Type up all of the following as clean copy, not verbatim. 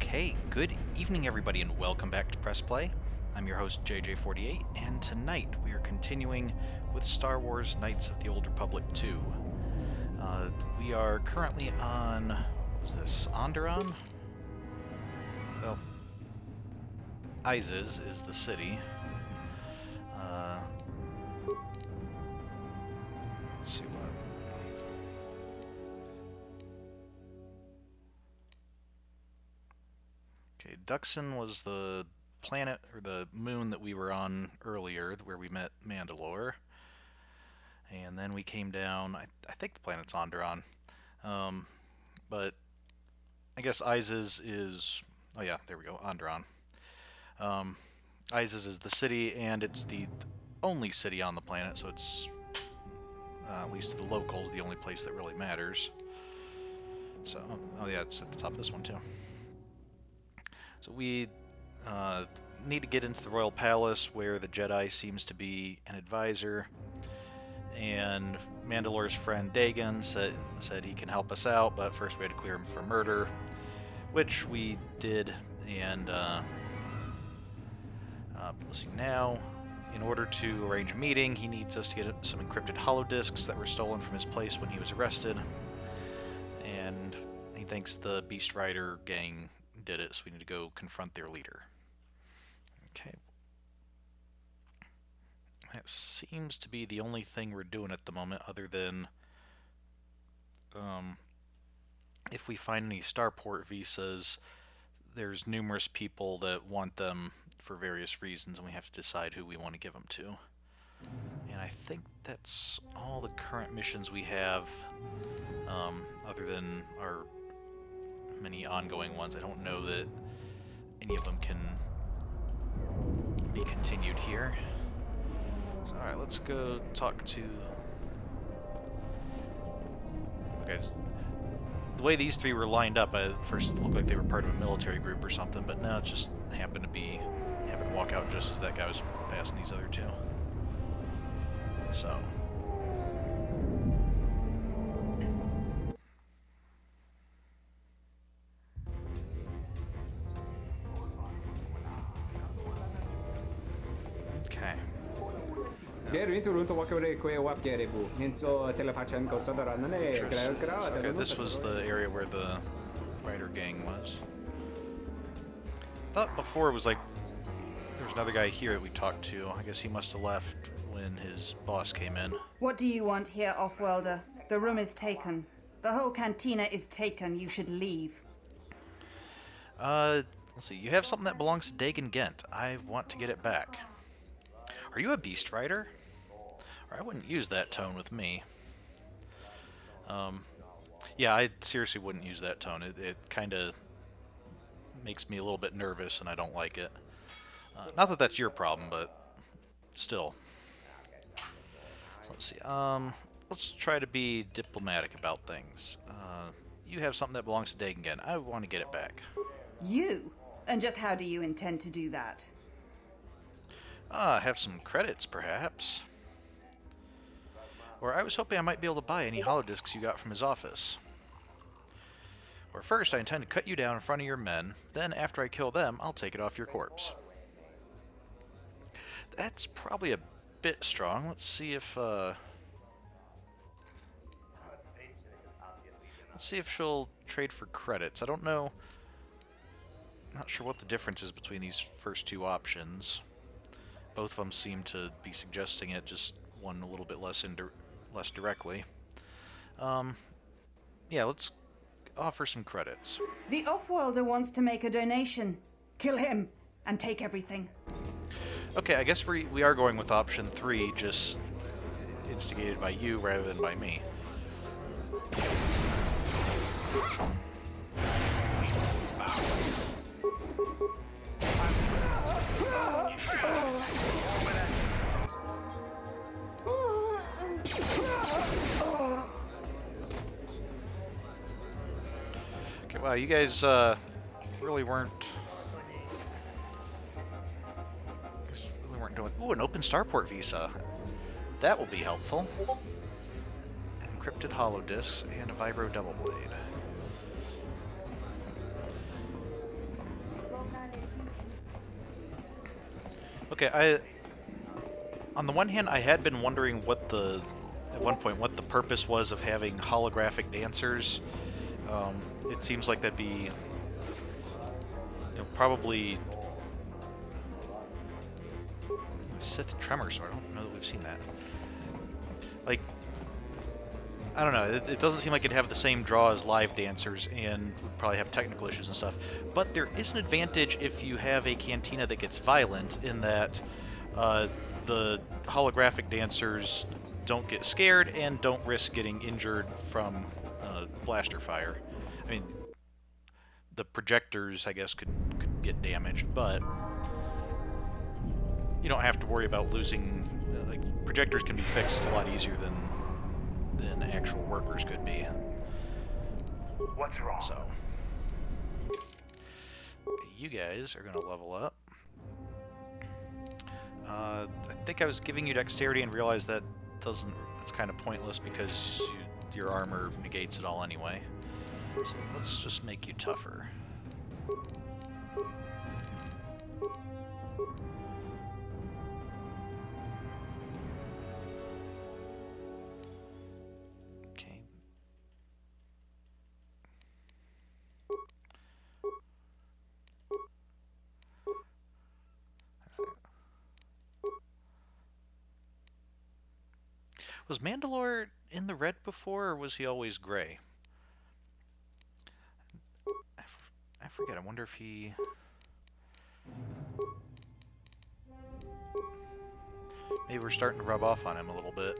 Okay, good evening everybody and welcome back to Press Play. I'm your host JJ48 and tonight we are continuing with Star Wars Knights of the Old Republic 2. We are currently on, what is this, Onderon? Well, Isis is the city. Let's see what... Okay, Duxon was the planet, or the moon that we were on earlier, where we met Mandalore. And then we came down, I think the planet's Onderon. But I guess Isis is, oh yeah, there we go, Onderon. Isis is the city, and it's the only city on the planet, so it's, at least to the locals, the only place that really matters. So, oh yeah, it's at the top of this one too. So we need to get into the Royal Palace, where the Jedi seems to be an advisor, and Mandalore's friend Dagan said he can help us out, but first we had to clear him for murder, which we did, and let's see, now, in order to arrange a meeting, he needs us to get some encrypted holodisks that were stolen from his place when he was arrested, and he thinks the Beast Rider gang did it, so we need to go confront their leader. Okay. That seems to be the only thing we're doing at the moment, other than if we find any starport visas, there's numerous people that want them for various reasons, and we have to decide who we want to give them to. And I think that's all the current missions we have, other than our many ongoing ones. I don't know that any of them can be continued here. So, alright, let's go talk to... Okay, the way these three were lined up, at first it looked like they were part of a military group or something, but no, it just happened to walk out just as that guy was passing these other two. So... Okay. Okay, this was the area where the Rider gang was. I thought before it was like there was another guy here that we talked to. I guess he must have left when his boss came in. What do you want here, Off-Worlder? The room is taken. The whole cantina is taken. You should leave. Let's see. You have something that belongs to Dagan Gent. I want to get it back. Are you a Beast Rider? Or I wouldn't use that tone with me. Yeah, I seriously wouldn't use that tone. It kind of makes me a little bit nervous, and I don't like it. Not that that's your problem, but still. So let's see. Let's try to be diplomatic about things. You have something that belongs to Dagan Gent. I want to get it back. You? And just how do you intend to do that? Have some credits, perhaps. Or I was hoping I might be able to buy any holodisks you got from his office. Or first, I intend to cut you down in front of your men, then after I kill them, I'll take it off your corpse. That's probably a bit strong. Let's see if she'll trade for credits. I don't know. Not sure what the difference is between these first two options. Both of them seem to be suggesting it, just one a little bit less directly. Yeah, let's offer some credits. The Off-Worlder wants to make a donation. Kill him and take everything. Okay, I guess we are going with option 3, just instigated by you rather than by me. Okay, wow, you guys really weren't doing... Ooh, an open starport visa. That will be helpful. Encrypted holodiscs and a vibro double blade. Okay, on the one hand, I had been wondering at one point, what the purpose was of having holographic dancers. It seems like that'd be, probably Sith Tremor, so I don't know that we've seen that. Like, I don't know, it doesn't seem like it'd have the same draw as live dancers, and would probably have technical issues and stuff. But there is an advantage if you have a cantina that gets violent, in that the holographic dancers don't get scared and don't risk getting injured from blaster fire. I mean, the projectors, I guess, could get damaged, but you don't have to worry about losing. Like, projectors can be fixed a lot easier than actual workers could be. What's wrong? So, you guys are gonna level up. I think I was giving you dexterity and realized that it's kind of pointless because your armor negates it all anyway. So let's just make you tougher. Okay. Was Mandalore in the red before, or was he always gray? I forget. I wonder if he... Maybe we're starting to rub off on him a little bit.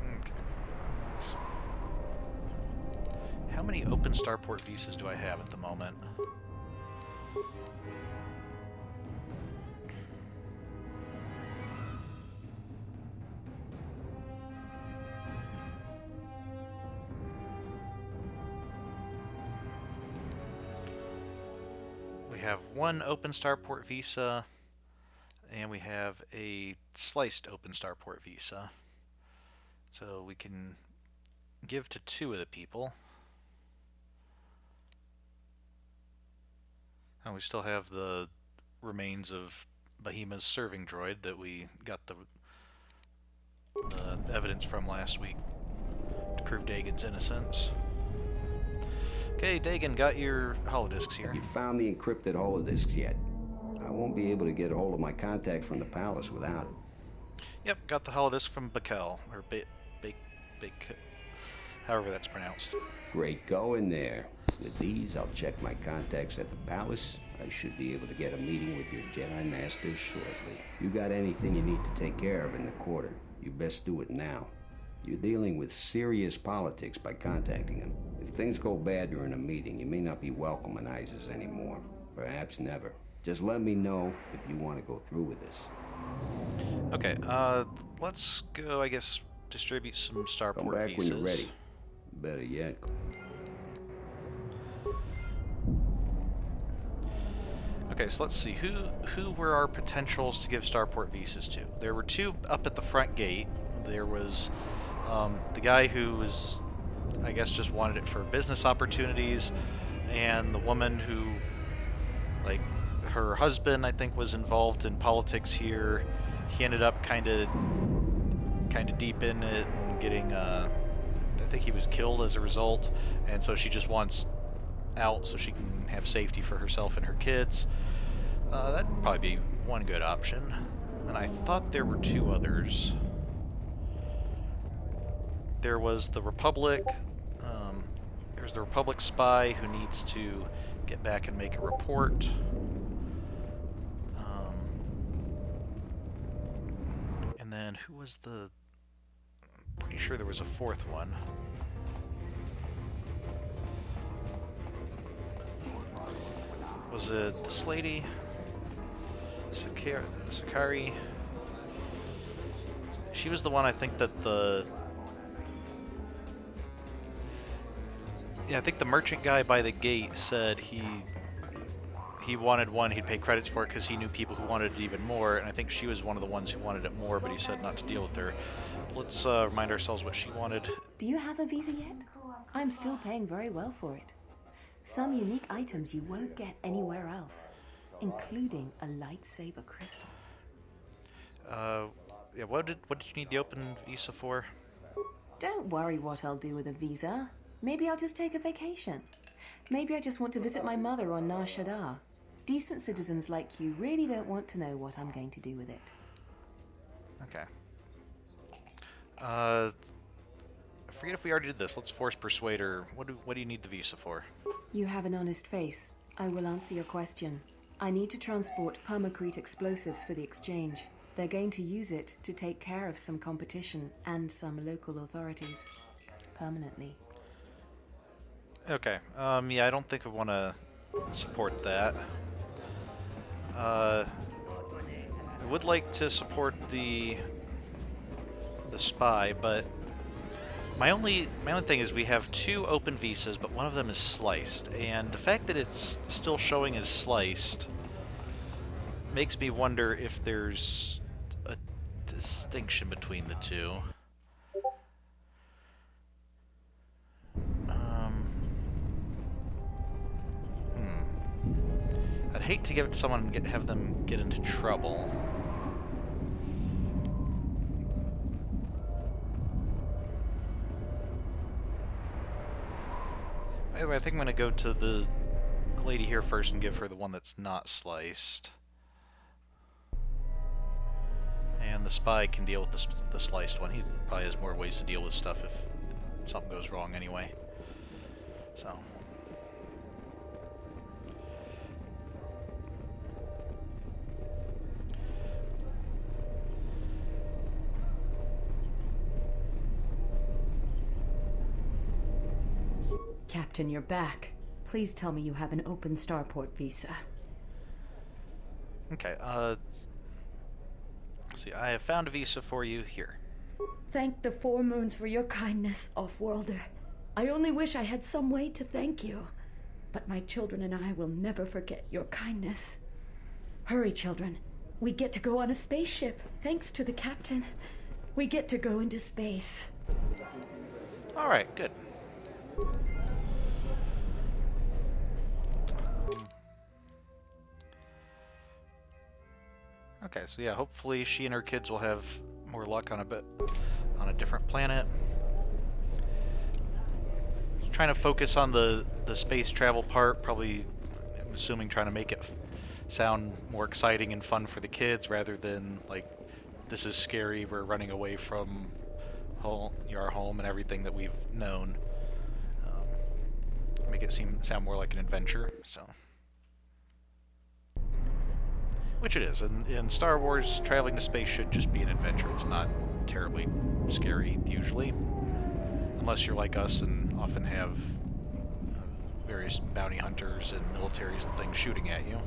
Okay. How many open starport visas do I have at the moment? We have one open starport visa, and we have a sliced open starport visa. So we can give to 2 of the people. And we still have the remains of Behemoth's serving droid that we got the evidence from last week to prove Dagon's innocence. Okay, Dagon, got your holodiscs here. You found the encrypted holodiscs yet? I won't be able to get a hold of my contact from the palace without it. Yep, got the holodisc from Bakel, or however that's pronounced. Great, go in there. With these, I'll check my contacts at the palace. I should be able to get a meeting with your Jedi Master shortly. You got anything you need to take care of in the quarter, you best do it now. You're dealing with serious politics by contacting him. If things go bad during a meeting, you may not be welcome in Isis anymore. Perhaps never. Just let me know if you want to go through with this. Okay, let's go, I guess, distribute some starport Come back visas. when you're ready. Better yet. Okay, so let's see, who were our potentials to give starport visas to? There were 2 up at the front gate. There was the guy who was, I guess, just wanted it for business opportunities, and the woman who, like, her husband, I think, was involved in politics here. He ended up kind of deep in it and getting, I think he was killed as a result, and so she just wants out so she can have safety for herself and her kids. That'd probably be one good option. And I thought there were 2 others. There was the Republic. There's the Republic spy who needs to get back and make a report. And then who was the... I'm pretty sure there was a 4th one. Was it this lady? Sakari? She was the one, I think, that the... Yeah, I think the merchant guy by the gate said he he wanted one, he'd pay credits for it because he knew people who wanted it even more, and I think she was one of the ones who wanted it more, but he said not to deal with her. Let's remind ourselves what she wanted. Do you have a visa yet? I'm still paying very well for it. Some unique items you won't get anywhere else, including a lightsaber crystal. Yeah, what did you need the open visa for? Don't worry what I'll do with a visa. Maybe I'll just take a vacation. Maybe I just want to visit my mother on Nar Shaddaa. Decent citizens like you really don't want to know what I'm going to do with it. Okay. I forget if we already did this. Let's force persuade her. What do you need the visa for? You have an honest face. I will answer your question. I need to transport permacrete explosives for the exchange. They're going to use it to take care of some competition and some local authorities. Permanently. Okay. Yeah, I don't think I want to support that. I would like to support the spy, but my only thing is we have 2 open visas, but one of them is sliced, and the fact that it's still showing as sliced makes me wonder if there's a distinction between the two. I'd hate to give it to someone and have them get into trouble. Anyway, I think I'm going to go to the lady here first and give her the one that's not sliced. And the spy can deal with the sliced one. He probably has more ways to deal with stuff if something goes wrong anyway. So. Captain, you're back. Please tell me you have an open starport visa. Okay, see, I have found a visa for you here. Thank the Four Moons for your kindness, Off-Worlder. I only wish I had some way to thank you. But my children and I will never forget your kindness. Hurry, children. We get to go on a spaceship. Thanks to the captain. We get to go into space. Alright, good. Okay, so yeah, hopefully she and her kids will have more luck on a different planet. Trying to focus on the space travel part, probably, I'm assuming, trying to make it sound more exciting and fun for the kids rather than like, this is scary, we're running away from our home and everything that we've known. Make it sound more like an adventure, so. Which it is. In Star Wars, traveling to space should just be an adventure. It's not terribly scary, usually. Unless you're like us and often have various bounty hunters and militaries and things shooting at you.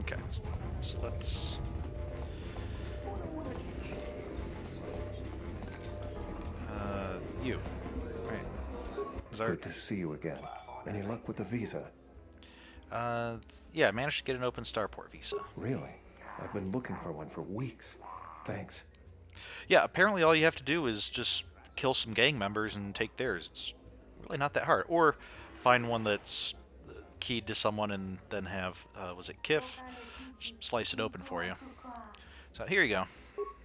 Okay, so let's... you. Right. Good to see you again. Any luck with the visa? Yeah, I managed to get an open starport visa. Really? I've been looking for one for weeks. Thanks. Yeah, apparently all you have to do is just kill some gang members and take theirs. It's really not that hard. Or find one that's keyed to someone and then have, was it Kif? Slice it open for you. So here you go.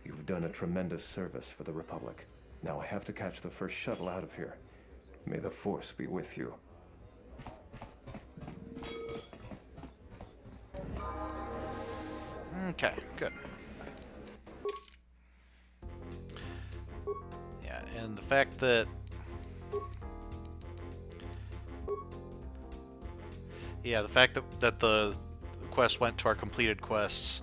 You've done a tremendous service for the Republic. Now I have to catch the first shuttle out of here. May the Force be with you. Okay, good. Yeah, and the fact that... Yeah, the fact that the quest went to our completed quests.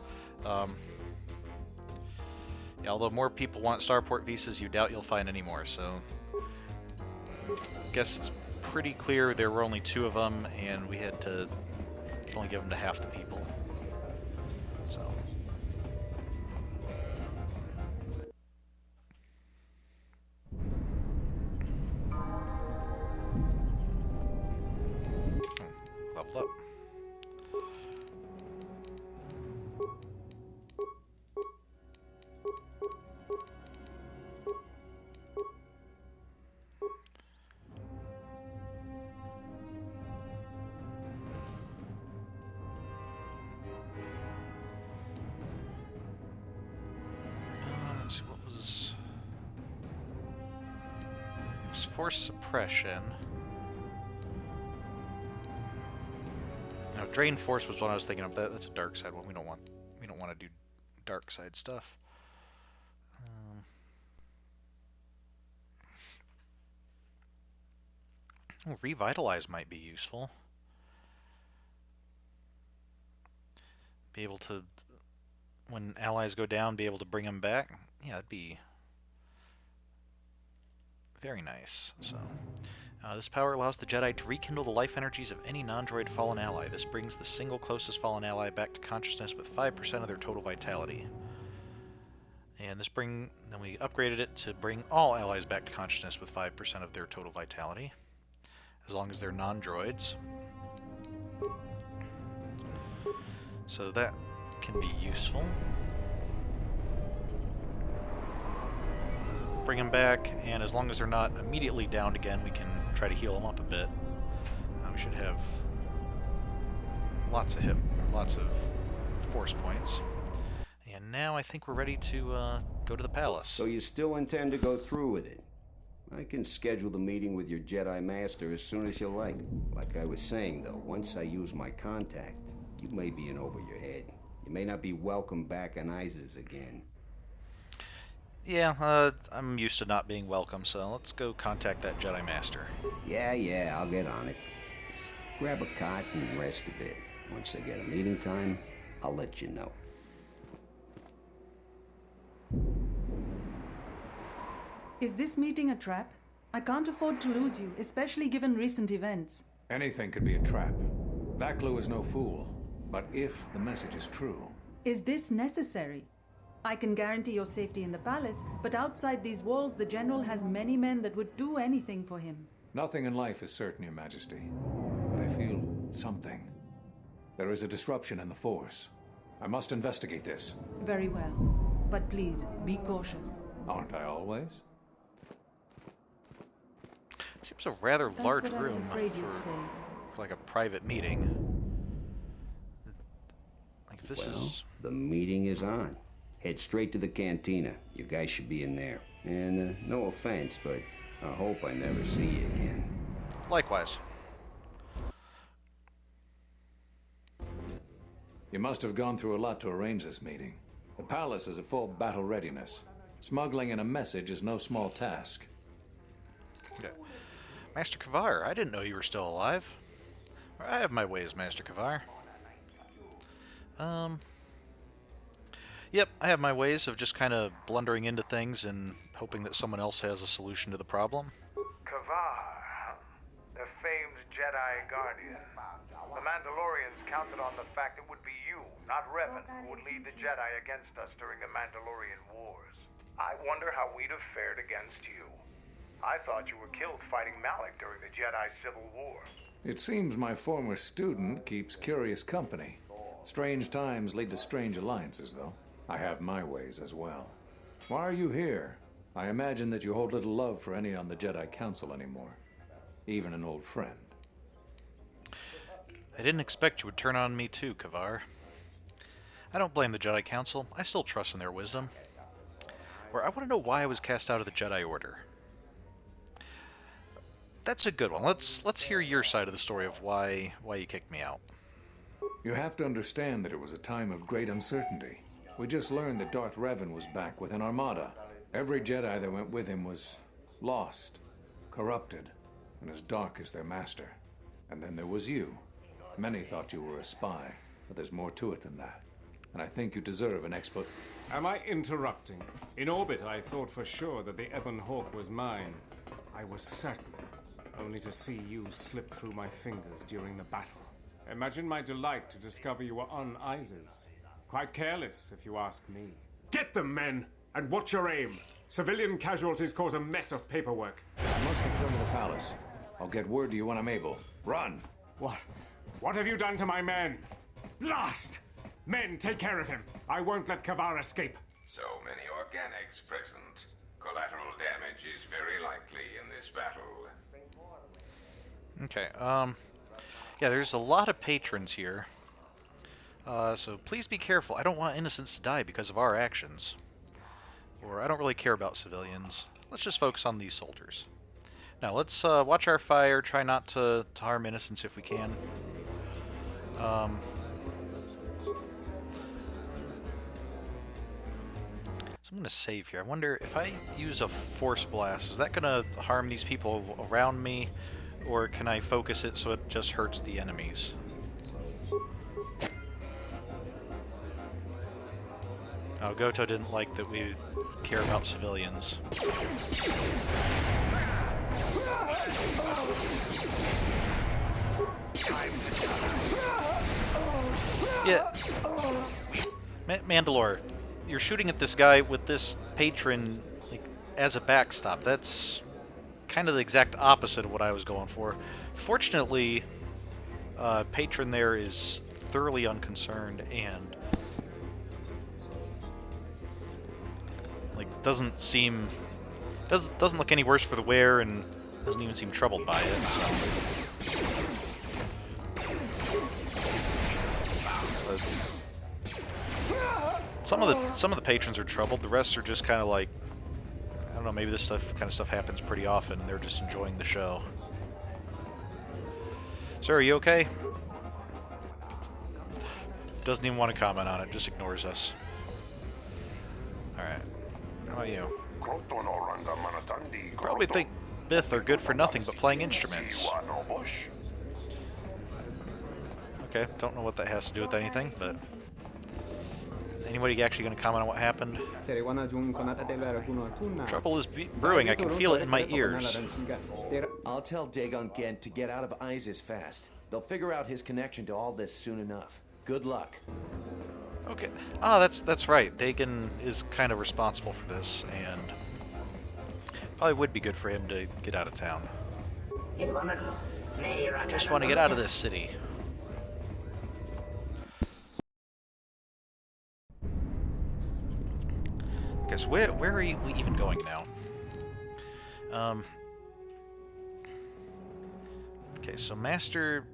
Yeah, although more people want starport visas, you doubt you'll find any more, so... I guess it's pretty clear there were only 2 of them, and we had to only give them to half the people. So... force suppression. Now, drain force was what I was thinking of. That's a dark side one. We don't want to do dark side stuff. Revitalize might be useful. Be able to, when allies go down, be able to bring them back. Yeah, that'd be very nice. So, this power allows the Jedi to rekindle the life energies of any non-droid fallen ally. This brings the single closest fallen ally back to consciousness with 5% of their total vitality. And then we upgraded it to bring all allies back to consciousness with 5% of their total vitality, as long as they're non-droids. So that can be useful. Bring them back, and as long as they're not immediately downed again, we can try to heal them up a bit. We should have lots of force points. And now I think we're ready to go to the palace. So you still intend to go through with it? I can schedule the meeting with your Jedi Master as soon as you like. Like I was saying, though, once I use my contact, you may be in over your head. You may not be welcome back on Isis again. Yeah, I'm used to not being welcome, so let's go contact that Jedi Master. Yeah, I'll get on it. Just grab a cot and rest a bit. Once I get a meeting time, I'll let you know. Is this meeting a trap? I can't afford to lose you, especially given recent events. Anything could be a trap. Vaklu is no fool. But if the message is true... Is this necessary? I can guarantee your safety in the palace, but outside these walls the General has many men that would do anything for him. Nothing in life is certain, Your Majesty. But I feel something. There is a disruption in the Force. I must investigate this. Very well. But please, be cautious. Aren't I always? Seems a rather large That's what I was room afraid you'd say. for like a private meeting. Like this is... the meeting is on. Head straight to the cantina. You guys should be in there. And no offense, but I hope I never see you again. Likewise. You must have gone through a lot to arrange this meeting. The palace is at full battle readiness. Smuggling in a message is no small task. Yeah. Master KotOR, I didn't know you were still alive. I have my ways, Master KotOR. Yep, I have my ways of just kind of blundering into things and hoping that someone else has a solution to the problem. KotOR, the famed Jedi Guardian. The Mandalorians counted on the fact it would be you, not Revan, who would lead the Jedi against us during the Mandalorian Wars. I wonder how we'd have fared against you. I thought you were killed fighting Malak during the Jedi Civil War. It seems my former student keeps curious company. Strange times lead to strange alliances, though. I have my ways as well. Why are you here? I imagine that you hold little love for any on the Jedi Council anymore. Even an old friend. I didn't expect you would turn on me too, KotOR. I don't blame the Jedi Council. I still trust in their wisdom. Or I want to know why I was cast out of the Jedi Order. That's a good one. Let's hear your side of the story of why you kicked me out. You have to understand that it was a time of great uncertainty. We just learned that Darth Revan was back with an armada. Every Jedi that went with him was lost, corrupted, and as dark as their master. And then there was you. Many thought you were a spy, but there's more to it than that. And I think you deserve an explanation. Am I interrupting? In orbit, I thought for sure that the Ebon Hawk was mine. I was certain, only to see you slip through my fingers during the battle. Imagine my delight to discover you were on Isis. Quite careless, if you ask me. Get them, men! And watch your aim! Civilian casualties cause a mess of paperwork. I must return to the palace. I'll get word to you when I'm able. Run! What have you done to my men? Blast! Men, take care of him. I won't let KotOR escape. So many organics present. Collateral damage is very likely in this battle. Okay, yeah, there's a lot of patrons here. So please be careful. I don't want innocents to die because of our actions. Or I don't really care about civilians. Let's just focus on these soldiers. Now let's watch our fire. Try not to harm innocents if we can. So I'm going to save here. I wonder if I use a force blast, is that going to harm these people around me, or can I focus it so it just hurts the enemies? Oh, Goto didn't like that we care about civilians. Yeah. Mandalore, you're shooting at this guy with this patron like as a backstop. That's kind of the exact opposite of what I was going for. Fortunately, patron there is thoroughly unconcerned and like doesn't look any worse for the wear and doesn't even seem troubled by it. So. Some of the patrons are troubled. The rest are just kind of like, I don't know. Maybe this kind of stuff happens pretty often, and they're just enjoying the show. Sir, are you okay? Doesn't even want to comment on it. Just ignores us. All right. How about you? Probably think Bith are good for nothing but playing instruments. Okay. Don't know what that has to do with anything, but. Anybody actually going to comment on what happened? Trouble is brewing. I can feel it in my ears. I'll tell Dagon Gent to get out of ISIS fast. They'll figure out his connection to all this soon enough. Good luck. Okay. Ah, that's right. Dagon is kind of responsible for this, and probably would be good for him to get out of town. I just want to get out of this city. Okay, so where are we even going now? Okay, so Master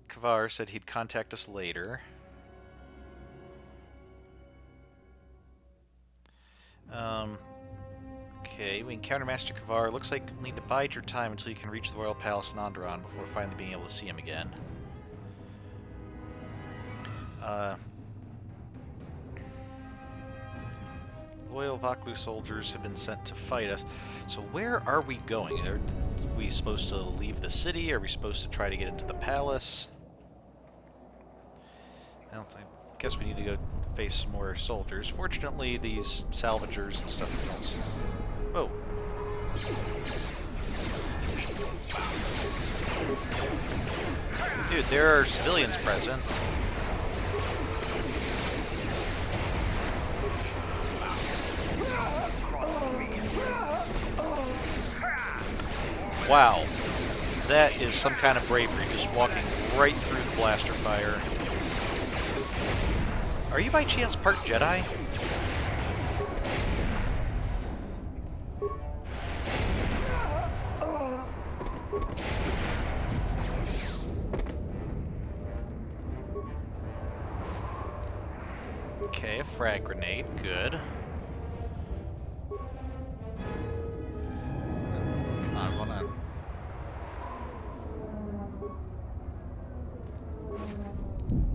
KotOR said he'd contact us later. Okay, we encounter Master KotOR. Looks like we'll need to bide your time until you can reach the Royal Palace in Onderon before finally being able to see him again. Loyal Vaklu soldiers have been sent to fight us. So where are we going? Are we supposed to leave the city? Are we supposed to try to get into the palace? I guess we need to go face some more soldiers. Fortunately, these salvagers and stuff else. Whoa. Dude, there are civilians present. Wow, that is some kind of bravery, just walking right through the blaster fire. Are you by chance part Jedi? Okay, a frag grenade, good.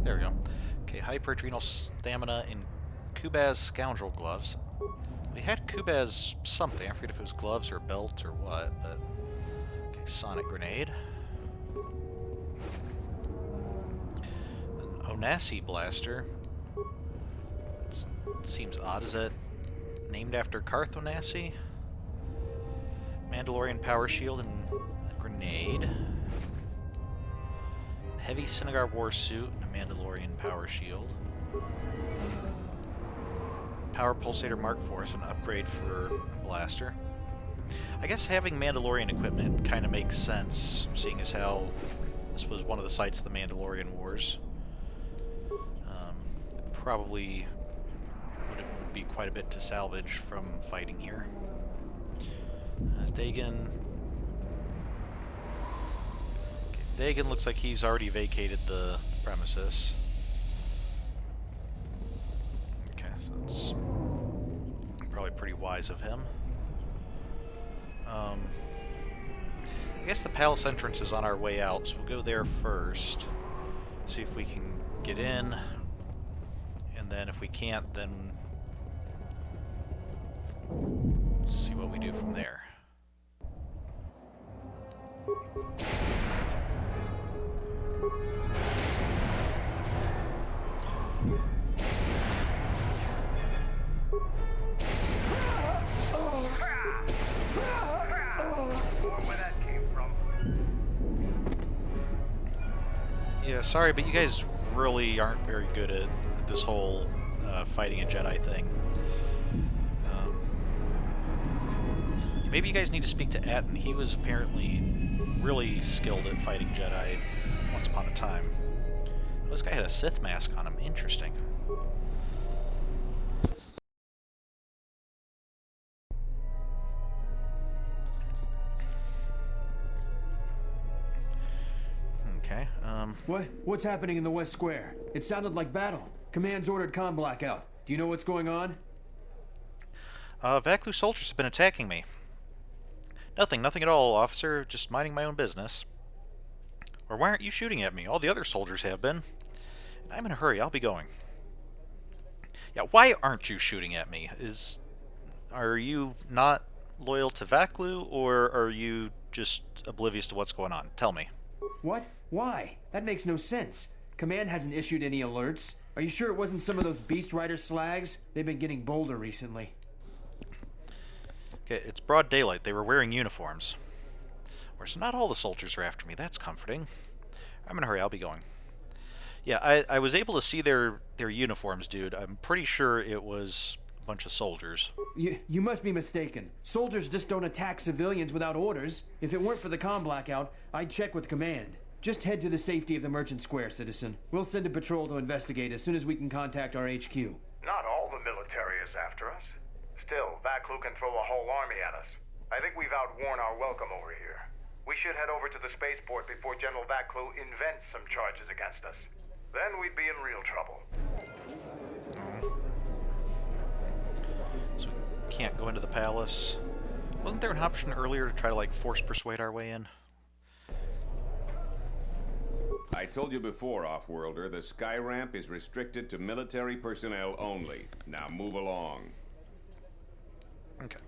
There we go. Okay, hyper-adrenal stamina in Kubaz scoundrel gloves. We had Kubaz something. I forget if it was gloves or belt or what, but... Okay, sonic grenade. An Onasi blaster. Seems odd. Is that named after Karth Onasi? Mandalorian power shield and a grenade. Heavy Synagar war suit and a Mandalorian power shield. Power pulsator Mark IV, an upgrade for a blaster. I guess having Mandalorian equipment kind of makes sense, seeing as how this was one of the sites of the Mandalorian Wars. It probably would be quite a bit to salvage from fighting here. As Dagon... Dagon looks like he's already vacated the premises. Okay, so that's probably pretty wise of him. guess the palace entrance is on our way out, so we'll go there first. See if we can get in. And then if we can't, then see what we do from there. Yeah, sorry, but you guys really aren't very good at this whole fighting a Jedi thing. Maybe you guys need to speak to Atten. He was apparently really skilled at fighting Jedi once upon a time. Well, this guy had a Sith mask on him. Interesting. Okay, What's happening in the West Square? It sounded like battle. Command's ordered comm blackout. Do you know what's going on? Vaklu soldiers have been attacking me. Nothing at all, officer. Just minding my own business. Or why aren't you shooting at me? All the other soldiers have been. I'm in a hurry. I'll be going. Yeah, why aren't you shooting at me? Are you not loyal to Vaklu, or are you just oblivious to what's going on? Tell me. What? Why? That makes no sense. Command hasn't issued any alerts. Are you sure it wasn't some of those Beast Rider slags? They've been getting bolder recently. Okay, it's broad daylight. They were wearing uniforms. So not all the soldiers are after me. That's comforting. I'm in a hurry. I'll be going. Yeah, I was able to see their uniforms, dude. I'm pretty sure it was a bunch of soldiers. You must be mistaken. Soldiers just don't attack civilians without orders. If it weren't for the comm blackout, I'd check with command. Just head to the safety of the Merchant Square, citizen. We'll send a patrol to investigate as soon as we can contact our HQ. Not all the military is after us. Still, Vaklu can throw a whole army at us. I think we've outworn our welcome over here. We should head over to the spaceport before General Vaklu invents some charges against us. Then we'd be in real trouble. So we can't go into the palace. Wasn't there an option earlier to try to, like, force persuade our way in? I told you before, Off-Worlder, the sky ramp is restricted to military personnel only. Now move along. Okay.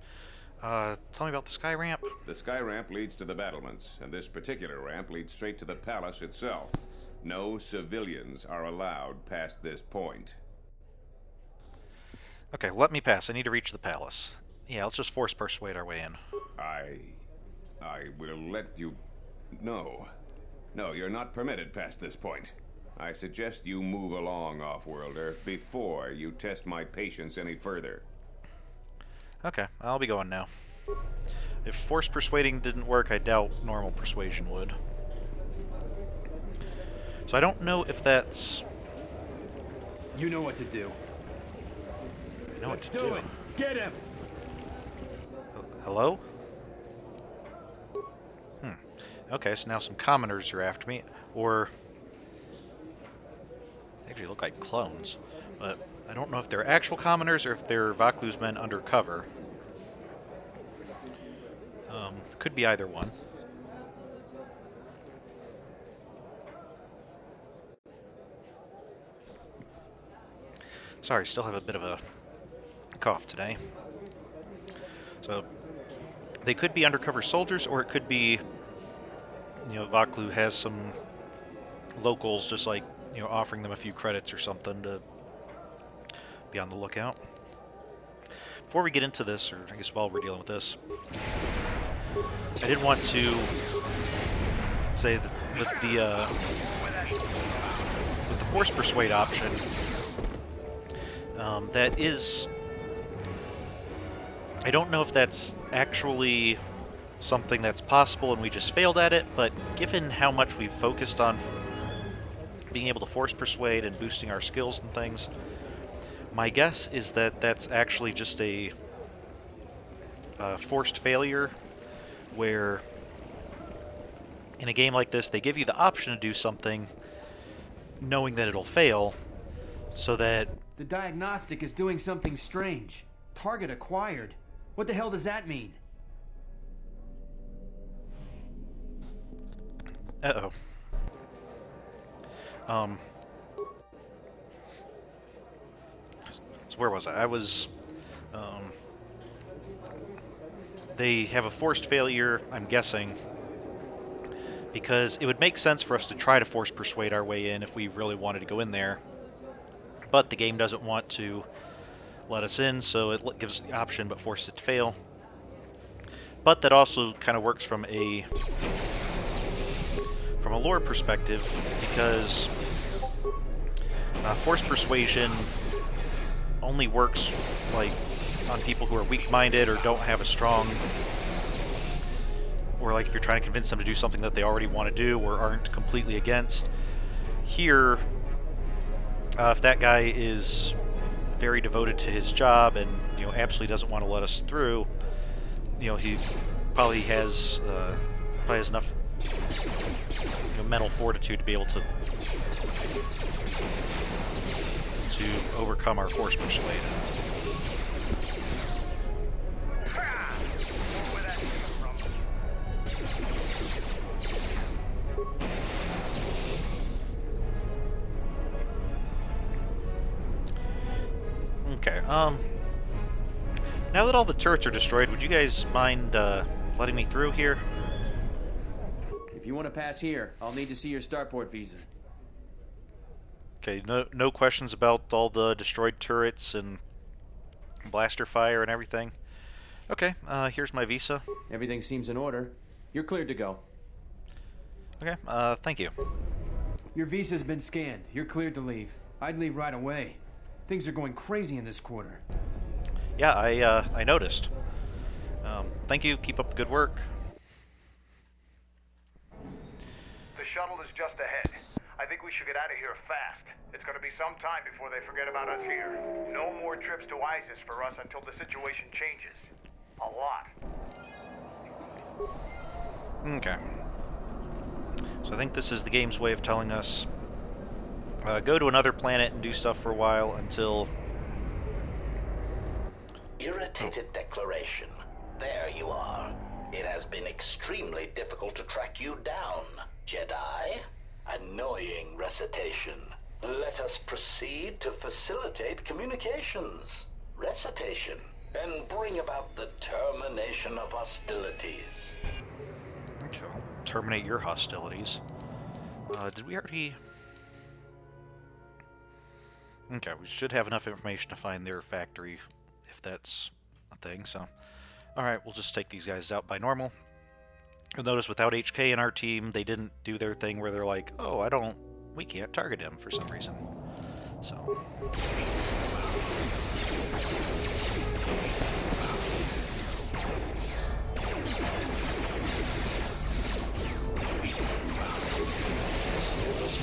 Tell me about the sky ramp. The sky ramp leads to the battlements, and this particular ramp leads straight to the palace itself. No civilians are allowed past this point. Okay, let me pass. I need to reach the palace. Yeah, let's just force persuade our way in. I will let you... No, you're not permitted past this point. I suggest you move along, Off-Worlder, before you test my patience any further. Okay, I'll be going now. If force persuading didn't work, I doubt normal persuasion would. So I don't know if that's... You know what to do. I know what to do. Let's do it. Get him! Hello? Okay, so now some commoners are after me, or... They actually look like clones, but I don't know if they're actual commoners or if they're Vaklu's men undercover. Could be either one. Sorry, still have a bit of a cough today. So, they could be undercover soldiers, or it could be, you know, Vaklu has some locals just like, you know, offering them a few credits or something to be on the lookout. Before we get into this, or I guess while we're dealing with this, I did want to say that with the force persuade option, that is, I don't know if that's actually something that's possible and we just failed at it, but given how much we've focused on being able to force persuade and boosting our skills and things, my guess is that that's actually just a forced failure, where in a game like this they give you the option to do something knowing that it'll fail, so that... The diagnostic is doing something strange. Target acquired. What the hell does that mean? Uh-oh. So where was I? They have a forced failure, I'm guessing, because it would make sense for us to try to force persuade our way in if we really wanted to go in there. But the game doesn't want to let us in, so it gives us the option but forces it to fail. But that also kind of works from a lore perspective, because forced persuasion only works like on people who are weak-minded or don't have a strong, or like if you're trying to convince them to do something that they already want to do or aren't completely against. Here, if that guy is very devoted to his job and absolutely doesn't want to let us through, he probably has enough mental fortitude to be able to overcome our force persuade. Okay, now that all the turrets are destroyed, would you guys mind letting me through here? If you want to pass here, I'll need to see your starport visa. Okay, no questions about all the destroyed turrets and blaster fire and everything? Okay, here's my visa. Everything seems in order. You're cleared to go. Okay, thank you. Your visa's been scanned. You're cleared to leave. I'd leave right away. Things are going crazy in this quarter. Yeah, I noticed. Thank you, keep up the good work. The shuttle is just ahead. I think we should get out of here fast. It's going to be some time before they forget about us here. No more trips to ISIS for us until the situation changes. A lot. Okay. So I think this is the game's way of telling us go to another planet and do stuff for a while until... Irritated declaration. There you are. It has been extremely difficult to track you down, Jedi. Annoying recitation. Let us proceed to facilitate communications. Recitation. And bring about the termination of hostilities. Okay, I'll terminate your hostilities. Did we already... Okay, we should have enough information to find their factory, if that's a thing, so... Alright, we'll just take these guys out by normal. You'll notice without HK in our team, they didn't do their thing where they're like, oh, we can't target him for some reason. So...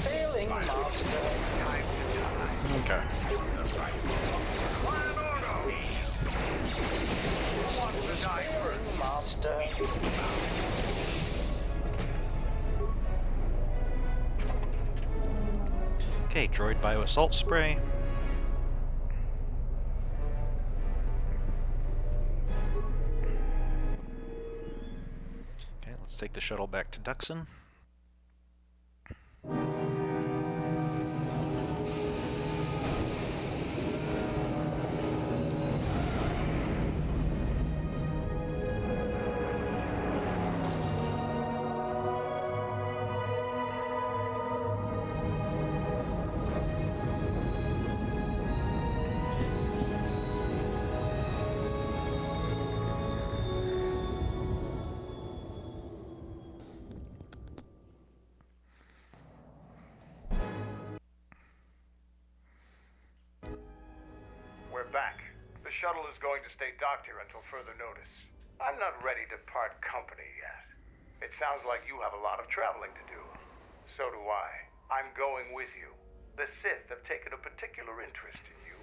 Failing, Master. Okay. Master. Okay, droid bio-assault spray. Okay, let's take the shuttle back to Duxon. We're back. The shuttle is going to stay docked here until further notice. I'm not ready to part company yet. It sounds like you have a lot of traveling to do. So do I. I'm going with you. The Sith have taken a particular interest in you,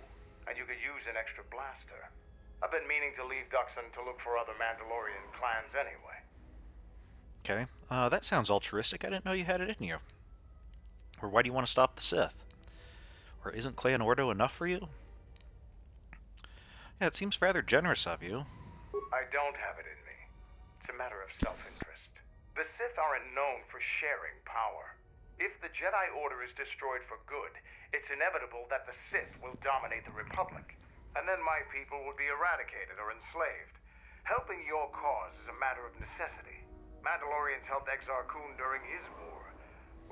and you could use an extra blaster. I've been meaning to leave Duxon to look for other Mandalorian clans anyway. Okay, that sounds altruistic. I didn't know you had it in you. Or why do you want to stop the Sith? Or isn't Clan Ordo enough for you? Yeah, it seems rather generous of you. I don't have it in me. It's a matter of self-interest. The Sith Sith aren't known for sharing power. If the Jedi Order is destroyed for good, it's inevitable that the Sith will dominate the Republic, and then my people will be eradicated or enslaved. Helping your cause is a matter of necessity. Mandalorians helped Exar Kun during his war.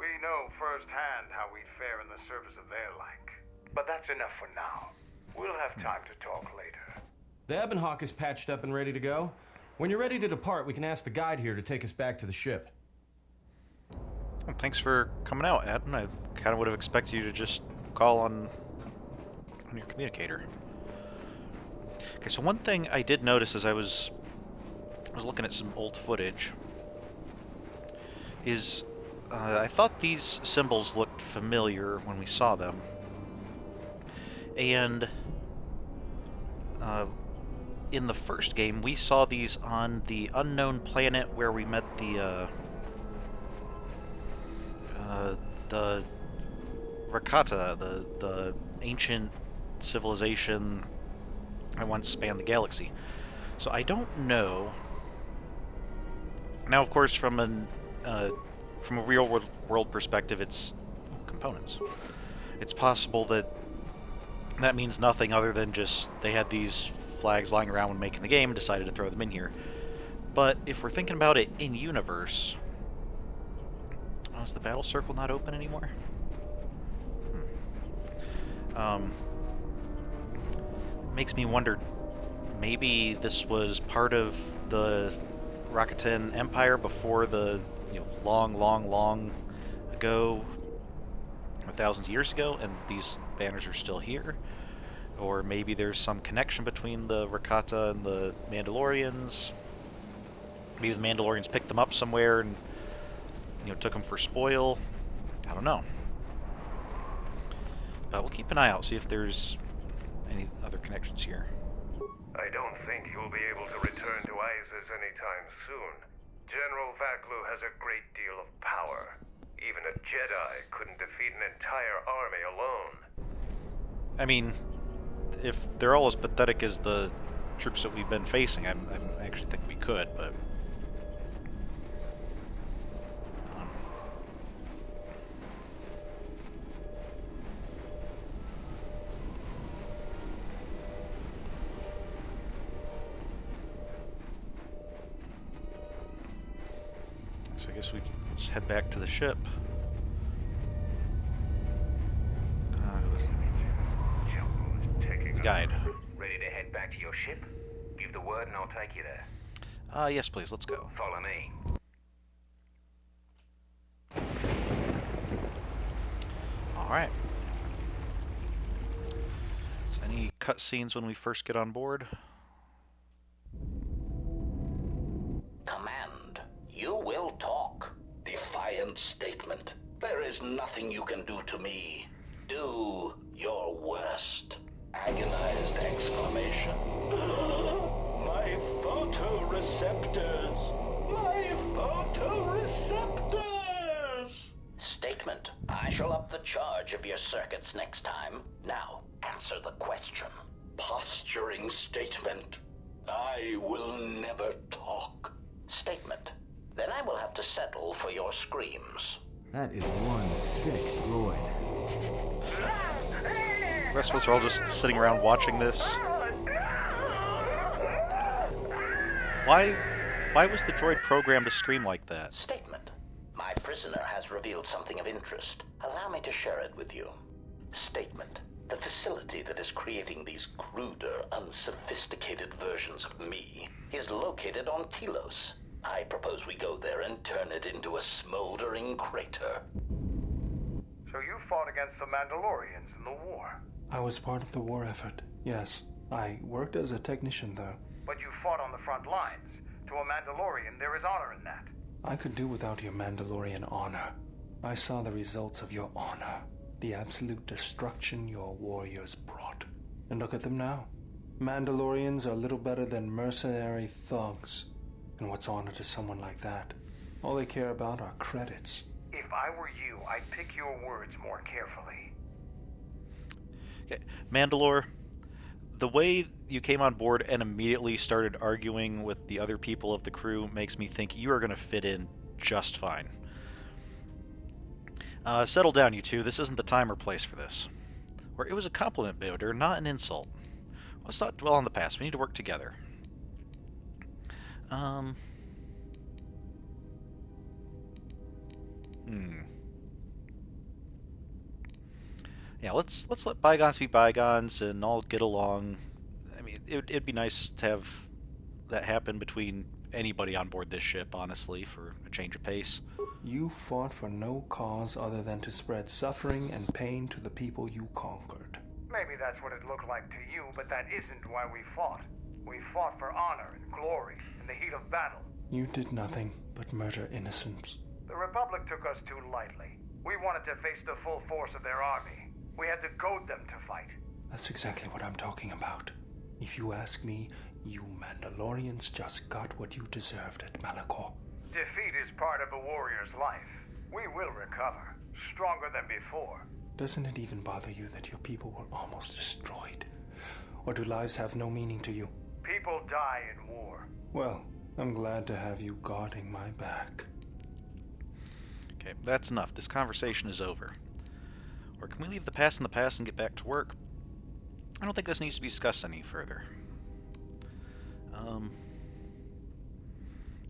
We know firsthand how we'd fare in the service of their like. But that's enough for now. We'll have time to talk later. The Ebon Hawk is patched up and ready to go. When you're ready to depart, we can ask the guide here to take us back to the ship. Well, thanks for coming out, Adam. I kind of would have expected you to just call on your communicator. Okay, so one thing I did notice as I was looking at some old footage is I thought these symbols looked familiar when we saw them. And in the first game, we saw these on the unknown planet where we met the Rakata, the ancient civilization that once spanned the galaxy. So I don't know. Now, of course, from a real world perspective, it's components. It's possible that means nothing other than just they had these flags lying around when making the game and decided to throw them in here. But if we're thinking about it in universe, is the battle circle not open anymore? Makes me wonder, maybe this was part of the Rakuten Empire before the long ago, thousands of years ago, and these banners are still here. Or maybe there's some connection between the Rakata and the Mandalorians. Maybe the Mandalorians picked them up somewhere and took them for spoil. I don't know. But we'll keep an eye out, see if there's any other connections here. I don't think you'll be able to return to Isis anytime soon. General Vaklu has a great deal of power. Even a Jedi couldn't defeat an entire army alone. I mean, if they're all as pathetic as the troops that we've been facing, I actually think we could, but... So I guess we just head back to the ship. The guide. Ready to head back to your ship? Give the word and I'll take you there. Yes please, let's go. Follow me. Alright. So any cutscenes when we first get on board? Command, you will talk. Defiant statement. There is nothing you can do to me. Do your worst. Agonized exclamation. My photoreceptors! My photoreceptors! Statement. I shall up the charge of your circuits next time. Now, answer the question. Posturing statement. I will never talk. Statement. Then I will have to settle for your screams. That is one sick droid. The rest of us are all just sitting around watching this. Why was the droid programmed to scream like that? Statement. My prisoner has revealed something of interest. Allow me to share it with you. Statement. The facility that is creating these cruder, unsophisticated versions of me is located on Telos. I propose we go there and turn it into a smoldering crater. So you fought against the Mandalorians in the war? I was part of the war effort, yes. I worked as a technician, though. But you fought on the front lines. To a Mandalorian, there is honor in that. I could do without your Mandalorian honor. I saw the results of your honor. The absolute destruction your warriors brought. And look at them now. Mandalorians are little better than mercenary thugs. And what's honor to someone like that? All they care about are credits. If I were you, I'd pick your words more carefully. Okay. Mandalore, the way you came on board and immediately started arguing with the other people of the crew makes me think you are going to fit in just fine. Settle down, you two. This isn't the time or place for this. Or it was a compliment, Beoder, not an insult. Let's not dwell on the past. We need to work together. Yeah, let's let bygones be bygones and all get along. I mean, it'd be nice to have that happen between anybody on board this ship, honestly, for a change of pace. You fought for no cause other than to spread suffering and pain to the people you conquered. Maybe that's what it looked like to you, but that isn't why we fought. We fought for honor and glory in the heat of battle. You did nothing but murder innocents. The Republic took us too lightly. We wanted to face the full force of their army. We had to goad them to fight. That's exactly what I'm talking about. If you ask me, you Mandalorians just got what you deserved at Malak. Defeat is part of a warrior's life. We will recover, stronger than before. Doesn't it even bother you that your people were almost destroyed? Or do lives have no meaning to you? People die in war. Well, I'm glad to have you guarding my back. Okay, that's enough. This conversation is over. Or can we leave the past in the past and get back to work? I don't think this needs to be discussed any further.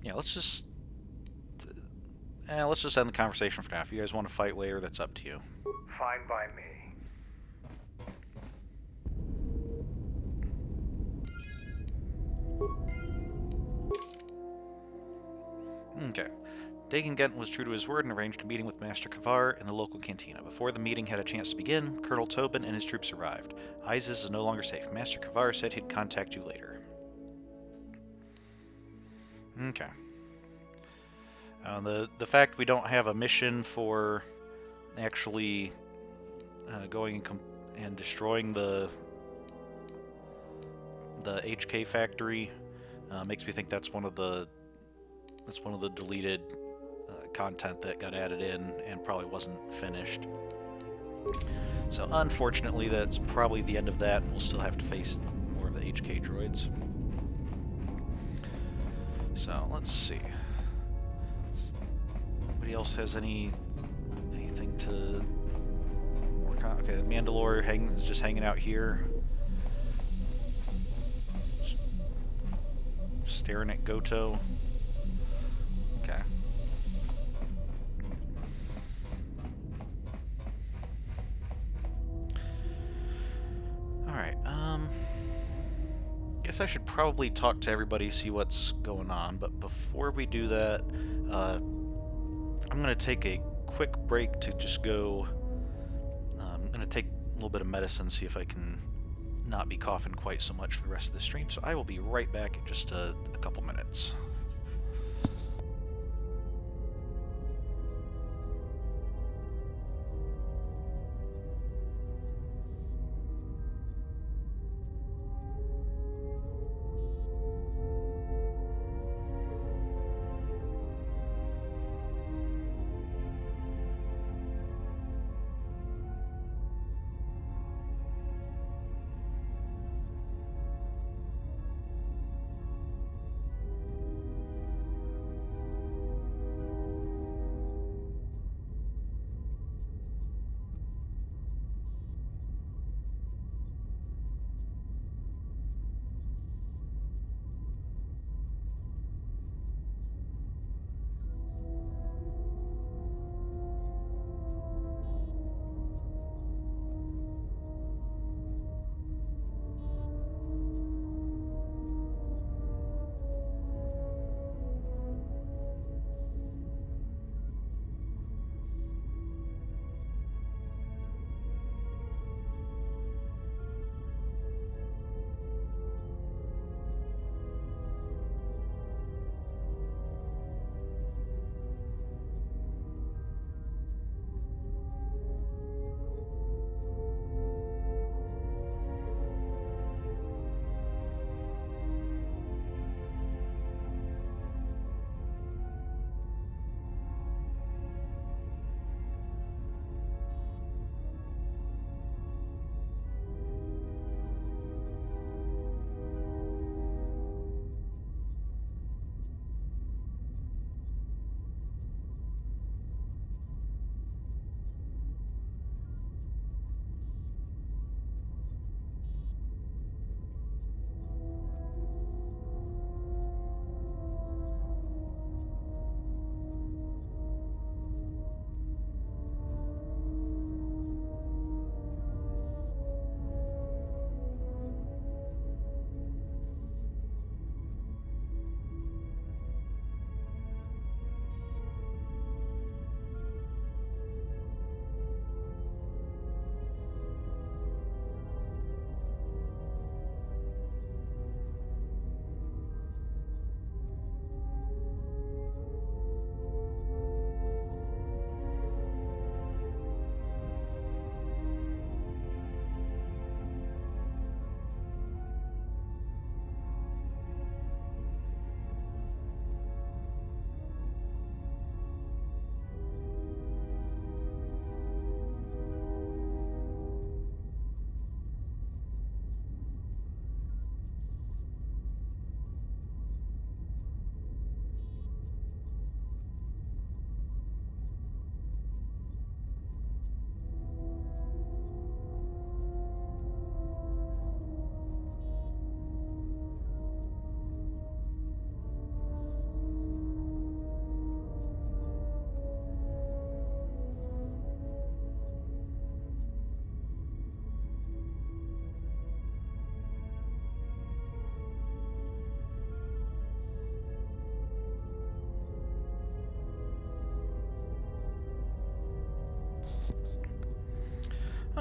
Yeah, let's just end the conversation for now. If you guys want to fight later, that's up to you. Fine by me. Okay. Dagan Gent was true to his word and arranged a meeting with Master KotOR in the local cantina. Before the meeting had a chance to begin, Colonel Tobin and his troops arrived. Isis is no longer safe. Master KotOR said he'd contact you later. Okay. The fact we don't have a mission for actually going and destroying the HK factory makes me think that's one of the deleted content that got added in and probably wasn't finished. So unfortunately, that's probably the end of that. We'll still have to face more of the HK droids. So let's see. Nobody else has anything to work on. Okay, the Mandalore is just hanging out here, just staring at Goto. Okay. Alright, guess I should probably talk to everybody, see what's going on, but before we do that, I'm going to take a quick break to just go, I'm going to take a little bit of medicine, see if I can not be coughing quite so much for the rest of the stream, so I will be right back in just a couple minutes.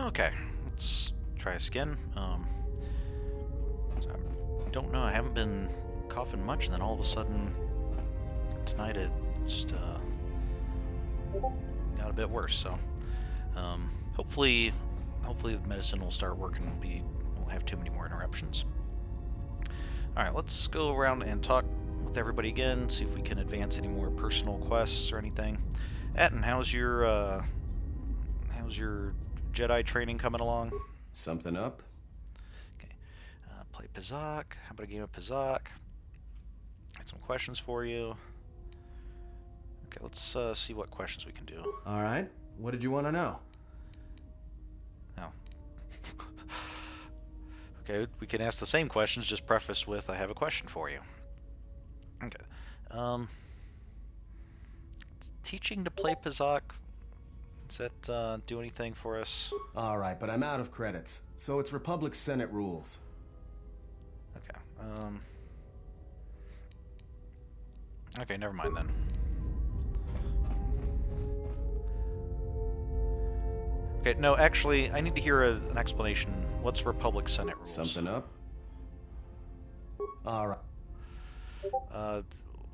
Okay, let's try this again. So I don't know, I haven't been coughing much, and then all of a sudden tonight it just got a bit worse. So hopefully the medicine will start working and won't have too many more interruptions. All right, let's go around and talk with everybody again, see if we can advance any more personal quests or anything. Atten, how's your Jedi training coming along? Something up? Okay. Play Pizak. How about a game of Pizak? Got some questions for you. Okay, let's see what questions we can do. All right. What did you want to know? Oh. Okay, we can ask the same questions, just prefaced with, I have a question for you. Okay. Teaching to play Pizak, does that do anything for us? All right, but I'm out of credits, so it's Republic Senate rules. Okay. Okay, never mind then. Okay, no, actually, I need to hear an explanation. What's Republic Senate rules? Something up? All right.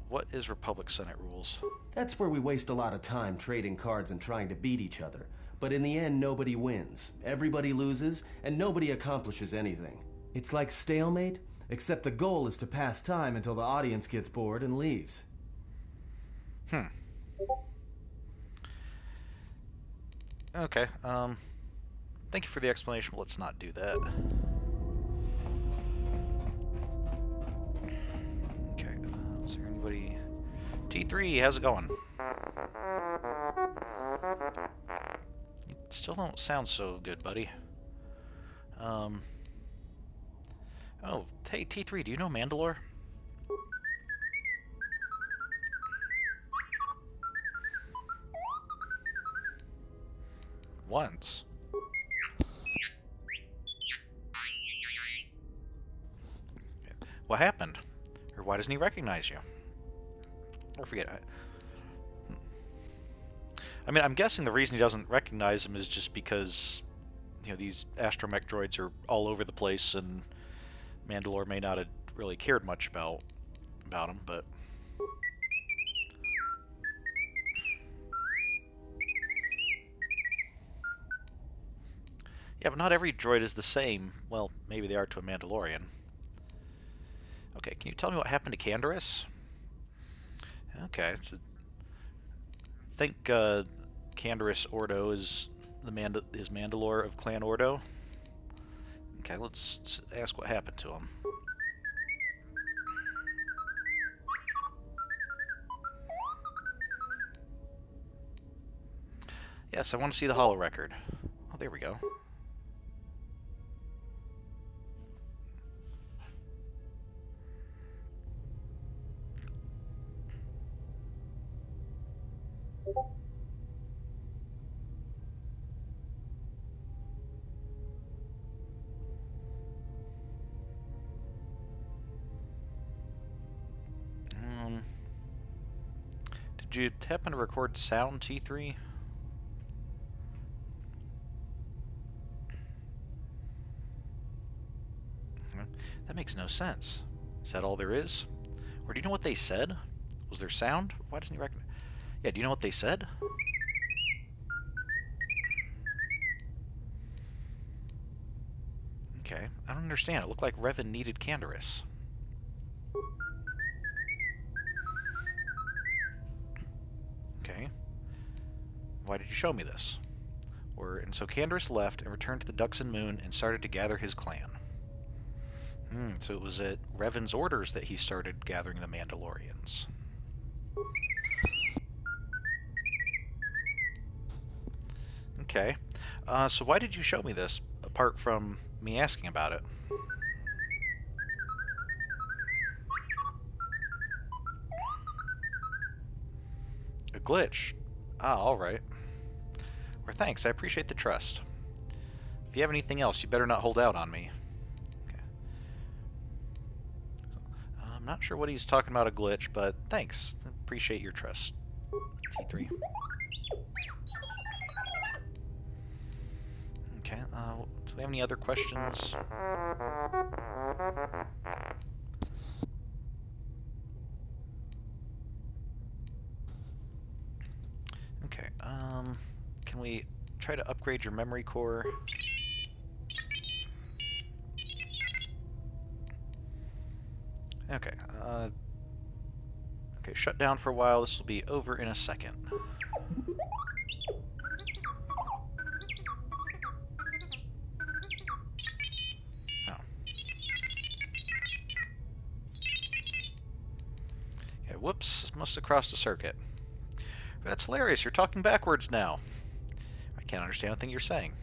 What is Republic Senate rules? That's where we waste a lot of time trading cards and trying to beat each other. But in the end, nobody wins. Everybody loses, and nobody accomplishes anything. It's like stalemate, except the goal is to pass time until the audience gets bored and leaves. Okay, thank you for the explanation, but let's not do that. Okay, is there anybody... T3, how's it going? You still don't sound so good, buddy. Oh, hey, T3, do you know Mandalore? Once. What happened? Or why doesn't he recognize you? Or forget it. I mean, I'm guessing the reason he doesn't recognize him is just because, you know, these astromech droids are all over the place, and Mandalore may not have really cared much about him, but... Yeah, but not every droid is the same. Well, maybe they are to a Mandalorian. Okay, can you tell me what happened to Canderous? Okay, I think Canderous Ordo is Mandalore of Clan Ordo. Okay, let's ask what happened to him. Yes, I want to see the holo record. Oh, there we go. Did you happen to record sound, T3? That makes no sense. Is that all there is? Or do you know what they said? Was there sound? Why doesn't he recognize? Yeah, do you know what they said? Okay, I don't understand. It looked like Revan needed Canderous. Okay. Why did you show me this? And so Canderous left and returned to the Duxon Moon and started to gather his clan. So it was at Revan's orders that he started gathering the Mandalorians. Okay. So why did you show me this, apart from me asking about it? A glitch? Ah, alright. Well, thanks, I appreciate the trust. If you have anything else, you better not hold out on me. Okay. So, I'm not sure what he's talking about, a glitch, but thanks. I appreciate your trust, T3. Okay, Do we have any other questions? Okay, can we try to upgrade your memory core? Okay, okay, shut down for a while. This will be over in a second. Oh. Yeah, whoops, must have crossed a circuit. That's hilarious, you're talking backwards now. I can't understand a thing you're saying.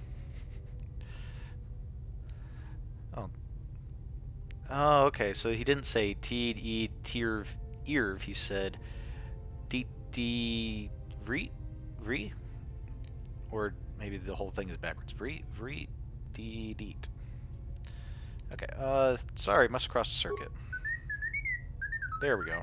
Oh. Oh, okay, so he didn't say teed, eed, tierv, earv, he said deet, dee, re? Or maybe the whole thing is backwards. Vre, dee, deet. Okay, sorry, must have crossed a circuit. There we go.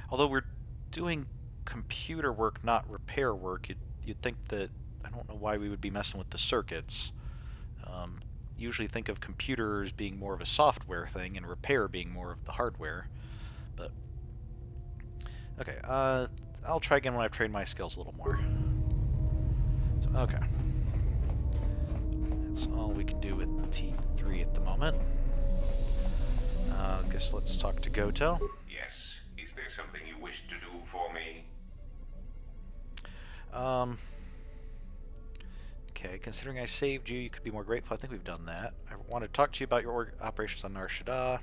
Although we're doing computer work, not repair work, you'd think that, I don't know why we would be messing with the circuits. Usually think of computers being more of a software thing and repair being more of the hardware. But, okay, I'll try again when I've trained my skills a little more. So, okay. That's all we can do with T3 at the moment. I guess let's talk to Goto. Yes. Is there something you wish to do for me? Okay, considering I saved you, you could be more grateful. I think we've done that. I want to talk to you about your operations on Nar Shaddaa.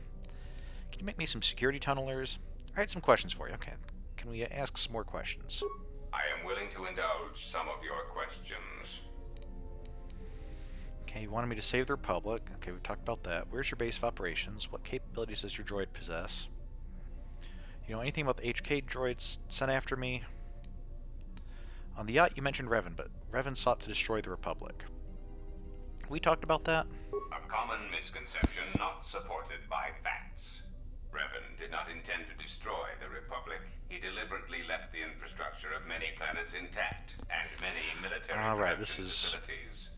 Can you make me some security tunnelers? I had some questions for you. Okay, can we ask some more questions? I am willing to indulge some of your questions. Okay, you wanted me to save the Republic. Okay, we talked about that. Where's your base of operations? What capabilities does your droid possess? You know anything about the HK droids sent after me? On the yacht, you mentioned Revan, but Revan sought to destroy the Republic. We talked about that? A common misconception not supported by facts. Revan did not intend to destroy the Republic. He deliberately left the infrastructure of many planets intact, and many military facilities.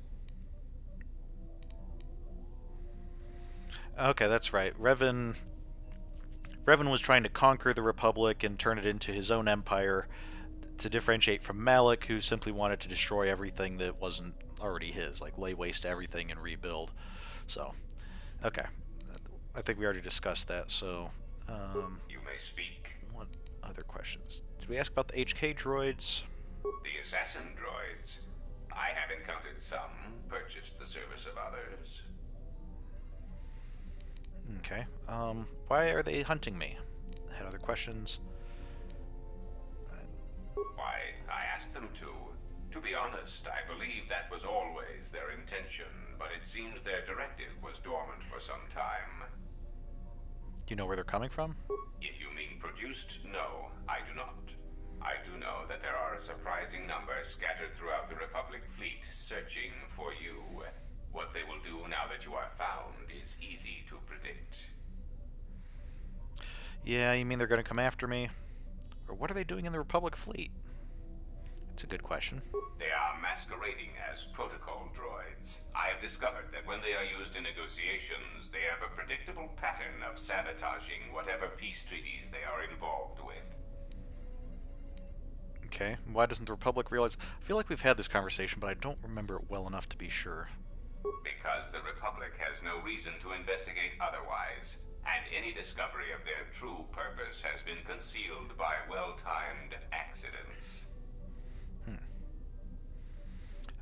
Okay, that's right. Revan was trying to conquer the Republic and turn it into his own empire, to differentiate from Malak, who simply wanted to destroy everything that wasn't already his, like lay waste to everything and rebuild. So, okay. I think we already discussed that, so... you may speak. What other questions? Did we ask about the HK droids? The assassin droids. I have encountered some, purchased the service of others. Okay. Why are they hunting me? I had other questions. Why, I asked them to. To be honest, I believe that was always their intention, but it seems their directive was dormant for some time. Do you know where they're coming from? If you mean produced, no, I do not. I do know that there are a surprising number scattered throughout the Republic fleet searching for you. What they will do now that you are found is easy to predict. Yeah, you mean they're going to come after me? Or what are they doing in the Republic fleet? That's a good question. They are masquerading as protocol droids. I have discovered that when they are used in negotiations, they have a predictable pattern of sabotaging whatever peace treaties they are involved with. Okay, why doesn't the Republic realize... I feel like we've had this conversation, but I don't remember it well enough to be sure. Because the Republic has no reason to investigate otherwise, and any discovery of their true purpose has been concealed by well-timed accidents.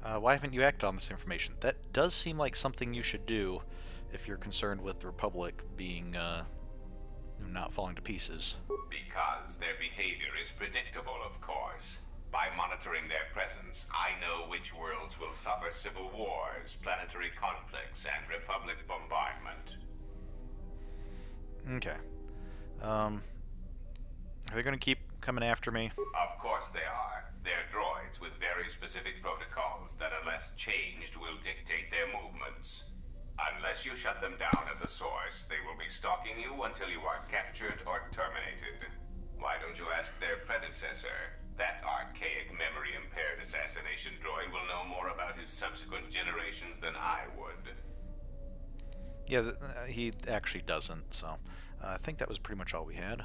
Why haven't you acted on this information? That does seem like something you should do if you're concerned with the Republic being, not falling to pieces. Because their behavior is predictable, of course. By monitoring their presence, I know which worlds will suffer civil wars, planetary conflicts, and Republic bombardment. Okay. Are they going to keep coming after me? Of course they are. They're droids with very specific protocols that, unless changed, will dictate their movements. Unless you shut them down at the source, they will be stalking you until you are captured or terminated. Why don't you ask their predecessor? That archaic memory-impaired assassination droid will know more about his subsequent generations than I would. Yeah, he actually doesn't, so I think that was pretty much all we had.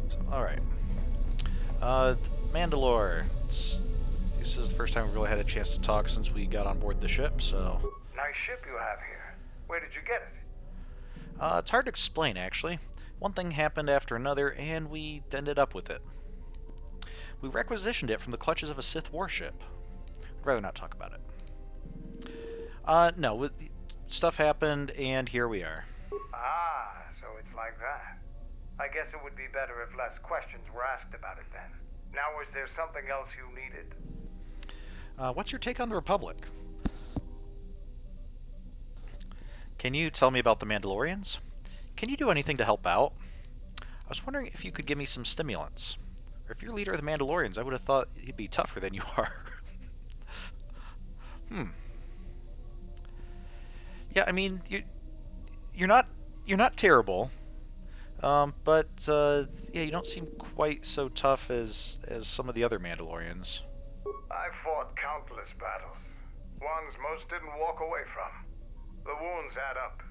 So, alright. Mandalore. This is the first time we really had a chance to talk since we got on board the ship, so... Nice ship you have here. Where did you get it? It's hard to explain, actually. One thing happened after another, and we ended up with it. We requisitioned it from the clutches of a Sith warship. I'd rather not talk about it. No, stuff happened, and here we are. Ah, so it's like that. I guess it would be better if less questions were asked about it then. Now, is there something else you needed? What's your take on the Republic? Can you tell me about the Mandalorians? Can you do anything to help out? I was wondering if you could give me some stimulants. Or if you're leader of the Mandalorians, I would have thought you'd be tougher than you are. Yeah, I mean, you're not terrible. But yeah, you don't seem quite so tough as some of the other Mandalorians. I fought countless battles. Ones most didn't walk away from. The wounds add up.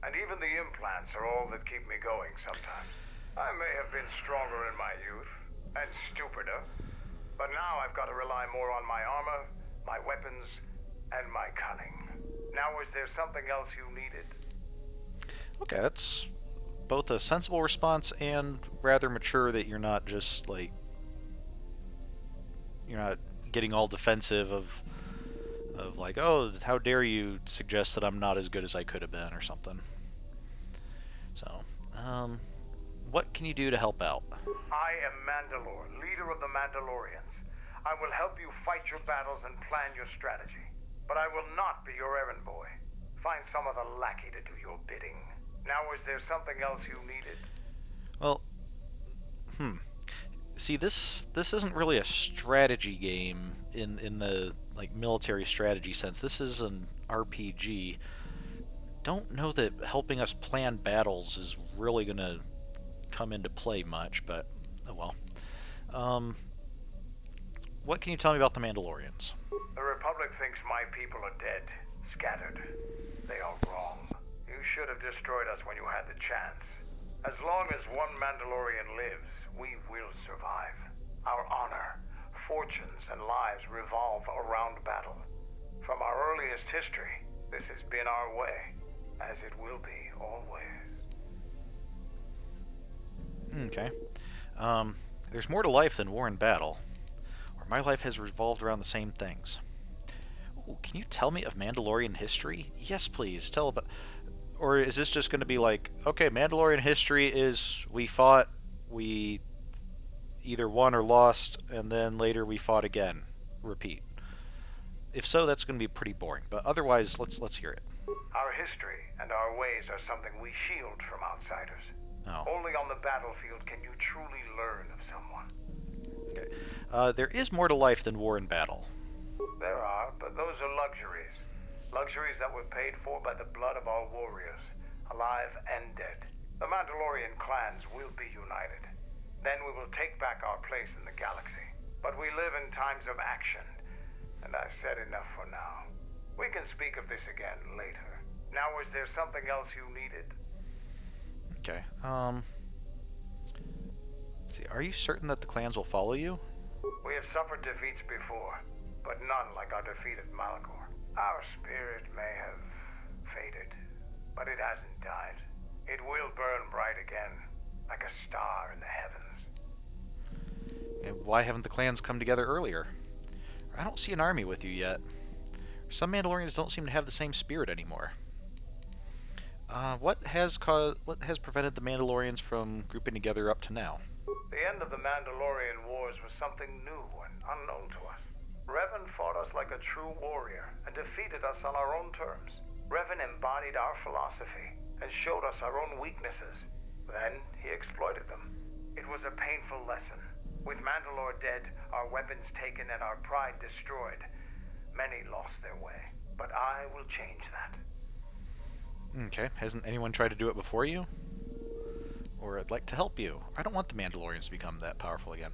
And even the implants are all that keep me going sometimes. I may have been stronger in my youth, and stupider. But now I've got to rely more on my armor, my weapons, and my cunning. Now, is there something else you needed? Okay, that's both a sensible response and rather mature that you're not just, like... You're not getting all defensive of like, oh, how dare you suggest that I'm not as good as I could have been or something. So, what can you do to help out? I am Mandalore, leader of the Mandalorians. I will help you fight your battles and plan your strategy. But I will not be your errand boy. Find some other lackey to do your bidding. Now, is there something else you needed? Well, see, this isn't really a strategy game in the like military strategy sense. This is an RPG. Don't know that helping us plan battles is really gonna come into play much, but oh well. What can you tell me about the Mandalorians? The Republic thinks my people are dead, scattered. They are wrong. You should have destroyed us when you had the chance. As long as one Mandalorian lives, we will survive. Our honor, fortunes, and lives revolve around battle. From our earliest history, this has been our way, as it will be always. Okay. There's more to life than war and battle. Or my life has revolved around the same things. Ooh, can you tell me of Mandalorian history? Yes, please. Tell about... Or is this just going to be like, okay, Mandalorian history is we fought, we either won or lost, and then later we fought again. Repeat. If so, that's going to be pretty boring. But otherwise, let's hear it. Our history and our ways are something we shield from outsiders. Oh. Only on the battlefield can you truly learn of someone. Okay. There is more to life than war and battle. There are, but those are luxuries. Luxuries that were paid for by the blood of our warriors, alive and dead. The Mandalorian clans will be united. Then we will take back our place in the galaxy. But we live in times of action, and I've said enough for now. We can speak of this again later. Now, is there something else you needed? Okay, let's see, are you certain that the clans will follow you? We have suffered defeats before, but none like our defeat at Malak. Our spirit may have faded, but it hasn't died. It will burn bright again, like a star in the heavens. And why haven't the clans come together earlier? I don't see an army with you yet. Some Mandalorians don't seem to have the same spirit anymore. What has prevented the Mandalorians from grouping together up to now? The end of the Mandalorian Wars was something new and unknown to us. Revan fought us like a true warrior and defeated us on our own terms. Revan embodied our philosophy and showed us our own weaknesses. Then he exploited them. It was a painful lesson. With Mandalore dead, our weapons taken, and our pride destroyed, many lost their way. But I will change that. Okay, hasn't anyone tried to do it before you? Or I'd like to help you. I don't want the Mandalorians to become that powerful again.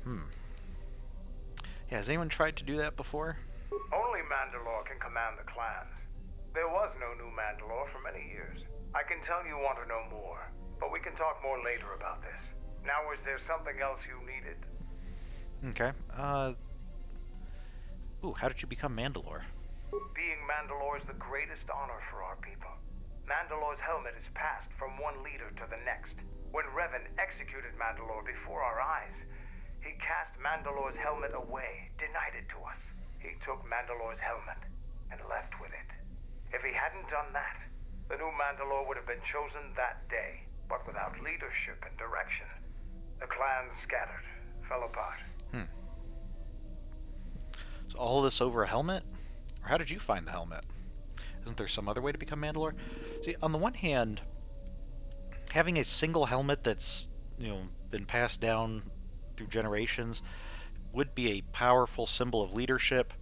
Yeah, has anyone tried to do that before? Only Mandalore can command the clans. There was no new Mandalore for many years. I can tell you want to know more, but we can talk more later about this. Now, is there something else you needed? Okay. Ooh, how did you become Mandalore? Being Mandalore is the greatest honor for our people. Mandalore's helmet is passed from one leader to the next. When Revan executed Mandalore before our eyes, he cast Mandalore's helmet away, denied it to us. He took Mandalore's helmet and left with it. If he hadn't done that, the new Mandalore would have been chosen that day, but without leadership and direction. The clans scattered, fell apart. So all this over a helmet? Or how did you find the helmet? Isn't there some other way to become Mandalore? See, on the one hand, having a single helmet that's, been passed down through generations would be a powerful symbol of leadership.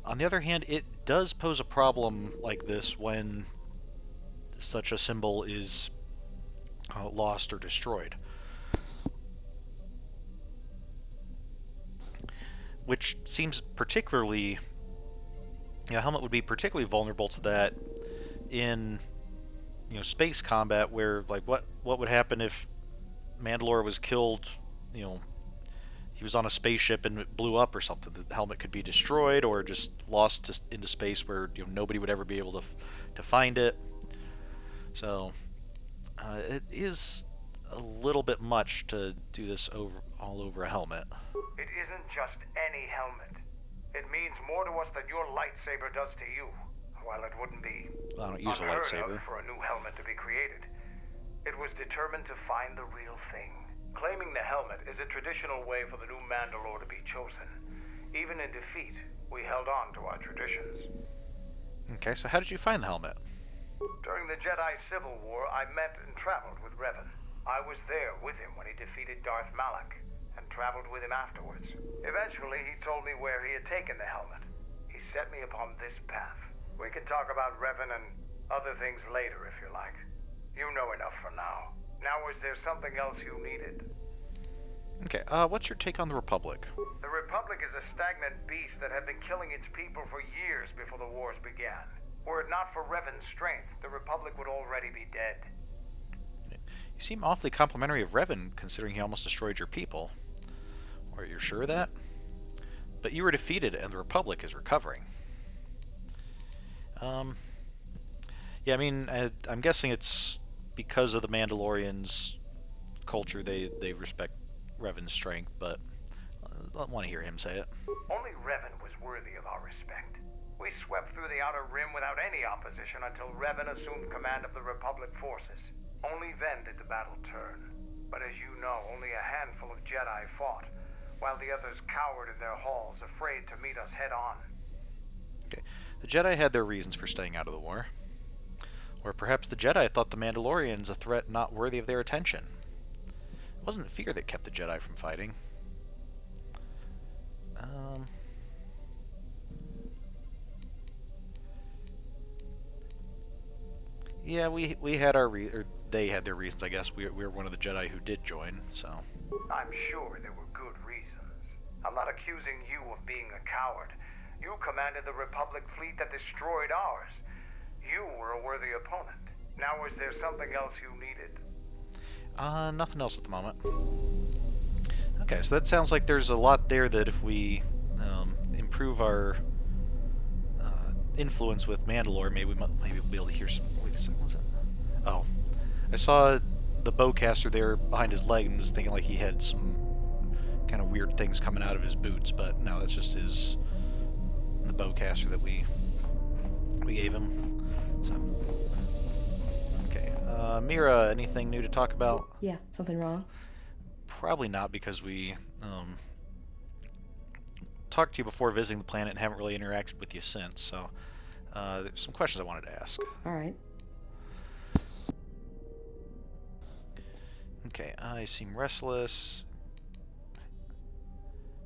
On the other hand, it does pose a problem like this when such a symbol is lost or destroyed. Which seems particularly... a helmet would be particularly vulnerable to that in space combat, where what would happen if Mandalore was killed, he was on a spaceship and it blew up or something. The helmet could be destroyed or just lost into space where nobody would ever be able to find it. So it is a little bit much to do this all over a helmet. It isn't just any helmet. It means more to us than your lightsaber does to you. While it wouldn't be I don't use a unheard lightsaber. of for a new helmet to be created, it was determined to find the real thing. Claiming the helmet is a traditional way for the new Mandalore to be chosen. Even in defeat, we held on to our traditions. Okay, so how did you find the helmet? During the Jedi Civil War, I met and traveled with Revan. I was there with him when he defeated Darth Malak, and traveled with him afterwards. Eventually, he told me where he had taken the helmet. He set me upon this path. We can talk about Revan and other things later if you like. You know enough for now. Now, is there something else you needed? Okay, what's your take on the Republic? The Republic is a stagnant beast that had been killing its people for years before the wars began. Were it not for Revan's strength, the Republic would already be dead. You seem awfully complimentary of Revan, considering he almost destroyed your people. Are you sure of that? But you were defeated, and the Republic is recovering. Yeah, I mean, I'm guessing it's because of the Mandalorians' culture. They respect Revan's strength, but I want to hear him say it. Only Revan was worthy of our respect. We swept through the Outer Rim without any opposition until Revan assumed command of the Republic forces. Only then did the battle turn. But as you know, only a handful of Jedi fought, while the others cowered in their halls, afraid to meet us head-on. Okay. The Jedi had their reasons for staying out of the war. Or perhaps the Jedi thought the Mandalorians a threat not worthy of their attention. It wasn't fear that kept the Jedi from fighting. Yeah, we had our or they had their reasons, I guess. We were one of the Jedi who did join, so. I'm sure there were good reasons. I'm not accusing you of being a coward. You commanded the Republic fleet that destroyed ours. You were a worthy opponent. Now, is there something else you needed? Nothing else at the moment. Okay, so that sounds like there's a lot there that if we improve our influence with Mandalore, maybe we'll be able to hear some. Wait a second, what's that? Oh, I saw the bowcaster there behind his leg and was thinking like he had some kind of weird things coming out of his boots, but no, that's just the bowcaster that we gave him. So, okay, Mira, anything new to talk about? Yeah, something wrong? Probably not, because we talked to you before visiting the planet and haven't really interacted with you since, so there's some questions I wanted to ask. Alright. Okay, I seem restless.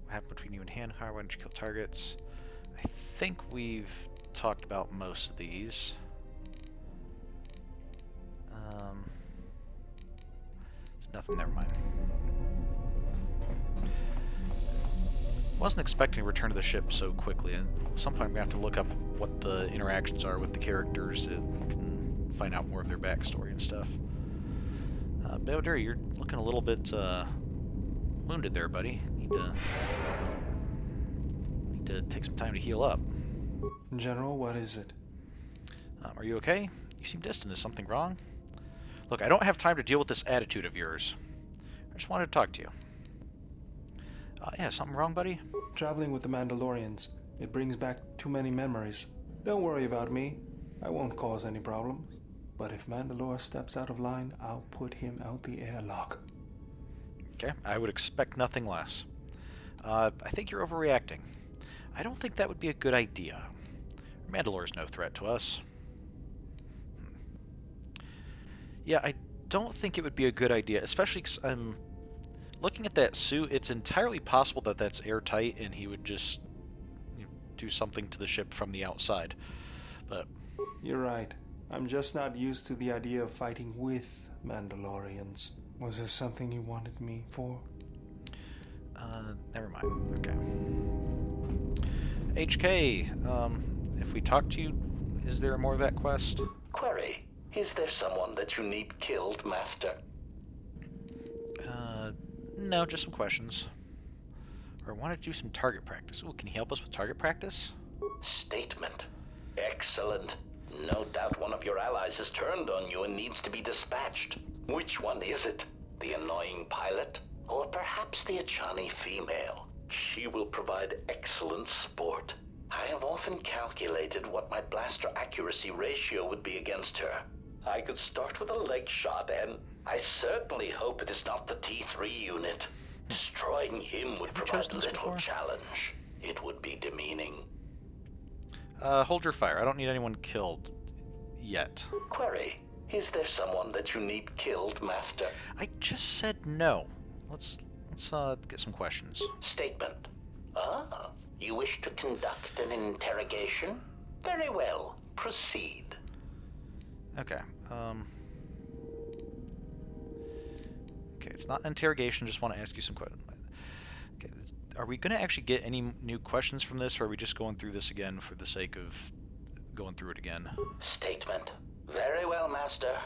What happened between you and Hanhar? Why didn't you kill targets? I think we've talked about most of these. There's nothing, never mind. Wasn't expecting to return to the ship so quickly, and at some point I'm going to have to look up what the interactions are with the characters and find out more of their backstory and stuff. Beodur, you're looking a little bit wounded there, buddy. Need to take some time to heal up. General, what is it? Are you okay? You seem distant. Is something wrong? Look, I don't have time to deal with this attitude of yours. I just wanted to talk to you. Yeah, something wrong, buddy? Traveling with the Mandalorians. It brings back too many memories. Don't worry about me. I won't cause any problems. But if Mandalore steps out of line, I'll put him out the airlock. Okay, I would expect nothing less. I think you're overreacting. I don't think that would be a good idea. Mandalore's no threat to us. Yeah, I don't think it would be a good idea, especially because I'm looking at that suit. It's entirely possible that that's airtight and he would just do something to the ship from the outside. But you're right. I'm just not used to the idea of fighting with Mandalorians. Was there something you wanted me for? Never mind. Okay. HK, if we talk to you, is there more of that quest? Query, is there someone that you need killed, Master? No, just some questions. Or I wanted to do some target practice. Ooh, can you help us with target practice? Statement. Excellent. No doubt one of your allies has turned on you and needs to be dispatched. Which one is it? The annoying pilot? Or perhaps the Achani female? She will provide excellent sport. I have often calculated what my blaster accuracy ratio would be against her. I could start with a leg shot, and I certainly hope it is not the T3 unit. Destroying him would provide little challenge. It would be demeaning. Hold your fire. I don't need anyone killed yet. Query, is there someone that you need killed, Master? I just said no. Let's get some questions. Statement. Ah, you wish to conduct an interrogation? Very well. Proceed. Okay. Okay, it's not an interrogation. Just want to ask you some questions. Okay, are we going to actually get any new questions from this, or are we just going through this again for the sake of going through it again? Statement. Very well, Master.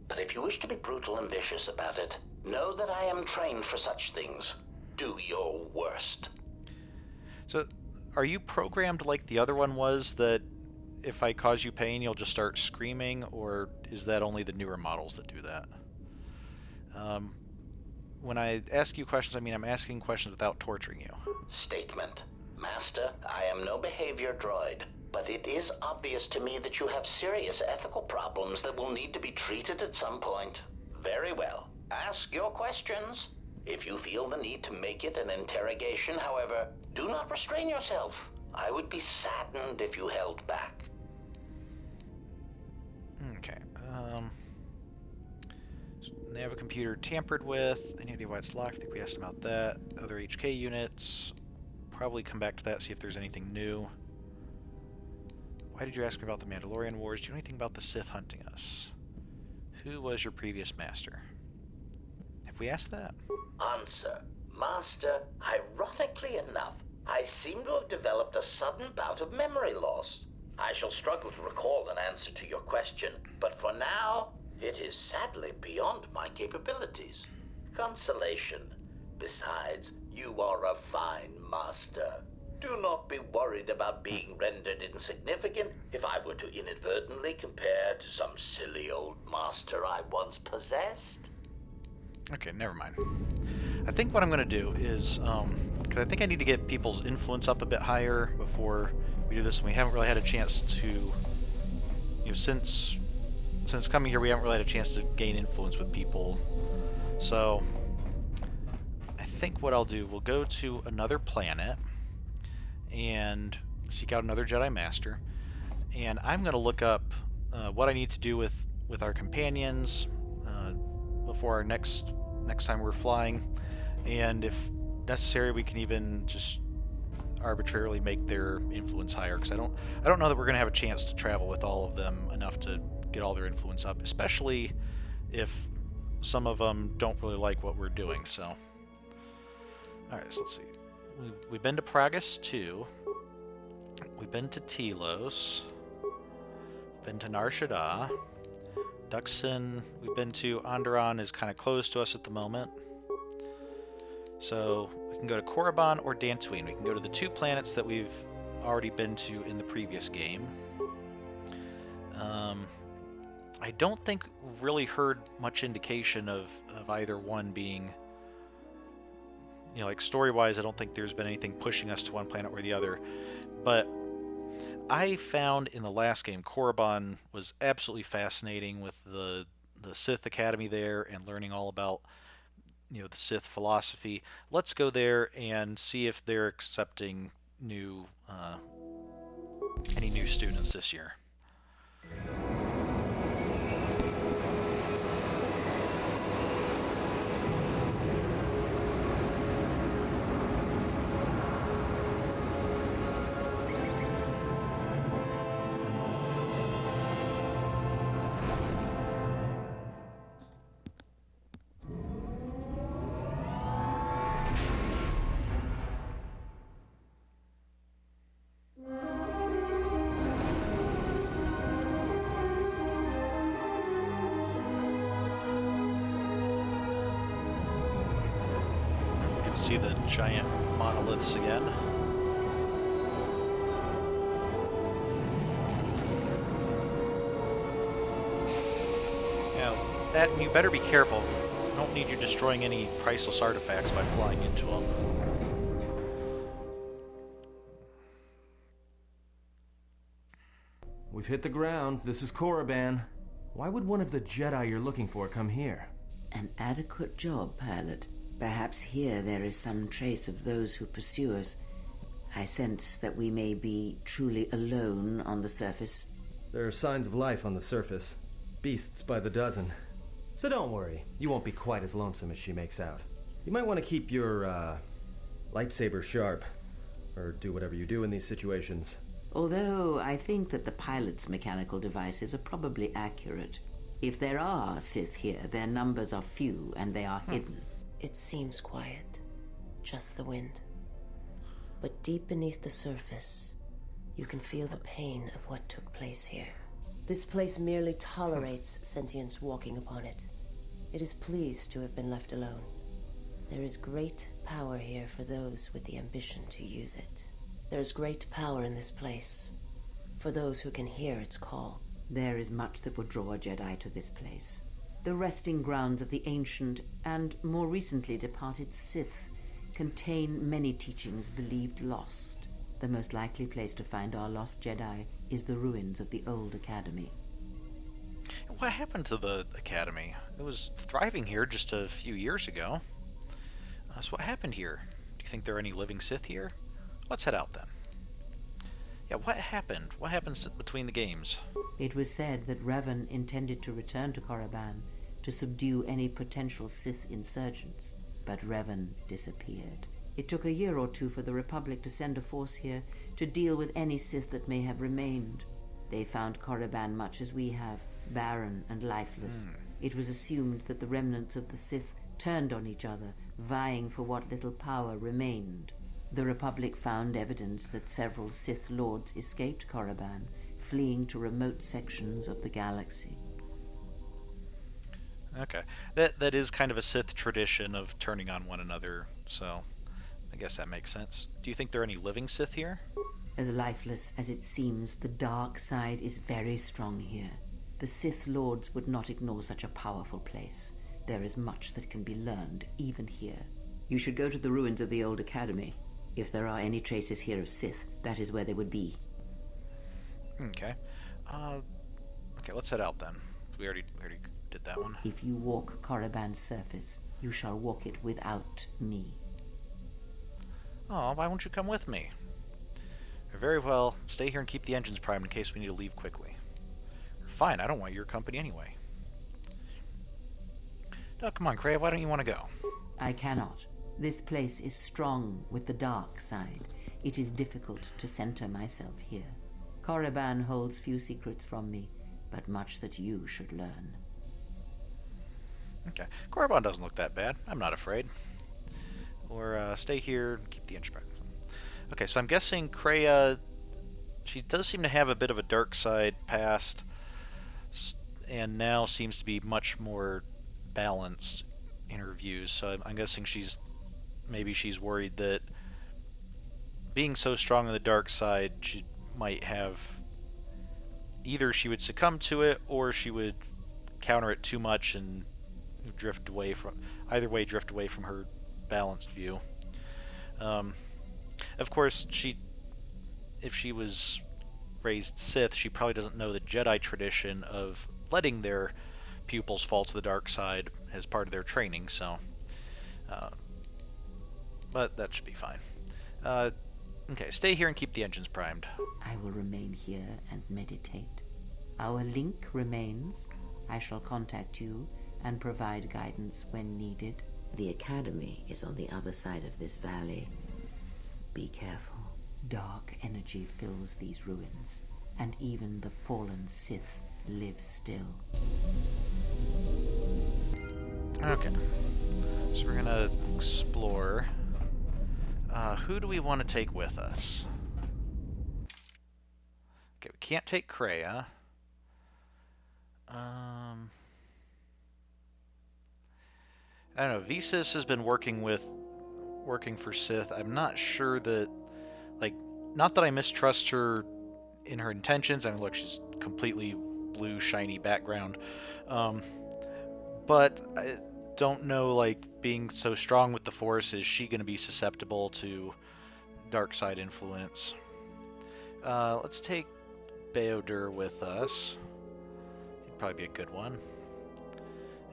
But if you wish to be brutal and vicious about it, know that I am trained for such things. Do your worst. So, are you programmed like the other one was, that if I cause you pain, you'll just start screaming, or is that only the newer models that do that? When I ask you questions, I mean I'm asking questions without torturing you. Statement. Master, I am no behavior droid, but it is obvious to me that you have serious ethical problems that will need to be treated at some point. Very well. Ask your questions. If you feel the need to make it an interrogation, however, do not restrain yourself. I would be saddened if you held back. Okay. They have a computer tampered with. Any idea why it's locked? I think we asked about that. Other HK units. Probably come back to that, see if there's anything new. Why did you ask me about the Mandalorian Wars? Do you know anything about the Sith hunting us? Who was your previous master? Have we asked that? Answer. Master, ironically enough, I seem to have developed a sudden bout of memory loss. I shall struggle to recall an answer to your question, but for now, it is sadly beyond my capabilities. Consolation. Besides, you are a fine master. Do not be worried about being rendered insignificant if I were to inadvertently compare to some silly old master I once possessed. Okay, never mind. I think what I'm going to do is, because I think I need to get people's influence up a bit higher before we do this, and we haven't really had a chance to, since coming here, we haven't really had a chance to gain influence with people. So, I think what I'll do, we'll go to another planet and seek out another Jedi Master, and I'm going to look up what I need to do with our companions before our next time we're flying, and if necessary, we can even just arbitrarily make their influence higher, because I don't know that we're going to have a chance to travel with all of them enough to get all their influence up, especially if some of them don't really like what we're doing. So, alright, so let's see. we've been to Pragus 2. We've been to Telos. Been to Nar Shaddaa. Duxon, we've been to. Onderon is kind of close to us at the moment. So we can go to Korriban or Dantooine. We can go to the 2 planets that we've already been to in the previous game. I don't think really heard much indication of either one being, like story-wise, I don't think there's been anything pushing us to one planet or the other. But I found in the last game, Korriban was absolutely fascinating with the Sith Academy there and learning all about, the Sith philosophy. Let's go there and see if they're accepting any new students this year. See the giant monoliths again. Now, that you better be careful. I don't need you destroying any priceless artifacts by flying into them. We've hit the ground. This is Korriban. Why would one of the Jedi you're looking for come here? An adequate job, pilot. Perhaps here there is some trace of those who pursue us. I sense that we may be truly alone on the surface. There are signs of life on the surface. Beasts by the dozen. So don't worry, you won't be quite as lonesome as she makes out. You might want to keep your, lightsaber sharp. Or do whatever you do in these situations. Although I think that the pilot's mechanical devices are probably accurate. If there are Sith here, their numbers are few and they are hidden. It seems quiet. Just the wind. But deep beneath the surface, you can feel the pain of what took place here. This place merely tolerates sentience walking upon it. It is pleased to have been left alone. There is great power here for those with the ambition to use it. There is great power in this place for those who can hear its call. There is much that would draw a Jedi to this place. The resting grounds of the ancient and more recently departed Sith contain many teachings believed lost. The most likely place to find our lost Jedi is the ruins of the old academy. What happened to the academy? It was thriving here just a few years ago. So what happened here? Do you think there are any living Sith here? Let's head out then. Yeah, what happened? What happened between the games? It was said that Revan intended to return to Korriban to subdue any potential Sith insurgents, but Revan disappeared. It took a year or two for the Republic to send a force here to deal with any Sith that may have remained. They found Korriban much as we have, barren and lifeless. It was assumed that the remnants of the Sith turned on each other, vying for what little power remained. The Republic found evidence that several Sith Lords escaped Korriban, fleeing to remote sections of the galaxy. Okay. That is kind of a Sith tradition of turning on one another, so I guess that makes sense. Do you think there are any living Sith here? As lifeless as it seems, the dark side is very strong here. The Sith Lords would not ignore such a powerful place. There is much that can be learned, even here. You should go to the ruins of the old academy. If there are any traces here of Sith, that is where they would be. Okay. Okay, let's head out then. We already did that one. If you walk Korriban's surface, you shall walk it without me. Oh, why won't you come with me? Very well, stay here and keep the engines primed in case we need to leave quickly. Fine, I don't want your company anyway. No, come on, Crave, why don't you want to go? I cannot. This place is strong with the dark side. It is difficult to center myself here. Korriban holds few secrets from me, but much that you should learn. Okay, Korriban doesn't look that bad. I'm not afraid. Or stay here and keep the engine prime. Okay, so I'm guessing Kreia, she does seem to have a bit of a dark side past, and now seems to be much more balanced in her views. So I'm guessing maybe she's worried that being so strong on the dark side, she might have, either she would succumb to it or she would counter it too much and drift away from, either way, drift away from her balanced view. Of course, if she was raised Sith, she probably doesn't know the Jedi tradition of letting their pupils fall to the dark side as part of their training, so but that should be fine. Okay, stay here and keep the engines primed. I will remain here and meditate. Our link remains. I shall contact you and provide guidance when needed. The Academy is on the other side of this valley. Be careful. Dark energy fills these ruins, and even the fallen Sith live still. Okay, so we're gonna explore. Who do we want to take with us? Okay, we can't take Kreia. I don't know. Visas has been working for Sith. I'm not sure that, like, not that I mistrust her in her intentions. I mean, look, she's completely blue, shiny background. But I don't know, like, being so strong with the Force, is she going to be susceptible to dark side influence? Let's take Beodur with us. He'd probably be a good one.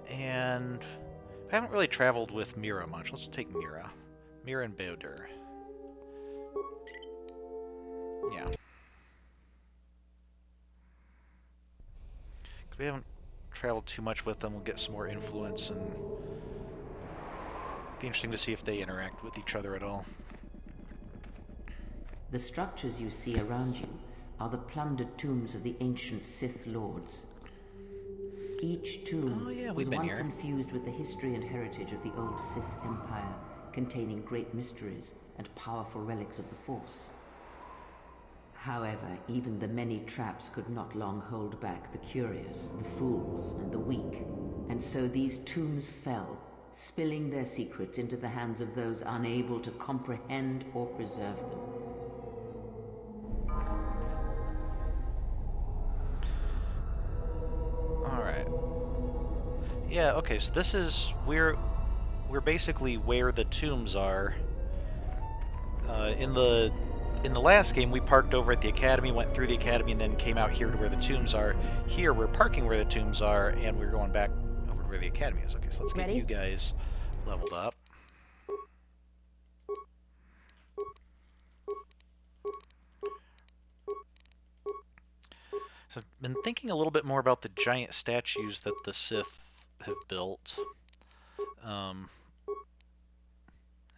And I haven't really traveled with Mira much. Let's take Mira. Mira and Beodur. Yeah. Because we haven't traveled too much with them. We'll get some more influence, and it'd be interesting to see if they interact with each other at all. The structures you see around you are the plundered tombs of the ancient Sith Lords. Each tomb was once infused with the history and heritage of the old Sith Empire, containing great mysteries and powerful relics of the Force. However, even the many traps could not long hold back the curious, the fools, and the weak, and so these tombs fell, spilling their secrets into the hands of those unable to comprehend or preserve them. Alright. Yeah, okay, so this is, we're basically where the tombs are. In the last game, we parked over at the Academy, went through the Academy, and then came out here to where the tombs are. Here, we're parking where the tombs are, and we're going back over to where the Academy is. Okay, so let's get you guys leveled up. So I've been thinking a little bit more about the giant statues that the Sith have built.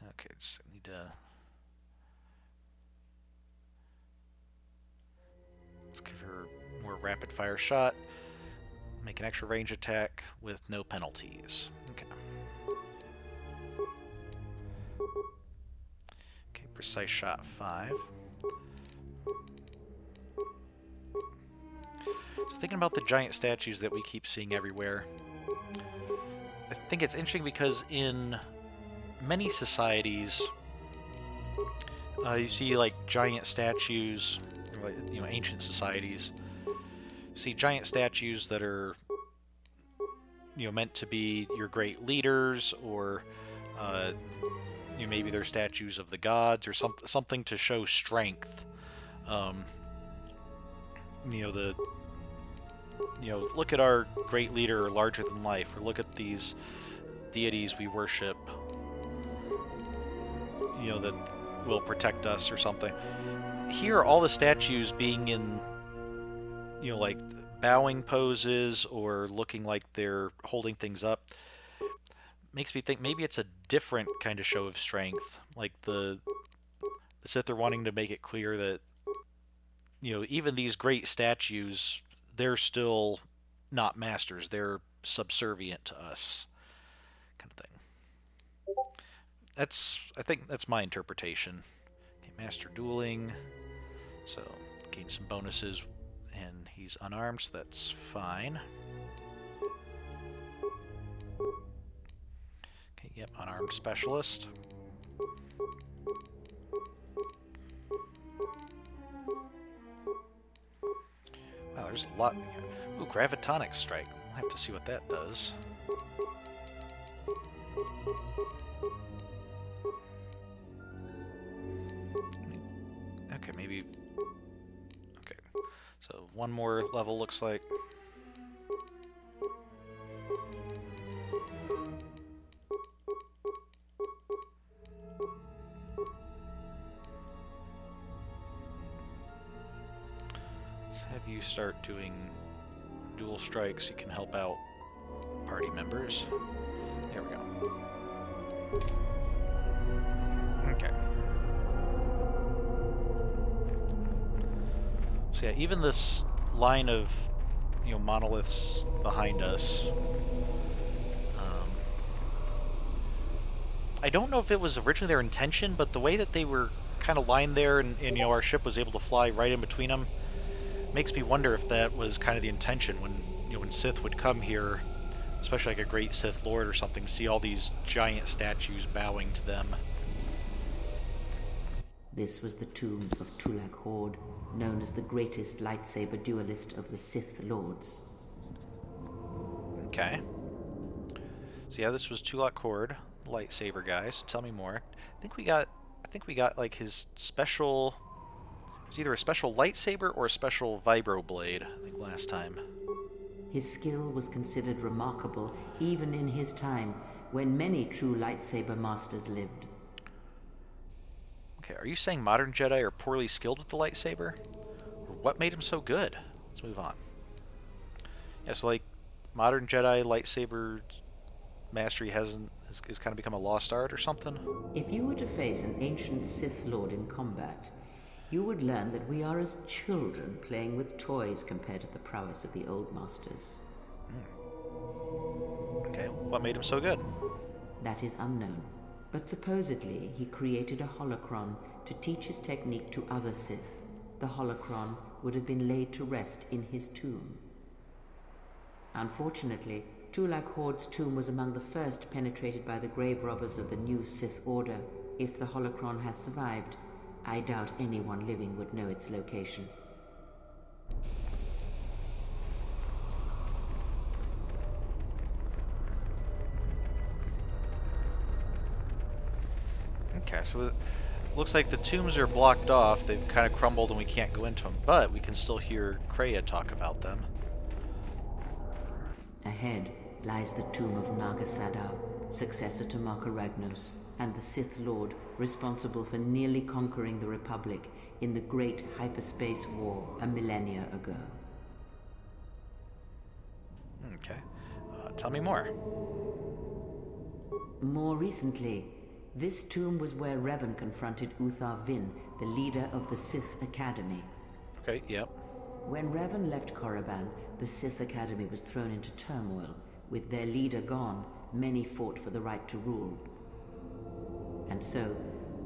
Okay, just need to... Let's give her more rapid fire shot. Make an extra range attack with no penalties. Okay. Okay, precise shot 5. So thinking about the giant statues that we keep seeing everywhere, I think it's interesting because in many societies, you see like giant statues, like, you know, ancient societies. You see giant statues that are, you know, meant to be your great leaders, or you know, maybe they're statues of the gods, or something to show strength. You know, look at our great leader, larger than life, or look at these deities we worship, you know, that will protect us or something. Here, all the statues being in, you know, like bowing poses or looking like they're holding things up, makes me think maybe it's a different kind of show of strength. Like the Sith are wanting to make it clear that, you know, even these great statues, they're still not masters. They're subservient to us, kind of thing. I think that's my interpretation. Okay, Master Dueling, so gain some bonuses, and he's unarmed, so that's fine. Okay, yep, unarmed specialist. Wow, there's a lot in here. Ooh, Gravitonic Strike. We'll have to see what that does. Okay, maybe... Okay, so one more level looks like. Let's have you start doing dual strikes. You can help out party members. There we go. Okay. So yeah, even this line of, monoliths behind us. I don't know if it was originally their intention, but the way that they were kind of lined there, and our ship was able to fly right in between them, makes me wonder if that was kind of the intention when, when Sith would come here, especially like a great Sith Lord or something, see all these giant statues bowing to them. This was the tomb of Tulak Hord, known as the greatest lightsaber duelist of the Sith Lords. Okay. So yeah, this was Tulak Hord, lightsaber guy. So tell me more. I think we got like his special. It was either a special lightsaber or a special vibro blade. I think last time. His skill was considered remarkable even in his time, when many true lightsaber masters lived. Okay, are you saying modern Jedi are poorly skilled with the lightsaber? Or what made him so good? Let's move on. Yeah, so like modern Jedi lightsaber mastery is kind of become a lost art or something? If you were to face an ancient Sith Lord in combat, you would learn that we are as children playing with toys compared to the prowess of the old masters. Okay, what made him so good? That is unknown. But supposedly he created a holocron to teach his technique to other Sith. The holocron would have been laid to rest in his tomb. Unfortunately, Tulak Hord's tomb was among the first penetrated by the grave robbers of the new Sith Order. If the holocron has survived, I doubt anyone living would know its location. Okay, so it looks like the tombs are blocked off. They've kind of crumbled and we can't go into them, but we can still hear Kreia talk about them. Ahead lies the tomb of Naga Sadow, successor to Marka Ragnos, and the Sith Lord responsible for nearly conquering the Republic in the Great Hyperspace War a millennia ago. Okay, tell me more. More recently, this tomb was where Revan confronted Uthar Vin, the leader of the Sith Academy. Okay, yep. When Revan left Korriban, the Sith Academy was thrown into turmoil. With their leader gone, many fought for the right to rule. And so,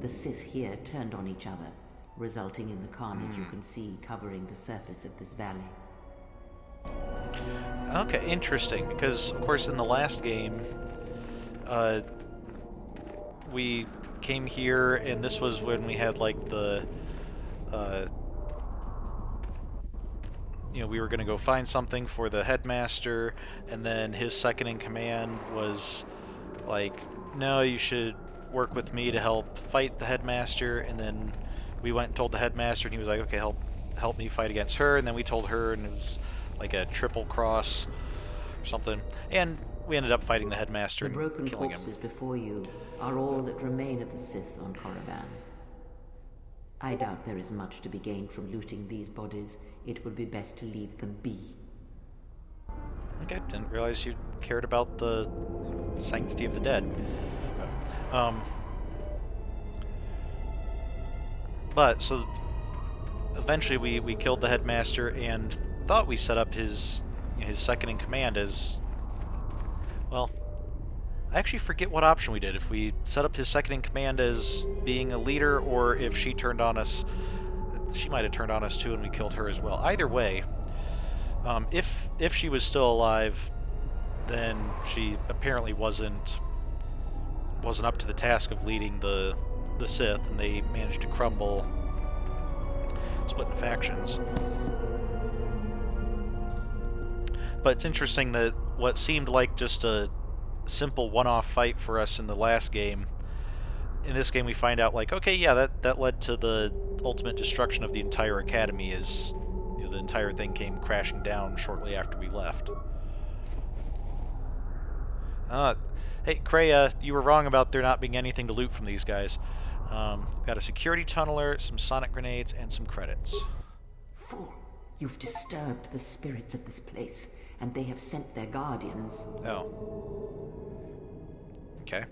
the Sith here turned on each other, resulting in the carnage you can see covering the surface of this valley. Okay, interesting, because, of course, in the last game, we came here, and this was when we had, like, the, we were going to go find something for the headmaster, and then his second in command was like, no, you should work with me to help fight the headmaster, and then we went and told the headmaster, and he was like, okay, help me fight against her, and then we told her, and it was like a triple cross or something, and we ended up fighting the headmaster and killing him. The broken corpses before you are all that remain of the Sith on Korriban. I doubt there is much to be gained from looting these bodies. It would be best to leave them be. Okay, didn't realize you cared about the sanctity of the dead. But, so, eventually we killed the headmaster and thought we set up his second in command as, well, I actually forget what option we did. If we set up his second in command as being a leader, or if she turned on us. She might have turned on us too, and we killed her as well. Either way, if she was still alive, then she apparently wasn't up to the task of leading the Sith, and they managed to crumble, split into factions. But it's interesting that what seemed like just a simple one-off fight for us in the last game, in this game we find out, like, okay, yeah, that led to the ultimate destruction of the entire academy, as the entire thing came crashing down shortly after we left. Hey, Kreia, you were wrong about there not being anything to loot from these guys. Got a security tunneler, some sonic grenades, and some credits. Fool, you've disturbed the spirits of this place, and they have sent their guardians. Oh. Okay.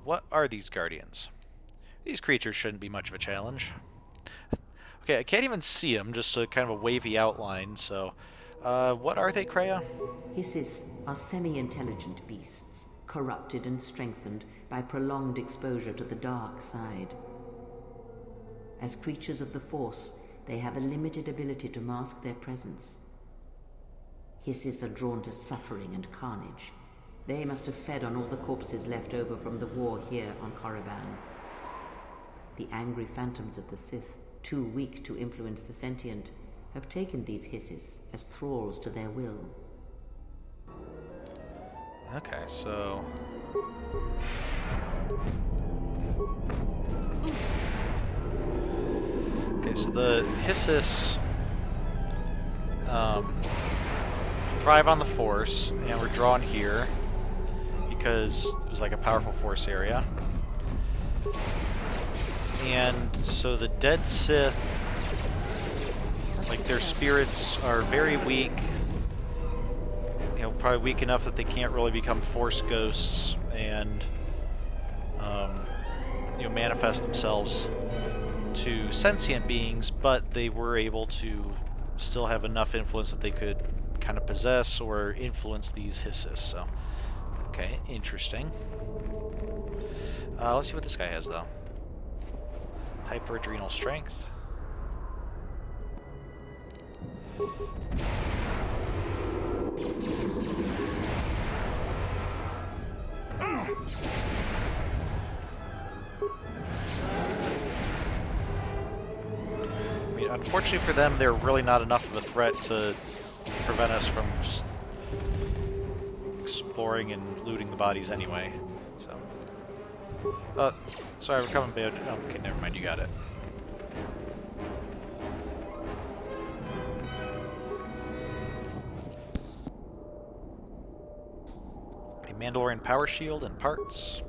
What are these guardians? These creatures shouldn't be much of a challenge. Okay, I can't even see them, just a kind of a wavy outline, so... what are they, Kreia? Hissis are semi-intelligent beasts, corrupted and strengthened by prolonged exposure to the dark side. As creatures of the Force, they have a limited ability to mask their presence. Hissis are drawn to suffering and carnage. They must have fed on all the corpses left over from the war here on Korriban. The angry phantoms of the Sith, too weak to influence the sentient, have taken these Hissis as thralls to their will. Okay, so... Okay, so the Hissis thrive on the Force, and were drawn here because it was like a powerful Force area. And so the dead Sith, like, their spirits are very weak, probably weak enough that they can't really become Force ghosts and manifest themselves to sentient beings, but they were able to still have enough influence that they could kind of possess or influence these Hissis. So, okay, interesting. Let's see what this guy has, though. Hyper-adrenal strength. I mean, unfortunately for them, they're really not enough of a threat to prevent us from exploring and looting the bodies anyway. So, sorry, we're coming, babe. Oh, okay, never mind. You got it. A Mandalorian power shield and parts.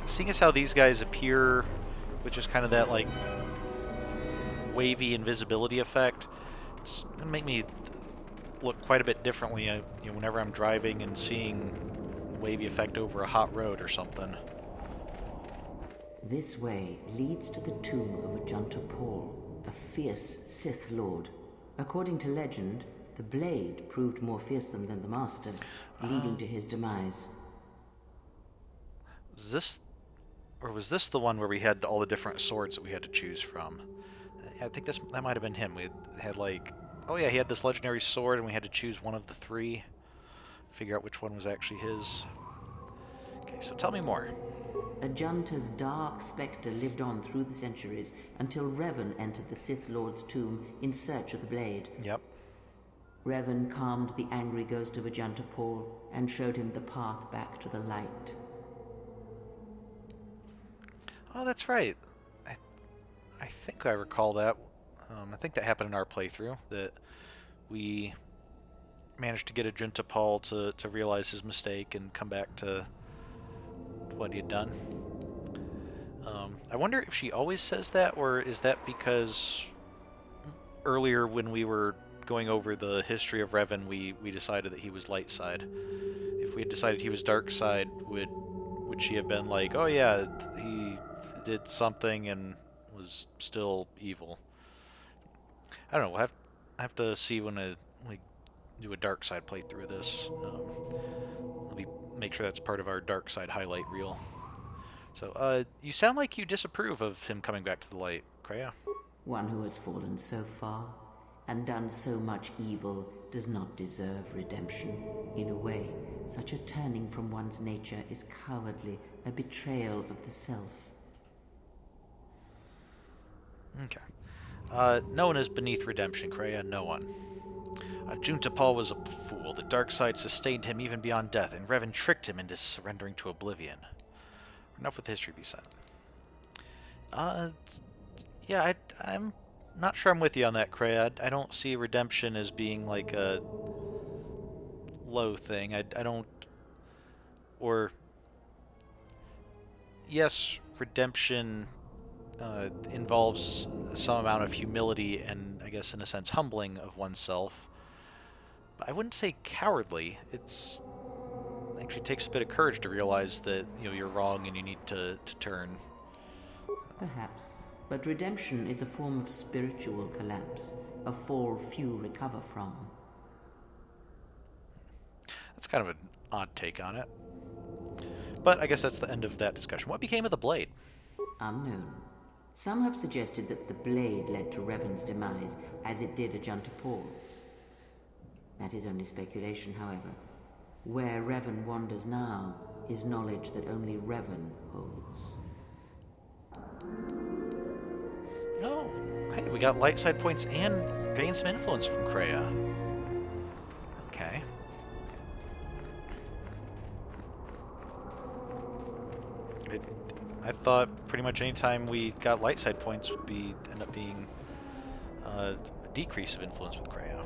Seeing as how these guys appear with just kind of that, like, wavy invisibility effect, it's gonna make me look quite a bit differently, whenever I'm driving and seeing wavy effect over a hot road or something. This way leads to the tomb of Ajunta Paul, a fierce Sith Lord. According to legend, the blade proved more fearsome than the Master, leading to his demise. Was this the one where we had all the different swords that we had to choose from? I think that might have been him. We had, like, oh yeah, he had this legendary sword, and we had to choose one of the three. Figure out which one was actually his. Okay, so tell me more. Ajunta's dark spectre lived on through the centuries until Revan entered the Sith Lord's tomb in search of the blade. Yep. Revan calmed the angry ghost of Ajunta Paul and showed him the path back to the light. Oh, that's right. I think I recall that. I think that happened in our playthrough, that we managed to get Ajunta Paul to realize his mistake and come back to what he had done. I wonder if she always says that, or is that because earlier when we were going over the history of Revan, we decided that he was light side. If we had decided he was dark side, would she have been like, oh yeah, he did something and was still evil? I don't know. We'll have to see when we do a dark side playthrough of this. Make sure that's part of our dark side highlight reel. So, you sound like you disapprove of him coming back to the light, Kreia. One who has fallen so far and done so much evil does not deserve redemption. In a way, such a turning from one's nature is cowardly, a betrayal of the self. Okay. No one is beneath redemption, Kreia. No one. Juntapal was a fool. The dark side sustained him even beyond death, and Revan tricked him into surrendering to oblivion. Enough with history be said. Yeah, I'm not sure I'm with you on that, Kreia. I don't see redemption as being like a low thing. I don't... Or... Yes, redemption involves some amount of humility and, I guess, in a sense, humbling of oneself. But I wouldn't say cowardly. It actually takes a bit of courage to realize that you're wrong and you need to turn. Perhaps. But redemption is a form of spiritual collapse, a fall few recover from. That's kind of an odd take on it. But I guess that's the end of that discussion. What became of the blade? Unknown. Some have suggested that the blade led to Revan's demise, as it did Juntapal. That is only speculation, however. Where Revan wanders now is knowledge that only Revan holds. Oh, hey, we got light side points and gained some influence from Kreia. Okay. I thought pretty much any time we got light side points would end up being a decrease of influence with Kreia.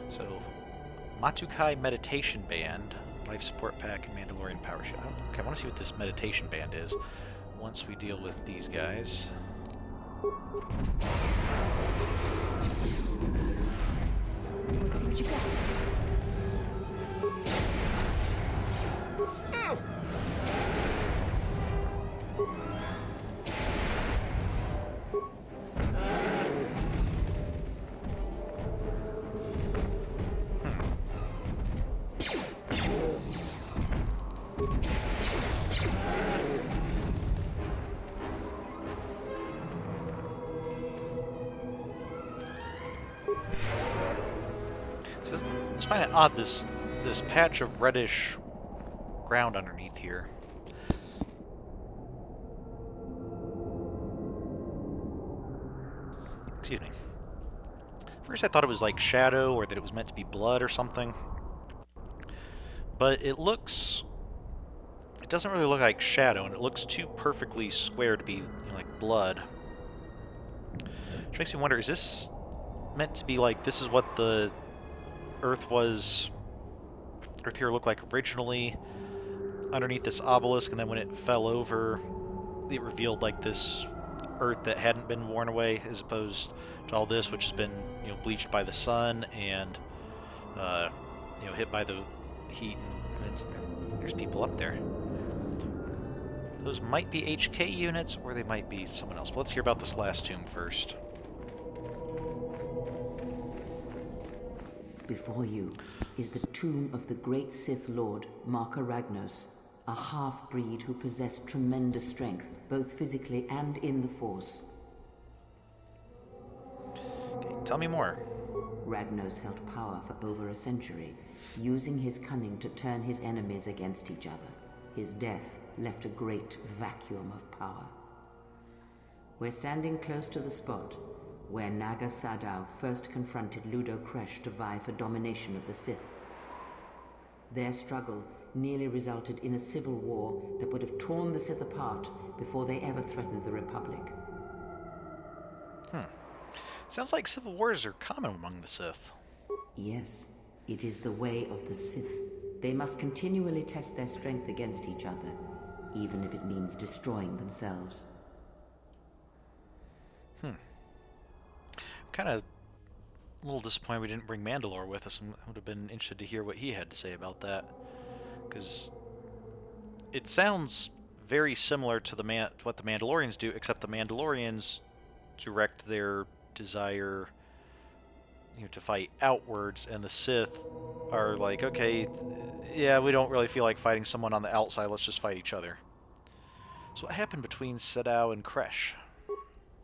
So, Matukai Meditation Band, Life Support Pack, and Mandalorian Power Shield. Okay, I want to see what this meditation band is once we deal with these guys. Let's see what you got. I just find it odd, this patch of reddish ground underneath here. Excuse me. First I thought it was like shadow, or that it was meant to be blood or something. But it doesn't really look like shadow, and it looks too perfectly square to be like blood. Which makes me wonder, is this meant to be like, this is what the Earth here looked like originally underneath this obelisk, and then when it fell over, it revealed like this Earth that hadn't been worn away, as opposed to all this, which has been bleached by the sun and hit by the heat. And there's people up there. Those might be HK units, or they might be someone else. But let's hear about this last tomb first. Before you is the tomb of the great Sith Lord, Marka Ragnos, a half-breed who possessed tremendous strength, both physically and in the Force. Okay, tell me more. Ragnos held power for over a century, using his cunning to turn his enemies against each other. His death left a great vacuum of power. We're standing close to the spot where Naga Sadow first confronted Ludo Kresh to vie for domination of the Sith. Their struggle nearly resulted in a civil war that would have torn the Sith apart before they ever threatened the Republic. Sounds like civil wars are common among the Sith. Yes, it is the way of the Sith. They must continually test their strength against each other. even if it means destroying themselves. Kind of a little disappointed we didn't bring Mandalore with us. I would have been interested to hear what he had to say about that, because it sounds very similar to what the Mandalorians do, except the Mandalorians direct their desire, to fight outwards, and the Sith are like, okay, yeah, we don't really feel like fighting someone on the outside. Let's just fight each other. So what happened between Sedao and Kresh?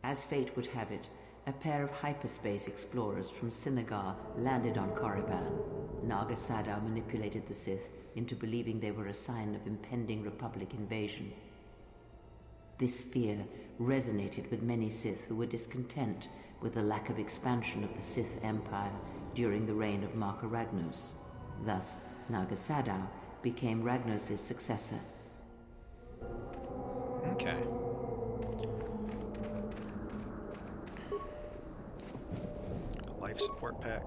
As fate would have it, a pair of hyperspace explorers from Sinagar landed on Korriban. Naga Sadow manipulated the Sith into believing they were a sign of impending Republic invasion. This fear resonated with many Sith who were discontent with the lack of expansion of the Sith Empire during the reign of Marka Ragnos. Thus, Naga Sadow became Ragnos' successor. Okay. Life support pack.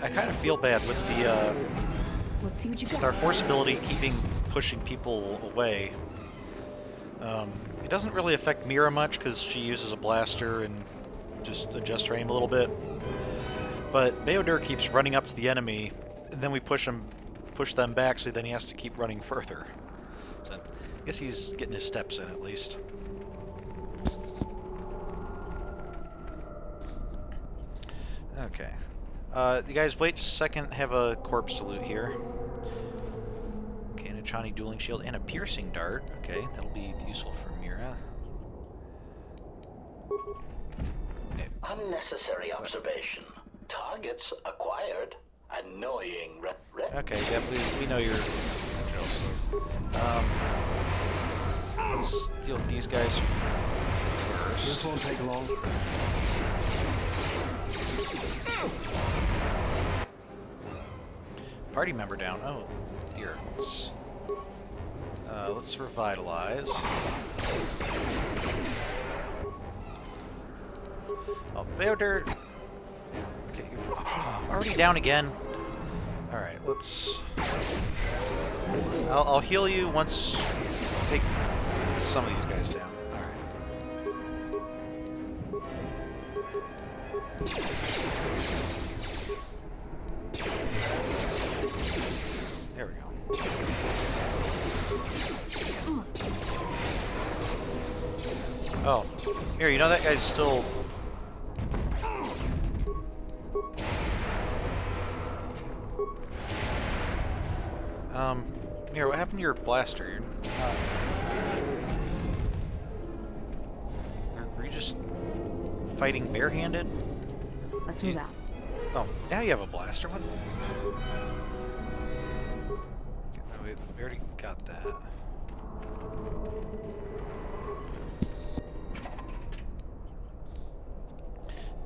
I kind of feel bad with the with our force ability pushing people away. It doesn't really affect Mira much because she uses a blaster and just adjusts her aim a little bit. But Beodur keeps running up to the enemy, and then we push them back, so then he has to keep running further. So I guess he's getting his steps in at least. Okay. You guys wait just a second, have a corpse salute here. Okay, and a Chani dueling shield and a piercing dart. Okay, that'll be useful for Mira. Unnecessary observation. Targets acquired. Annoying Okay, yeah, we know your drills. Let's deal with these guys first. This won't take long. Party member down. Oh, dear. Let's revitalize. Oh, Beodur. Okay, you're already down again. All right, let's. I'll heal you once. Take some of these guys down. All right. There we go. Oh, here, you know that guy's still. Here, what happened to your blaster? Were you just fighting barehanded? Let's move out. Oh, now you have a blaster. What? Okay, no, we already got that.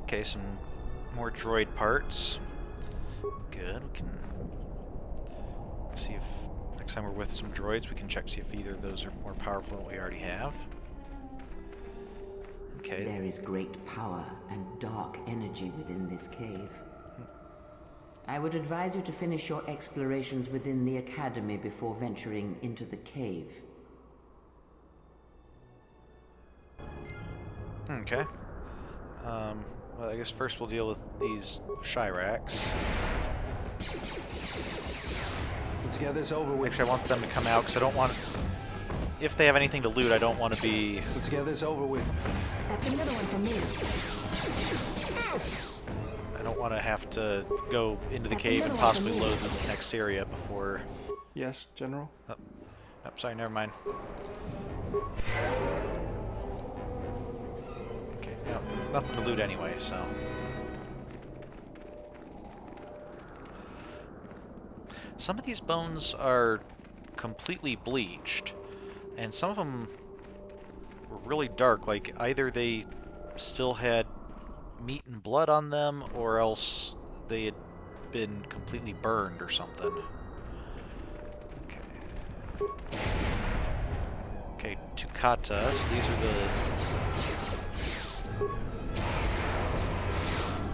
Okay, some more droid parts. Good. We can see if next time we're with some droids, we can check see if either of those are more powerful than what we already have. Okay. There is great power and dark energy within this cave. I would advise you to finish your explorations within the academy before venturing into the cave. Okay. Well, I guess first we'll deal with these Shiraks. Let's get this over with. Actually, I want them to come out because I don't want. If they have anything to loot, I don't want to be. Let's get this over with. That's another one from me. I don't want to have to go into the cave and possibly load the next area before. Yes, General. Oh, sorry, never mind. Okay, no, nothing to loot anyway, so. Some of these bones are completely bleached, and some of them were really dark, like either they still had meat and blood on them, or else they had been completely burned or something. Okay. Okay, to Kata, so these are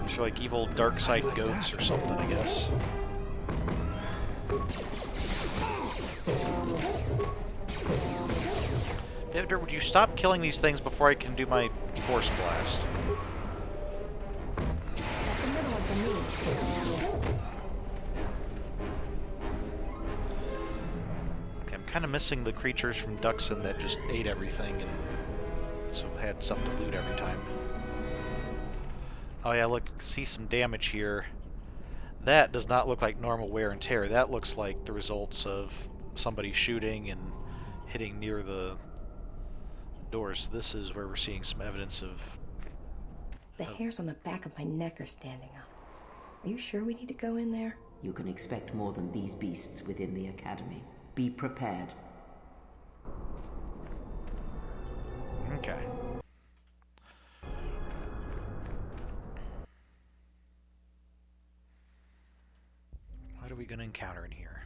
these are like evil dark side goats or something, I guess. David, would you stop killing these things before I can do my force blast? That's another one for me. Okay, I'm kind of missing the creatures from Duxon that just ate everything and so had stuff to loot every time. Oh yeah, look, see some damage here. That does not look like normal wear and tear. That looks like the results of somebody shooting and hitting near the doors. This is where we're seeing some evidence of... The hairs on the back of my neck are standing up. Are you sure we need to go in there? You can expect more than these beasts within the academy. Be prepared. Okay. What are we going to encounter in here?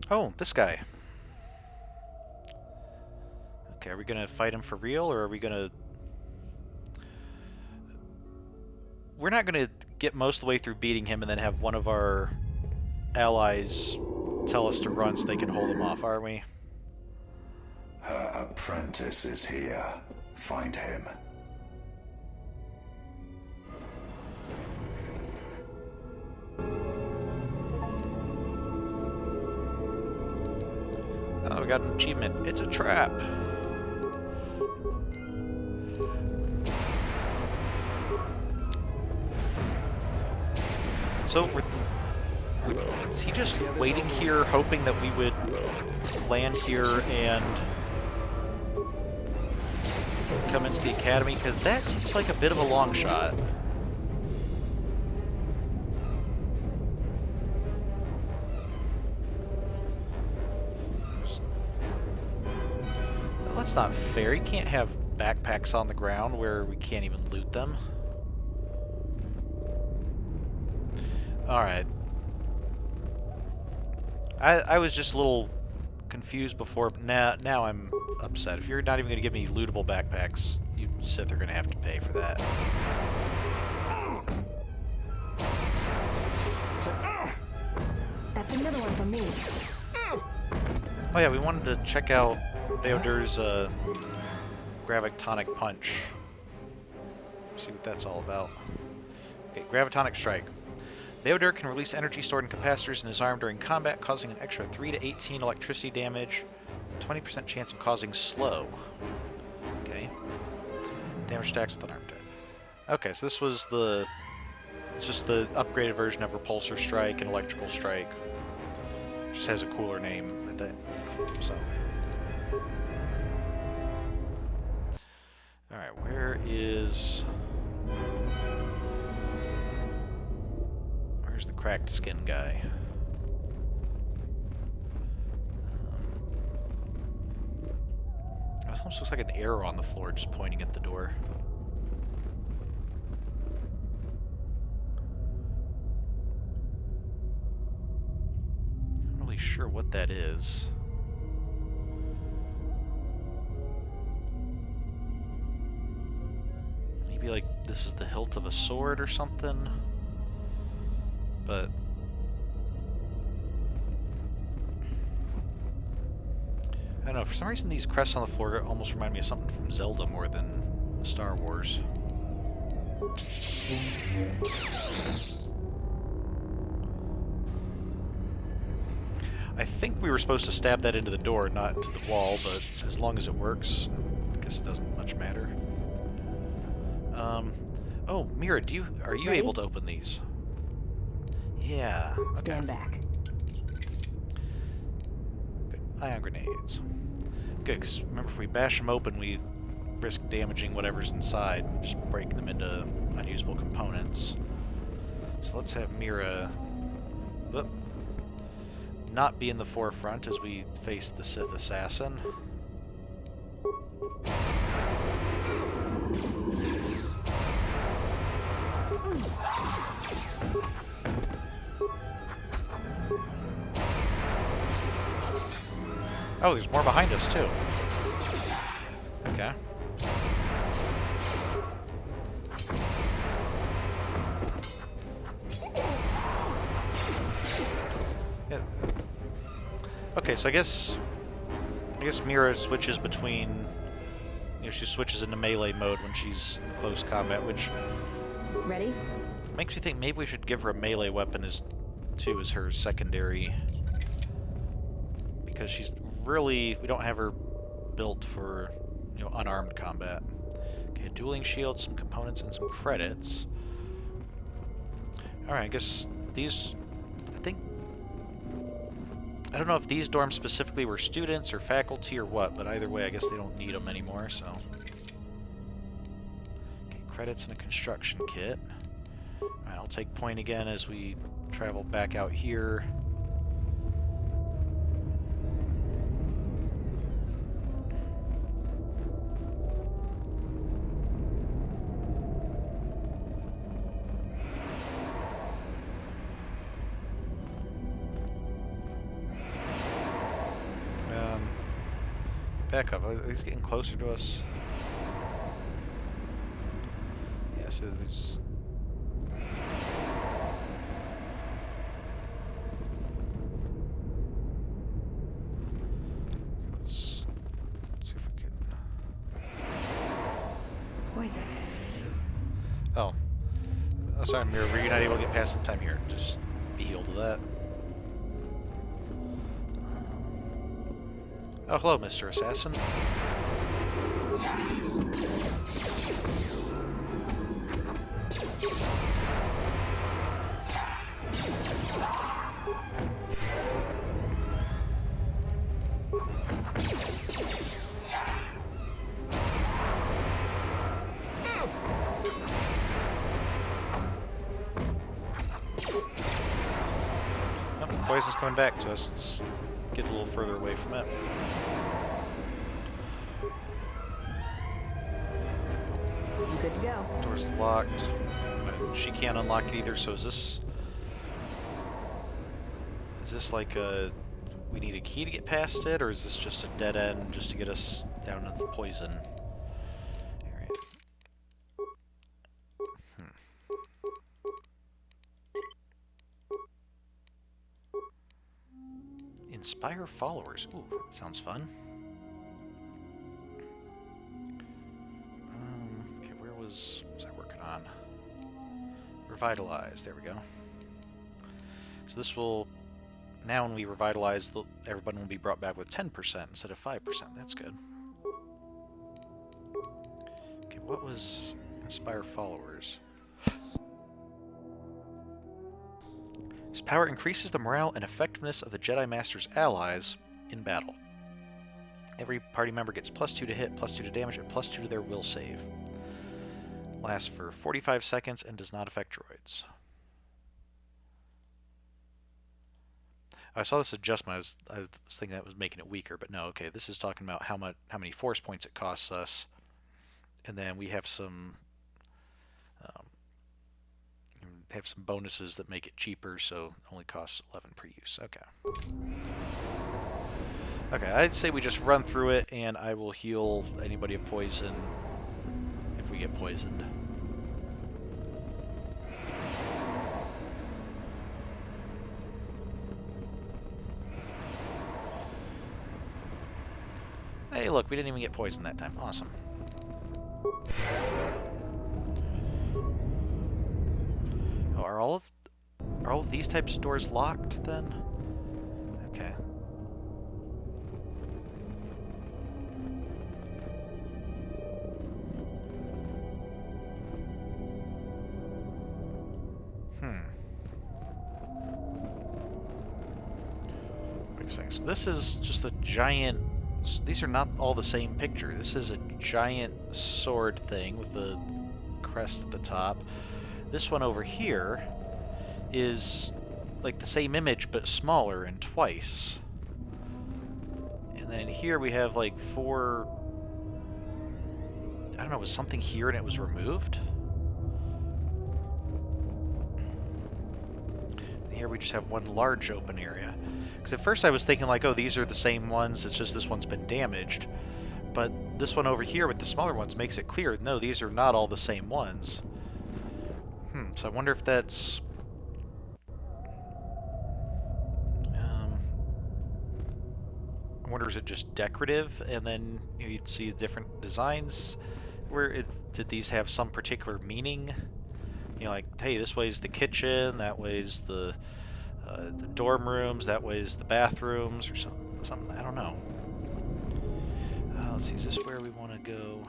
Oh, this guy. Okay, are we going to fight him for real, or are we going to... We're not going to get most of the way through beating him and then have one of our allies tell us to run so they can hold him off, are we? Her apprentice is here. Find him. Oh, we got an achievement. It's a trap. So, is he just waiting here, hoping that we would land here and come into the academy? Because that seems like a bit of a long shot. That's not fair. You can't have backpacks on the ground where we can't even loot them. Alright. I was just a little confused before, but now I'm upset. If you're not even going to give me lootable backpacks, you Sith are going to have to pay for that. That's another one for me. Oh yeah, we wanted to check out Beodur's Gravitonic Punch. See what that's all about. Okay, Gravitonic Strike. Beodur can release energy stored in capacitors in his arm during combat, causing an extra 3 to 18 electricity damage, 20% chance of causing slow. Okay. Damage stacks with an arm attack. Okay, so this was the... It's just the upgraded version of Repulsor Strike and Electrical Strike. Just has a cooler name at that. So. Alright, where is... Where's the cracked skin guy? It almost looks like an arrow on the floor just pointing at the door. Not really sure what that is. Maybe like this is the hilt of a sword or something? But I don't know, for some reason these crests on the floor almost remind me of something from Zelda more than Star Wars. I think we were supposed to stab that into the door, not into the wall, but as long as it works, I guess it doesn't much matter. Oh, Mira, are you able to open these? Yeah. Okay. Stand back. Good. Ion grenades. Good, because remember, if we bash them open, we risk damaging whatever's inside, just breaking them into unusable components. So let's have Mira not be in the forefront as we face the Sith assassin. Oh, there's more behind us, too. Okay. Yeah. Okay, so I guess Mira switches between, she switches into melee mode when she's in close combat, which Ready? makes me think maybe we should give her a melee weapon as her secondary, because we don't have her built for, unarmed combat. Okay, dueling shield, some components, and some credits. Alright, I guess these, I don't know if these dorms specifically were students or faculty or what, but either way, I guess they don't need them anymore, so. Okay, credits and a construction kit. Alright, I'll take point again as we travel back out here. Back up. He's getting closer to us. Yeah, so there's... Let's see if we can... What is it? Oh. Oh, sorry, Mira. Were you not able to get past in time here? Just be healed of that. Oh, hello, Mr. Assassin. Oh, poison's coming back to us. Let's get a little further away from it. Good to go. Door's locked. She can't unlock it either, so is this like we need a key to get past it, or is this just a dead end just to get us down into the poison area? Inspire followers. Ooh, that sounds fun. Okay, where was I working on? Revitalize. There we go. So this will, now when we revitalize, everyone will be brought back with 10% instead of 5%. That's good. Okay, what was Inspire followers? His power increases the morale and effectiveness of the Jedi Master's allies in battle. Every party member gets +2 to hit, +2 to damage, and +2 to their will save. Lasts for 45 seconds and does not affect droids. I saw this adjustment. I was thinking that was making it weaker, but no. Okay, this is talking about how many force points it costs us, and then we have some bonuses that make it cheaper, so it only costs 11 per use. Okay. Okay, I'd say we just run through it, and I will heal anybody of poison if we get poisoned. Hey, look, we didn't even get poisoned that time. Awesome. Oh, are all of these types of doors locked then? Okay. Wait a second. So this is just a giant... These are not all the same picture. This is a giant sword thing with the crest at the top. This one over here is like the same image but smaller and twice. And then here we have like 4... I don't know, was something here and it was removed? here we just have one large open area. Because at first I was thinking like, oh, these are the same ones, it's just this one's been damaged. But this one over here with the smaller ones makes it clear, no, these are not all the same ones. So I wonder if that's... I wonder, is it just decorative, and then you'd see different designs? Did these have some particular meaning? You know, like, hey, this way's the kitchen, that way's the dorm rooms, that way's the bathrooms, or something. I don't know. Let's see, is this where we want to go?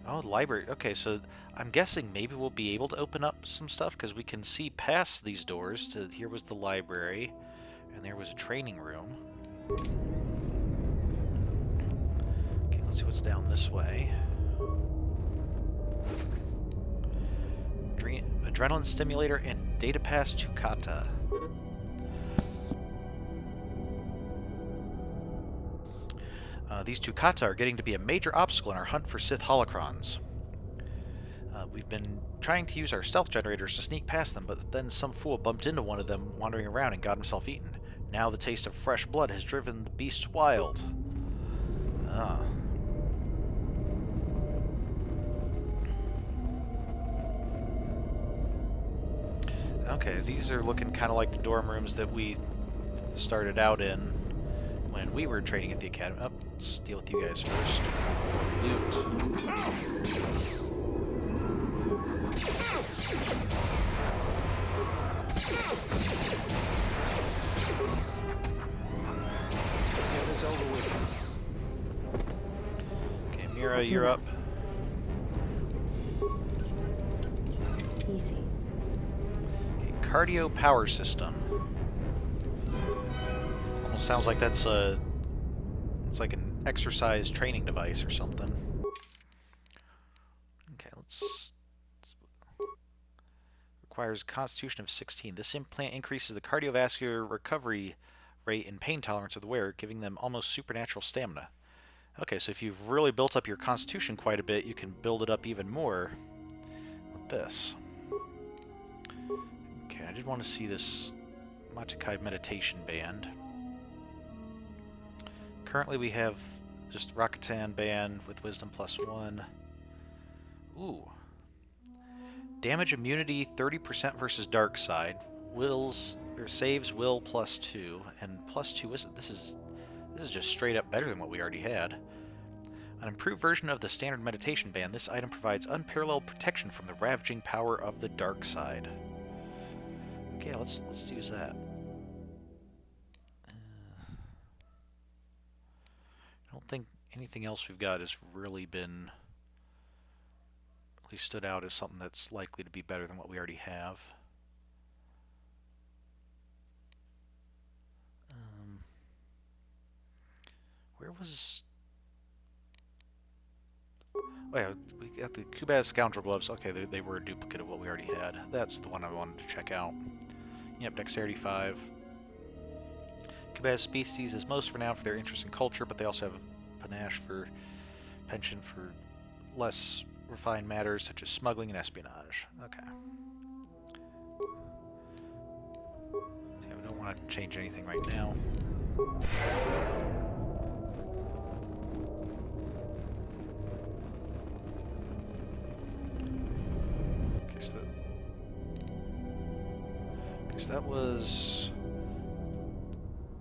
Oh, the library. Okay, so I'm guessing maybe we'll be able to open up some stuff, because we can see past these doors to here was the library, and there was a training room. Okay, let's see what's down this way. Adrenaline stimulator and data pass to Kata. These two Kata are getting to be a major obstacle in our hunt for Sith holocrons. We've been trying to use our stealth generators to sneak past them, but then some fool bumped into one of them wandering around and got himself eaten. Now the taste of fresh blood has driven the beasts wild. Okay, these are looking kind of like the dorm rooms that we started out in when we were training at the academy. Oh, let's deal with you guys first before we loot. Okay, Mira, you're up. Easy. Okay, cardio power system. Almost sounds like it's like an exercise training device or something. Okay, requires a constitution of 16. This implant increases the cardiovascular recovery rate and pain tolerance of the wearer, giving them almost supernatural stamina. Okay, so if you've really built up your constitution quite a bit, you can build it up even more with this. Okay, I did want to see this Matakai meditation band. Currently we have just Rakatan band with wisdom +1. Ooh. Damage immunity 30% versus dark side. Saves will +2 and +2 wisdom. This is just straight up better than what we already had. An improved version of the standard meditation band, this item provides unparalleled protection from the ravaging power of the dark side. Okay, let's use that. I don't think anything else we've got has really been stood out as something that's likely to be better than what we already have. Where was... Oh yeah, we got the Kubaz Scoundrel Gloves. Okay, they were a duplicate of what we already had. That's the one I wanted to check out. Yep, Dexterity 5. Kubaz species is most renowned for their interest in culture, but they also have a penchant for less refined matters such as smuggling and espionage. Okay. So we don't want to change anything right now. Okay, so that was...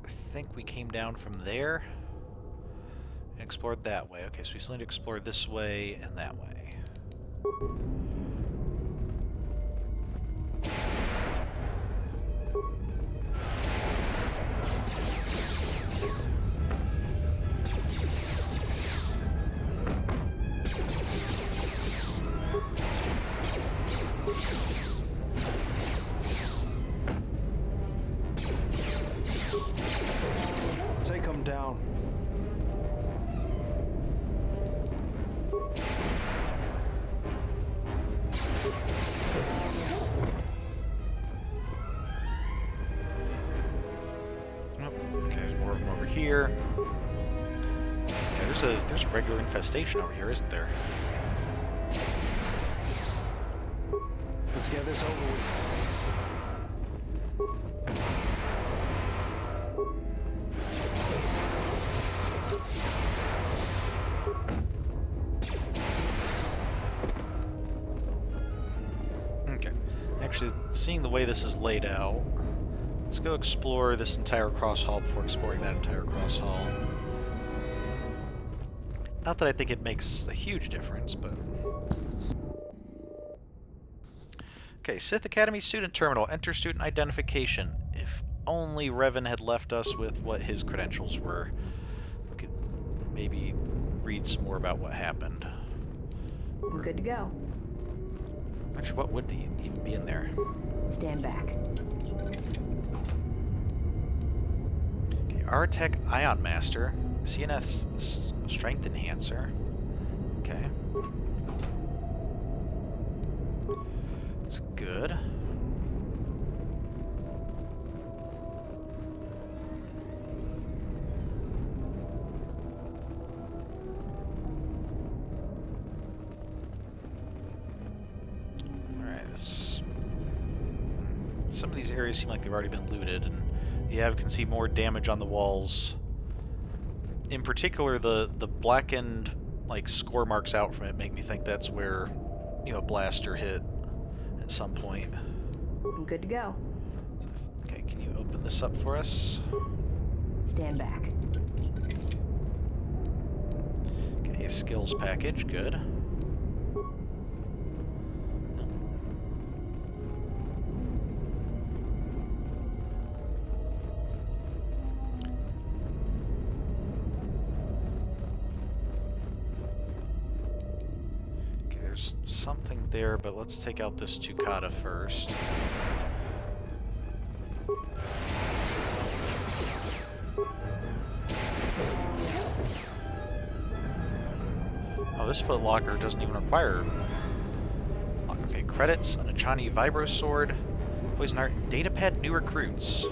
I think we came down from there and explored that way. Okay, so we still need to explore this way and that way. Take them down. Okay, there's more of them over here. Yeah, there's a regular infestation over here, isn't there? Get this over with. Okay. Actually, seeing the way this is laid out, let's go explore this entire cross hall before exploring that entire cross hall. Not that I think it makes a huge difference, but... Okay, Sith Academy Student Terminal. Enter student identification. If only Revan had left us with what his credentials were. We could maybe read some more about what happened. We're good to go. Actually, what would even be in there? Stand back. Okay, Artec Ion Master. CNS Strength Enhancer. Okay. That's good. Alright, some of these areas seem like they've already been looted, and you can see more damage on the walls. In particular, the blackened like score marks out from it make me think that's where, you know, a blaster hit at some point. I'm good to go. Okay, can you open this up for us? Stand back. Okay, skills package, good. Something there, but let's take out this Tukata first. Oh, this footlocker doesn't even require... Okay, credits, an Achani Vibro Sword, Poison Art, and Datapad New Recruits.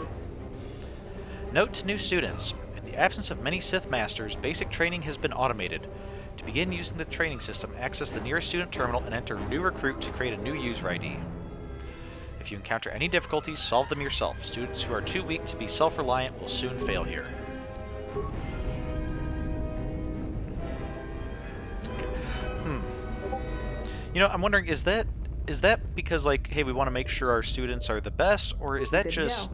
Note to new students. In the absence of many Sith Masters, basic training has been automated. To begin using the training system, access the nearest student terminal and enter New Recruit to create a new user ID. If you encounter any difficulties, solve them yourself. Students who are too weak to be self-reliant will soon fail here. You know, I'm wondering, is that because, like, hey, we want to make sure our students are the best, or is that just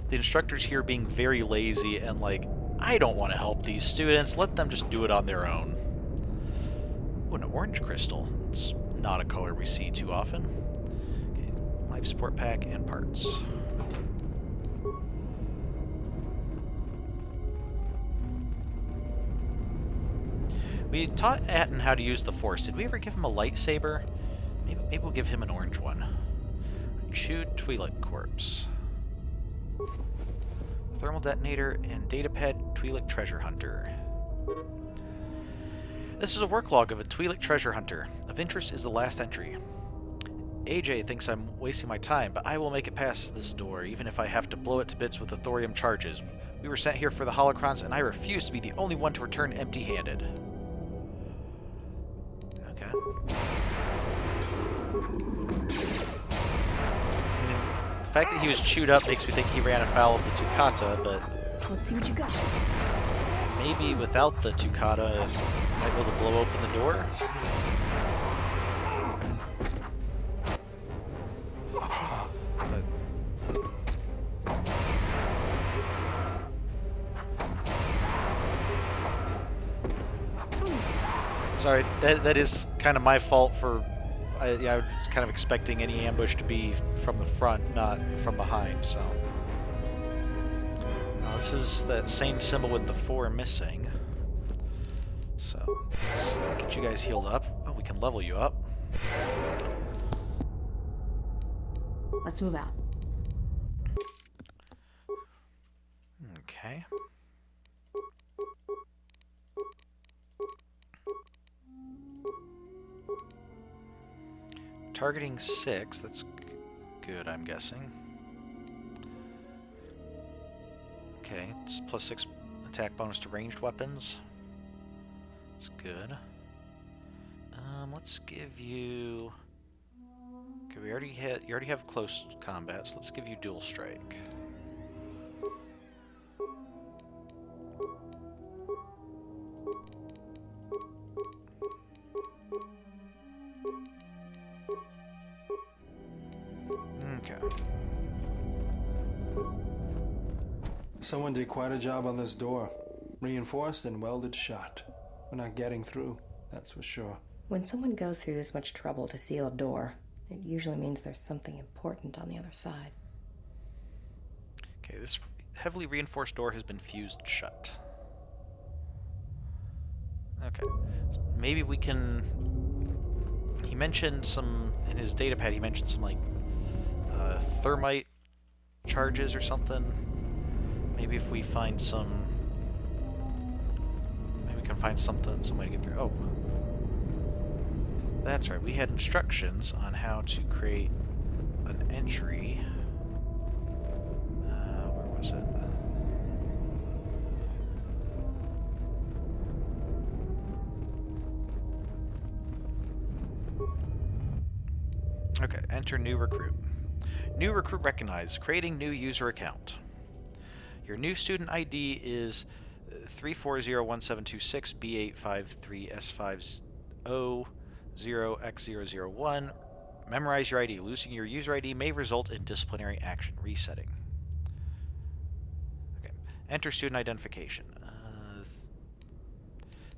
the instructors here being very lazy and like, I don't want to help these students, let them just do it on their own? Oh, an orange crystal. It's not a color we see too often. Okay, life support pack and parts. We taught Atten how to use the Force. Did we ever give him a lightsaber? Maybe we'll give him an orange one. Chewed Twi'lek corpse. Thermal detonator and datapad Twi'lek treasure hunter. This is a work log of a Twi'lek treasure hunter. Of interest is the last entry. AJ thinks I'm wasting my time, but I will make it past this door, even if I have to blow it to bits with the thorium charges. We were sent here for the holocrons, and I refuse to be the only one to return empty-handed. Okay. The fact that he was chewed up makes me think he ran afoul of the Tukata, but... Let's see what you got. Maybe without the Tukata, might be able to blow open the door? Sorry, that is kind of my fault for... I was kind of expecting any ambush to be from the front, not from behind, so... This is that same symbol with the 4 missing. So, let's get you guys healed up. Oh, we can level you up. Let's move out. Okay. Targeting 6, that's good, I'm guessing. Okay, it's plus 6 attack bonus to ranged weapons. That's good. Let's give you... Okay, you already have close combat, so let's give you dual strike. Okay. Someone did quite a job on this door. Reinforced and welded shut. We're not getting through, that's for sure. When someone goes through this much trouble to seal a door, it usually means there's something important on the other side. Okay, this heavily reinforced door has been fused shut. Okay, so maybe we can... He mentioned some, in his datapad, he mentioned some, like, thermite charges or something. Maybe if we find some... Maybe we can find something, some way to get through. Oh. That's right, we had instructions on how to create an entry. Where was it? Okay, enter new recruit. New recruit recognized. Creating new user account. Your new student ID is 3401726B853S50X001. Memorize your ID. Losing your user ID may result in disciplinary action. Resetting. Okay. Enter student identification.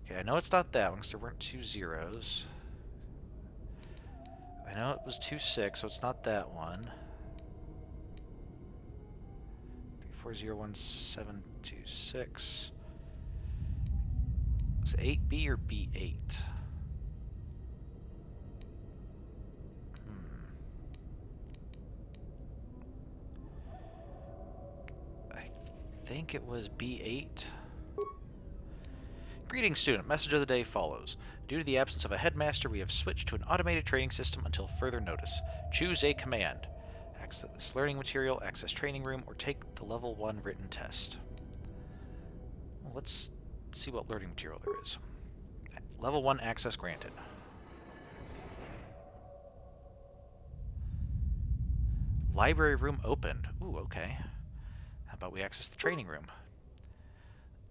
Okay, I know it's not that one because there weren't two zeros. I know it was 26, so it's not that one. 3401726. Is it 8B or B8? I think it was B8. Greetings, student. Message of the day follows. Due to the absence of a headmaster, we have switched to an automated training system until further notice. Choose a command. Access learning material, access training room, or take the level 1 written test. Well, let's see what learning material there is. Level 1 access granted. Library room opened. Ooh, okay. How about we access the training room?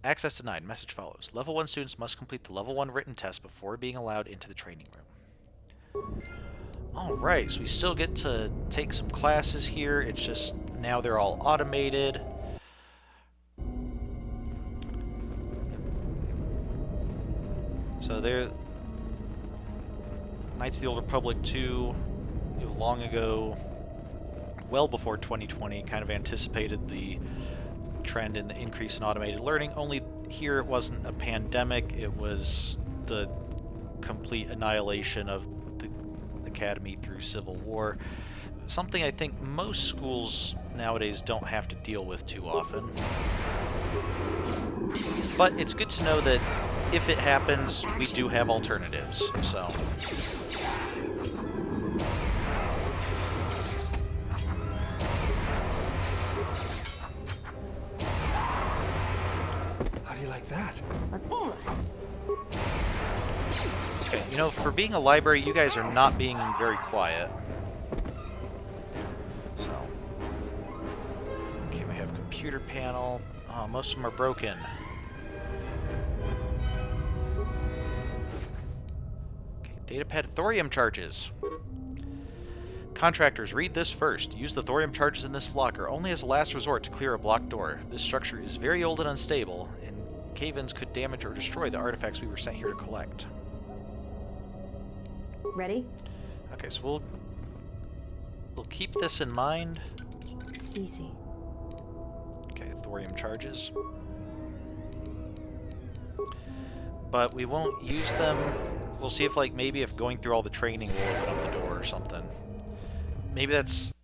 Access denied. Message follows. Level 1 students must complete the level 1 written test before being allowed into the training room. Alright, so we still get to take some classes here. It's just now they're all automated. So they're Knights of the Old Republic 2, long ago, well before 2020, kind of anticipated the trend in the increase in automated learning. Only here it wasn't a pandemic, it was the complete annihilation of the academy through civil war. Something I think most schools nowadays don't have to deal with too often. But it's good to know that if it happens, we do have alternatives, so... How do you like that? Okay, you know, for being a library, you guys are not being very quiet. So... Okay, we have computer panel. Most of them are broken. Datapad thorium charges. Contractors, read this first. Use the thorium charges in this locker only as a last resort to clear a blocked door. This structure is very old and unstable, and cave-ins could damage or destroy the artifacts we were sent here to collect. Ready? Okay, so we'll keep this in mind. Easy. Okay, thorium charges. But we won't use them. We'll see if, like, maybe if going through all the training will open up the door or something. Maybe that's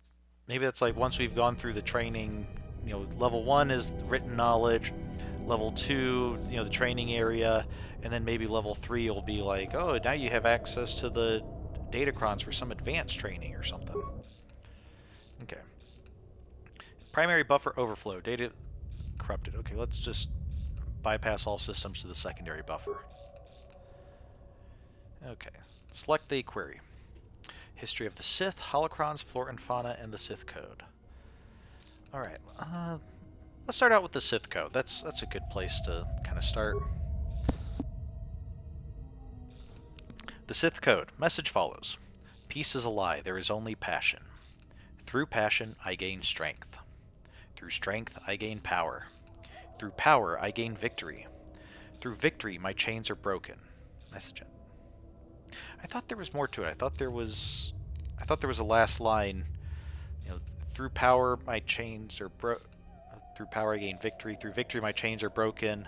like once we've gone through the training, you know, level 1 is written knowledge, level 2, you know, the training area, and then maybe level 3 will be like, oh, now you have access to the datacrons for some advanced training or something. Okay. Primary buffer overflow, data corrupted. Okay, let's just bypass all systems to the secondary buffer. Okay, select a query. History of the Sith, holocrons, flora and fauna, and the Sith Code. Alright, let's start out with the Sith Code. That's a good place to kind of start. The Sith Code. Message follows. Peace is a lie. There is only passion. Through passion, I gain strength. Through strength, I gain power. Through power, I gain victory. Through victory, my chains are broken. Message. I thought there was more to it. I thought there was a last line. You know, through power, my chains are through power, I gain victory. Through victory, my chains are broken.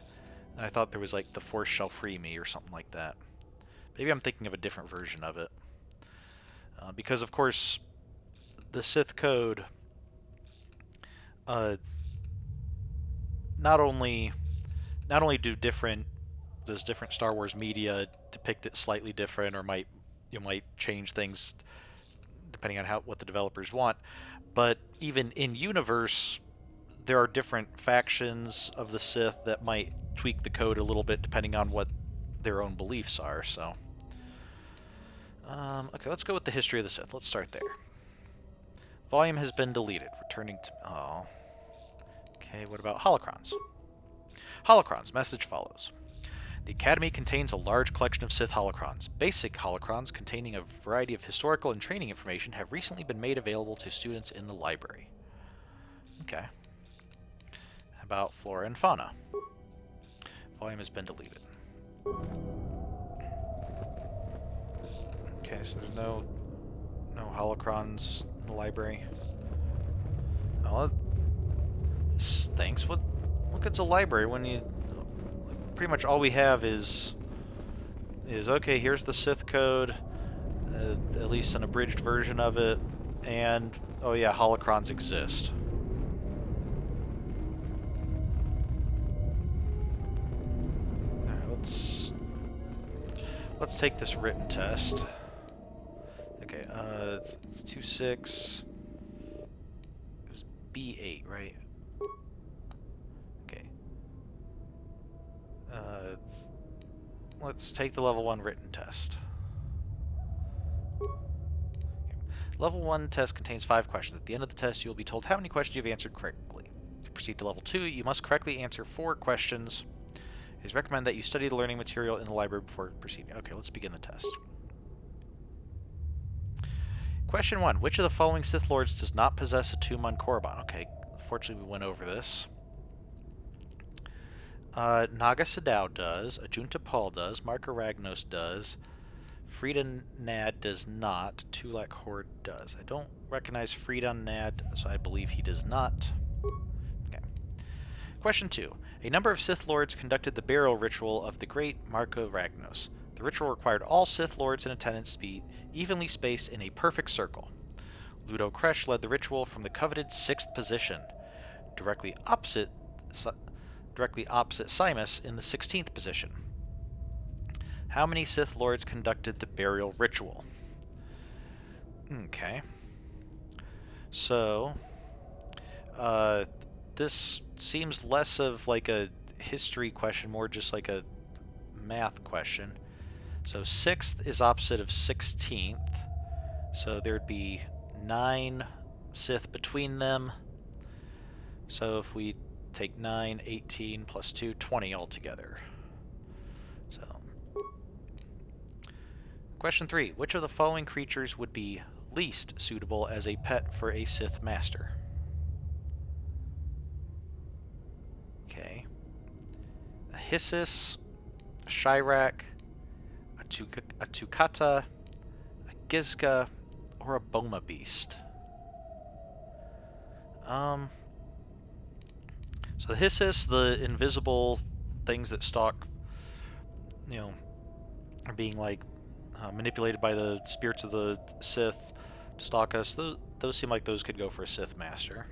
And I thought there was like the Force shall free me or something like that. Maybe I'm thinking of a different version of it. Because of course, the Sith Code not only does different Star Wars media depict it slightly different, or might change things depending on what the developers want, but even in universe, there are different factions of the Sith that might tweak the code a little bit depending on what their own beliefs are. So, okay, let's go with the history of the Sith. Let's start there. Volume has been deleted. Returning to... Oh. Okay, what about holocrons? Holocrons. Message follows. The Academy contains a large collection of Sith holocrons. Basic holocrons containing a variety of historical and training information have recently been made available to students in the library. Okay. How about flora and fauna? Volume has been deleted. Okay, so there's no holocrons in the library. Oh, this stinks. What good's a library when you pretty much all we have is okay, here's the Sith Code, at least an abridged version of it, and oh yeah, holocrons exist. Alright, let's take this written test. Okay, 2-6. It was B8, right? Okay. Let's take the level 1 written test. Okay. Level 1 test contains 5 questions. At the end of the test, you will be told how many questions you have answered correctly. To proceed to level 2, you must correctly answer 4 questions. It is recommended that you study the learning material in the library before proceeding. Okay, let's begin the test. Question 1. Which of the following Sith Lords does not possess a tomb on Korriban? Okay, fortunately we went over this. Naga Sadao does, Ajunta Paul does, Marka Ragnos does, Friedan Nad does not, Tulak Horde does. I don't recognize Friedan Nad, so I believe he does not. Okay. Question 2. A number of Sith Lords conducted the burial ritual of the great Marka Ragnos. The ritual required all Sith Lords in attendance to be evenly spaced in a perfect circle. Ludo Kresh led the ritual from the coveted 6th position, directly opposite Simus in the 16th position. How many Sith Lords conducted the burial ritual? Okay. So, this seems less of like a history question, more just like a math question. So 6th is opposite of 16th. So there'd be 9 Sith between them. So if we take 9, 18 plus 2, 20 altogether. So, question 3. Which of the following creatures would be least suitable as a pet for a Sith Master? Okay. A Hissus, a Shirak, a Tukata, a Gizka, or a Boma Beast. So the Hissus, the invisible things that stalk, are being like manipulated by the spirits of the Sith to stalk us. Those seem like those could go for a Sith Master.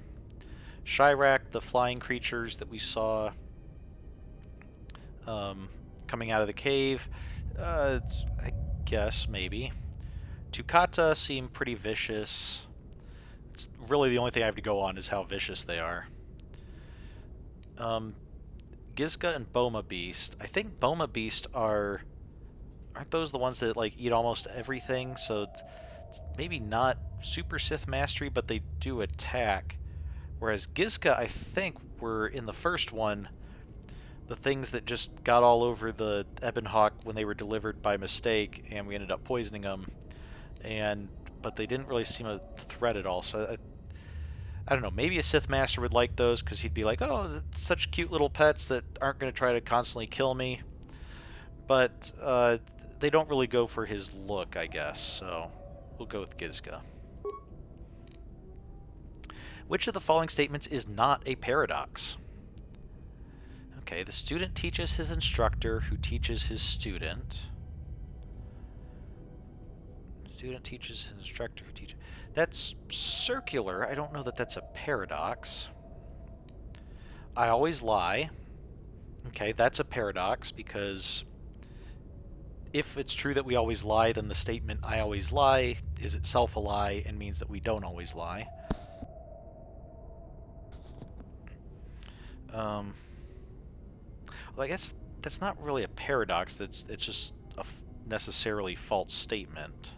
Shirak, the flying creatures that we saw coming out of the cave, I guess ame. Tukata seem pretty vicious. It's really the only thing I have to go on is how vicious they are. Gizka and Boma Beast. I think Boma Beast aren't those the ones that like eat almost everything? So It's maybe not super Sith mastery, but they do attack. Whereas Gizka, I think, were in the first one the things that just got all over the Ebon Hawk when they were delivered by mistake, and we ended up poisoning them. But they didn't really seem a threat at all. So I don't know. Maybe a Sith Master would like those because he'd be like, "Oh, such cute little pets that aren't going to try to constantly kill me." But they don't really go for his look, I guess. So we'll go with Gizka. Which of the following statements is not a paradox? Okay, the student teaches his instructor, who teaches his student. Student teaches his instructor, who teaches. That's circular. I don't know that that's a paradox. I always lie. Okay, that's a paradox because if it's true that we always lie, then the statement I always lie is itself a lie and means that we don't always lie. Well, I guess that's not really a paradox. It's just a necessarily false statement.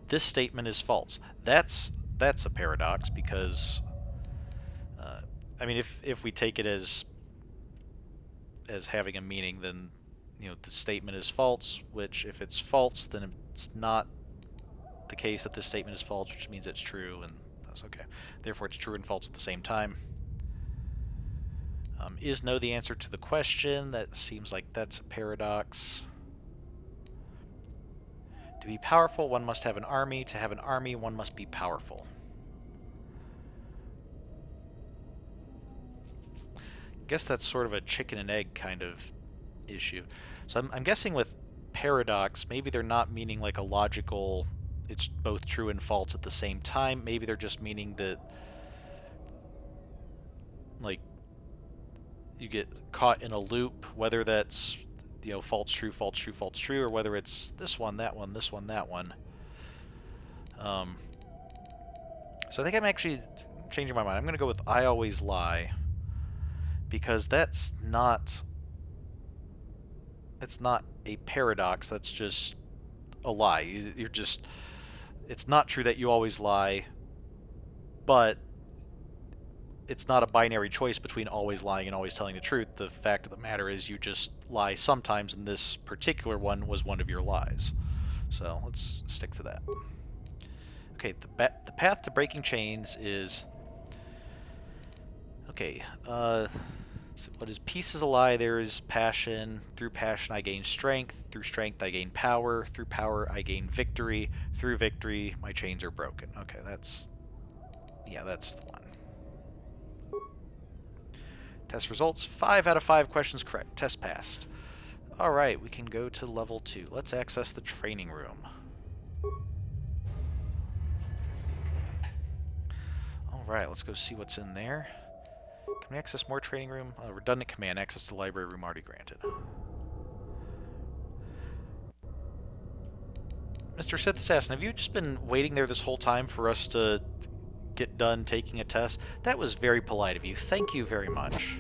This statement is false. That's a paradox because, I mean, if we take it as having a meaning, then the statement is false. Which, if it's false, then it's not the case that this statement is false, which means it's true, and that's okay. Therefore, it's true and false at the same time. Is no the answer to the question? That seems like that's a paradox. To be powerful, one must have an army. To have an army, one must be powerful. I guess that's sort of a chicken and egg kind of issue. So I'm guessing with paradox, maybe they're not meaning like a logical, it's both true and false at the same time. Maybe they're just meaning that, like, you get caught in a loop, whether that's false, true, false, true, false, true, or whether it's this one, that one, this one, that one. So I think I'm actually changing my mind. I'm going to go with I always lie, because that's not a paradox. That's just a lie. You're just, it's not true that you always lie, but it's not a binary choice between always lying and always telling the truth. The fact of the matter is you just lie sometimes, and this particular one was one of your lies. So let's stick to that. Okay, the path to breaking chains is... Okay, so what is peace is a lie, there is passion. Through passion I gain strength. Through strength I gain power. Through power I gain victory. Through victory my chains are broken. Okay, that's the one. Test results, 5 out of 5 questions correct. Test passed. Alright, we can go to level 2. Let's access the training room. Alright, let's go see what's in there. Can we access more training room? Redundant command, access to library room already granted. Mr. Sith Assassin, have you just been waiting there this whole time for us to get done taking a test? That was very polite of you. Thank you very much.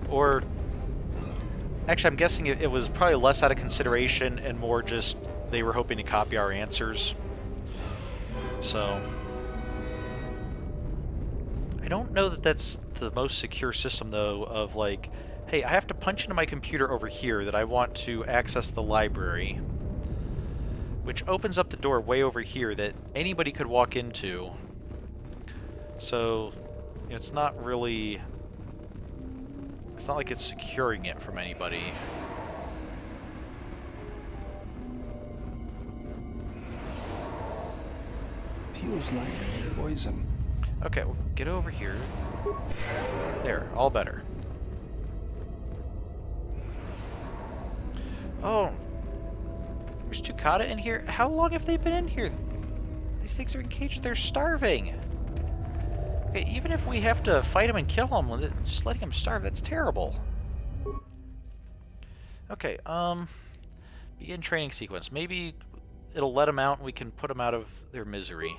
Or, actually, I'm guessing it was probably less out of consideration and more just they were hoping to copy our answers. So, I don't know that that's the most secure system, though, of like, hey, I have to punch into my computer over here that I want to access the library, which opens up the door way over here that anybody could walk into. So, it's not really... It's not like it's securing it from anybody. Feels like poison. Okay, well, get over here. There, all better. Oh, there's two Kata in here? How long have they been in here? These things are in cages, they're starving. Okay, even if we have to fight them and kill them, just letting them starve, that's terrible. Okay, begin training sequence. Maybe it'll let them out and we can put them out of their misery.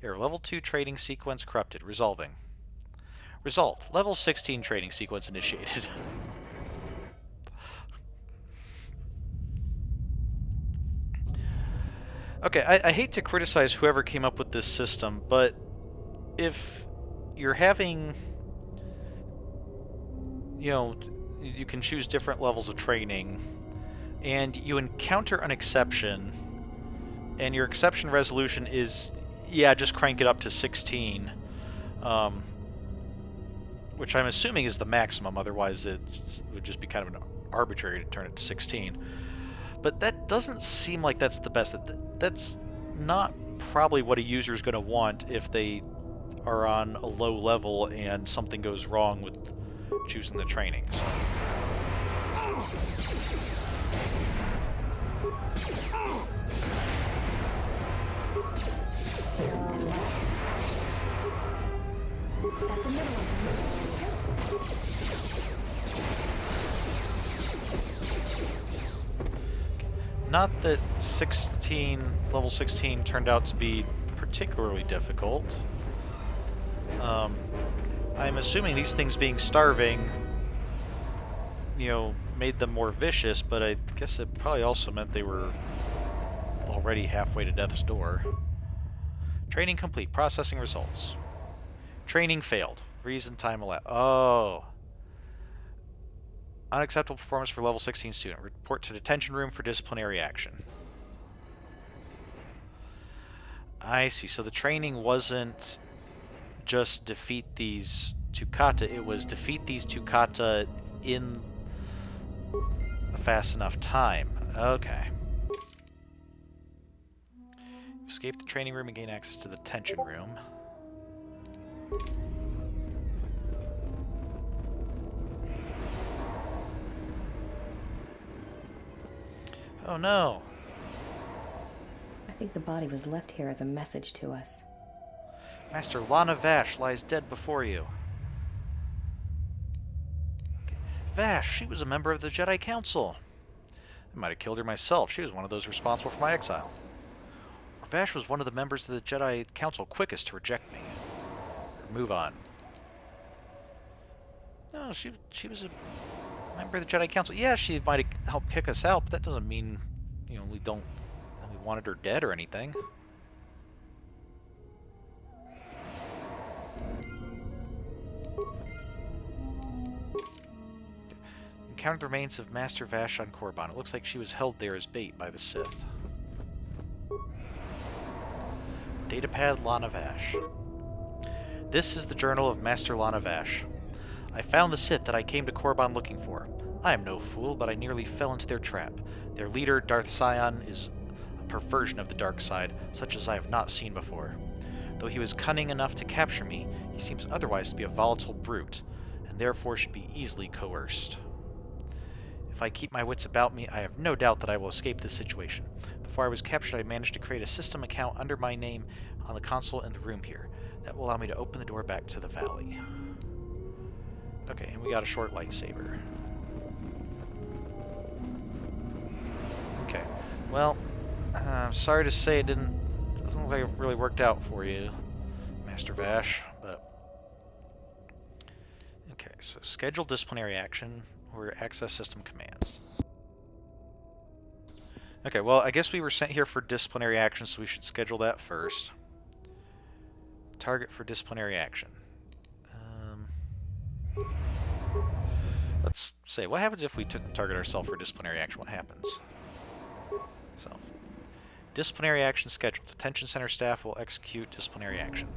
Here, level 2 training sequence corrupted. Resolving. Result. Level 16 training sequence initiated. Okay, I hate to criticize whoever came up with this system, but if you're having, you know, you can choose different levels of training, and you encounter an exception, and your exception resolution is, yeah, just crank it up to 16, which I'm assuming is the maximum, otherwise it would just be kind of an arbitrary to turn it to 16. But that doesn't seem like that's the best. That's not probably what a user is going to want if they are on a low level and something goes wrong with choosing the training. So. That's another one. Not that level 16 turned out to be particularly difficult. I'm assuming these things being starving, you know, made them more vicious, but I guess it probably also meant they were already halfway to death's door. Training complete. Processing results. Training failed. Reason time elapsed. Oh. Unacceptable performance for level 16 student. Report to detention room for disciplinary action. I see. So the training wasn't just defeat these two kata, it was defeat these two kata in a fast enough time. Okay. Escape the training room and gain access to the detention room. Oh no! I think the body was left here as a message to us. Master Lana Vash lies dead before you. Okay. Vash, she was a member of the Jedi Council. I might have killed her myself. She was one of those responsible for my exile. Or Vash was one of the members of the Jedi Council quickest to reject me. Or move on. No, she was a member of the Jedi Council. Yeah, she might have helped kick us out, but that doesn't mean, you know, we wanted her dead or anything. Encountered the remains of Master Vash on Korriban. It looks like she was held there as bait by the Sith. Datapad Lana Vash. This is the journal of Master Lana Vash. I found the Sith that I came to Korriban looking for. I am no fool, but I nearly fell into their trap. Their leader, Darth Sion, is a perversion of the dark side, such as I have not seen before. Though he was cunning enough to capture me, he seems otherwise to be a volatile brute, and therefore should be easily coerced. If I keep my wits about me, I have no doubt that I will escape this situation. Before I was captured, I managed to create a system account under my name on the console in the room here. That will allow me to open the door back to the valley. Okay, and we got a short lightsaber. Okay, well, I'm sorry to say it doesn't look like it really worked out for you, Master Vash, but... Okay, so schedule disciplinary action or access system commands. Okay, well, I guess we were sent here for disciplinary action, so we should schedule that first. Target for disciplinary action. Let's say, what happens if we target ourselves for disciplinary action? What happens? So, disciplinary action scheduled. Detention center staff will execute disciplinary action.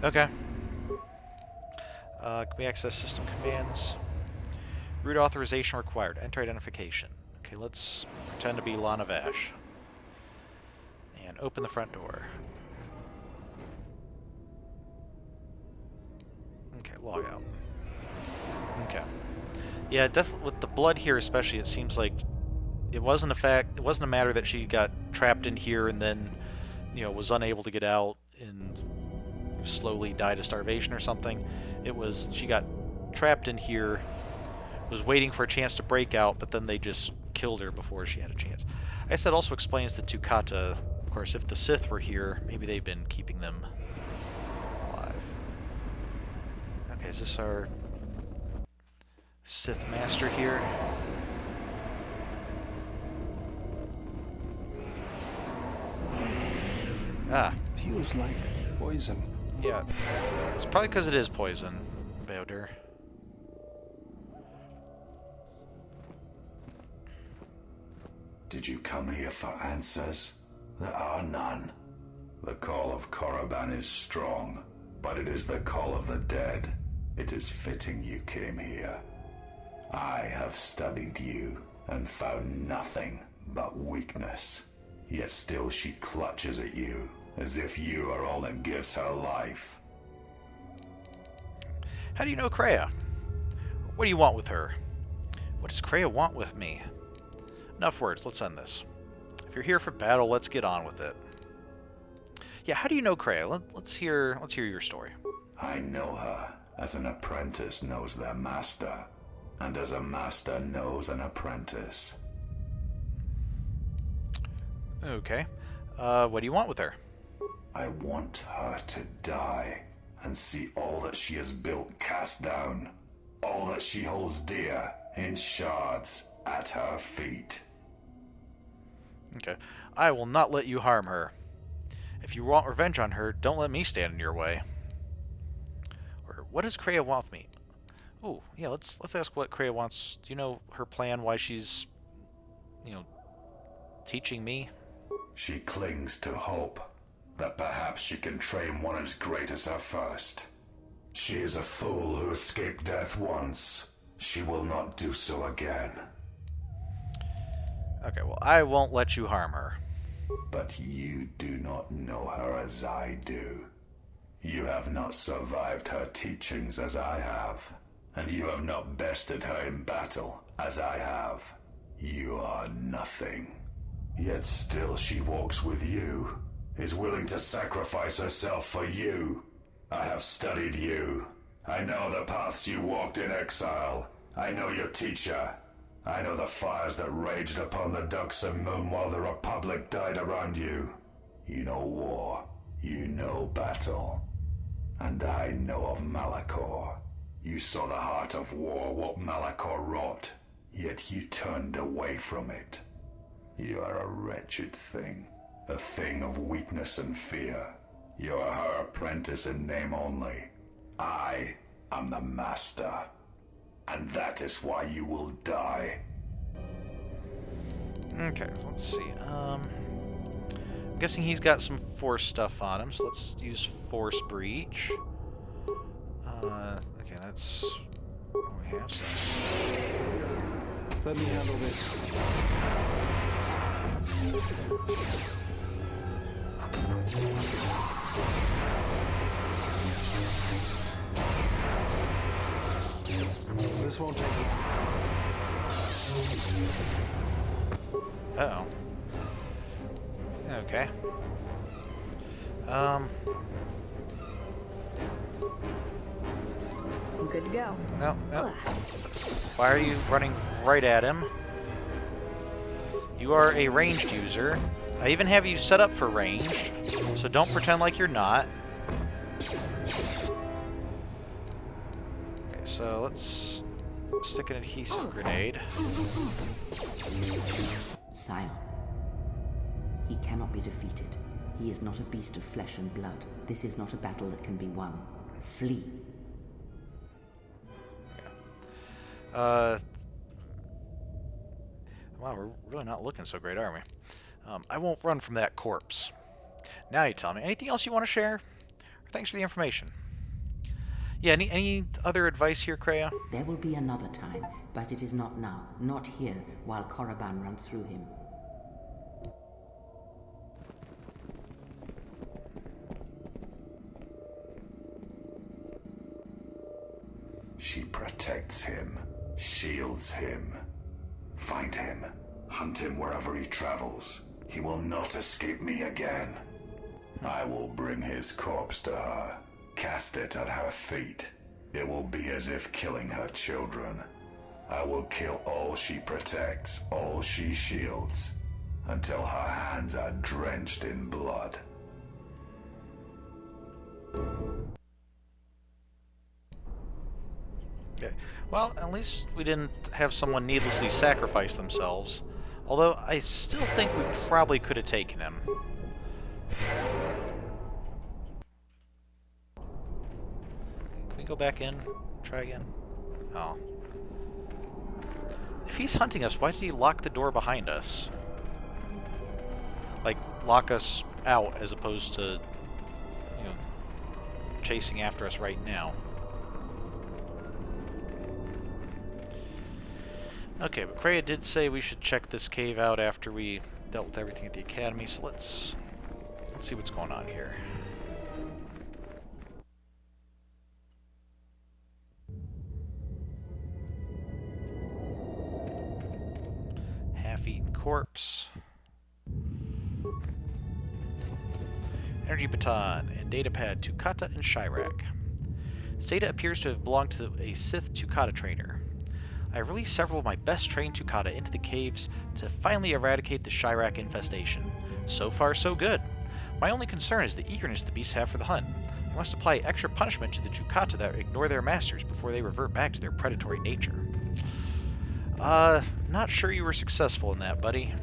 Okay. Can we access system commands? Root authorization required. Enter identification. Okay, let's pretend to be Lana Vash. And open the front door. Okay, log out. Okay. Yeah, definitely with the blood here especially, it seems like it wasn't a matter that she got trapped in here and then, you know, was unable to get out and slowly died of starvation or something. It was she got trapped in here, was waiting for a chance to break out, but then they just killed her before she had a chance. I guess that also explains the two kata. Of course, if the Sith were here, maybe they've been keeping them alive. Okay, is this our Sith Master here? Ah. Feels like poison. Yeah. It's probably because it is poison, Beodur. Did you come here for answers? There are none. The call of Korriban is strong, but it is the call of the dead. It is fitting you came here. I have studied you and found nothing but weakness. Yet still she clutches at you, as if you are all that gives her life. How do you know Kreia? What do you want with her? What does Kreia want with me? Enough words, let's end this. If you're here for battle, let's get on with it. Yeah, how do you know Kreia? Let's hear your story. I know her as an apprentice knows their master, and as a master knows an apprentice. Okay. What do you want with her? I want her to die and see all that she has built cast down, all that she holds dear in shards at her feet. Okay. I will not let you harm her. If you want revenge on her, don't let me stand in your way. Or what does Kreia want with me? Oh, yeah, let's ask what Kreia wants. Do you know her plan, why she's, teaching me? She clings to hope that perhaps she can train one as great as her first. She is a fool who escaped death once. She will not do so again. Okay, well, I won't let you harm her. But you do not know her as I do. You have not survived her teachings as I have, and you have not bested her in battle as I have. You are nothing. Yet still she walks with you, is willing to sacrifice herself for you. I have studied you. I know the paths you walked in exile. I know your teacher. I know the fires that raged upon the Duxan moon while the Republic died around you. You know war. You know battle. And I know of Malakor. You saw the heart of war, what Malakor wrought. Yet you turned away from it. You are a wretched thing. A thing of weakness and fear. You are her apprentice in name only. I am the master. And that is why you will die. Okay, so let's see. I'm guessing he's got some Force stuff on him, so let's use Force Breach. Okay, that's what we have. So. Let me handle this. This won't take long. Uh-oh. Okay. I'm good to go. No. Why are you running right at him? You are a ranged user. I even have you set up for ranged, so don't pretend like you're not. Okay, so let's stick an adhesive grenade. Scion. He cannot be defeated. He is not a beast of flesh and blood. This is not a battle that can be won. Flee. Wow, we're really not looking so great, are we? I won't run from that corpse. Now you tell me. Anything else you want to share? Thanks for the information. Yeah, any other advice here, Kreia? There will be another time, but it is not now. Not here, while Korriban runs through him. She protects him, shields him. Find him, hunt him wherever he travels. He will not escape me again. I will bring his corpse to her, cast it at her feet. It will be as if killing her children. I will kill all she protects, all she shields, until her hands are drenched in blood. Okay. Well, at least we didn't have someone needlessly sacrifice themselves. Although, I still think we probably could have taken him. Can we go back in? Try again? Oh. If he's hunting us, why did he lock the door behind us? Like, lock us out as opposed to, you know, chasing after us right now. Okay, but Kreia did say we should check this cave out after we dealt with everything at the academy, so let's see what's going on here. Half-eaten corpse. Energy baton and data pad to Kata and Chirac. This data appears to have belonged to a Sith Tukata trainer. I released several of my best trained Tukata into the caves to finally eradicate the Chirac infestation. So far, so good. My only concern is the eagerness the beasts have for the hunt. They must apply extra punishment to the Tukata that ignore their masters before they revert back to their predatory nature. Not sure you were successful in that, buddy.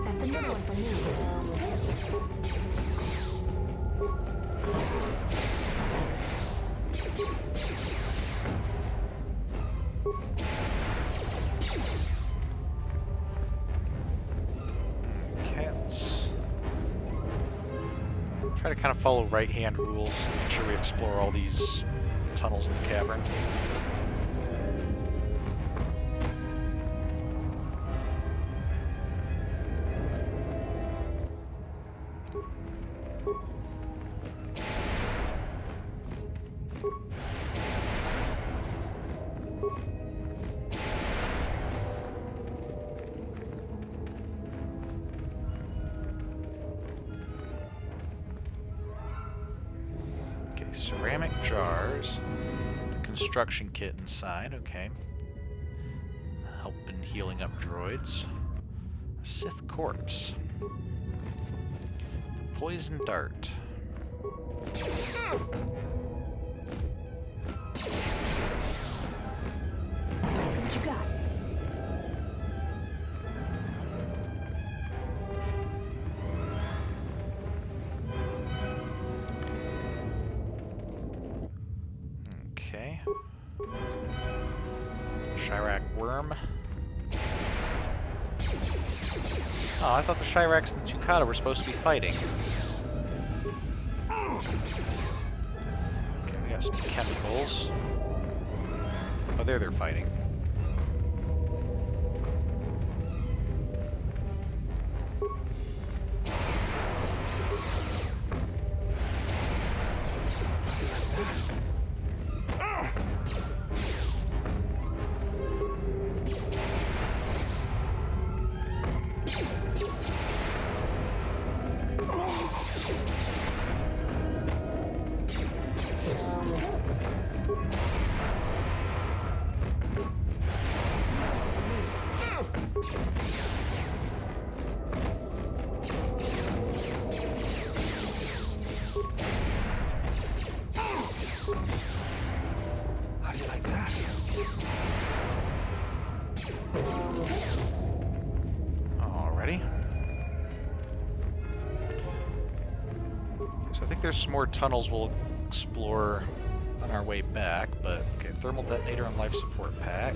That's another one for me. Cats. Try to kind of follow right-hand rules. Make sure we explore all these tunnels in the cavern. Ceramic jars, the construction kit inside, okay. Help in healing up droids. A Sith corpse. The poison dart. Let's see what you got. Okay. Chirac worm. Oh, I thought the Chiracs and the Tukata were supposed to be fighting. Okay, we got some chemicals. Oh, there they're fighting. How do you like that? Alrighty. Okay, so I think there's some more tunnels we'll explore on our way back, but okay, thermal detonator and life support pack.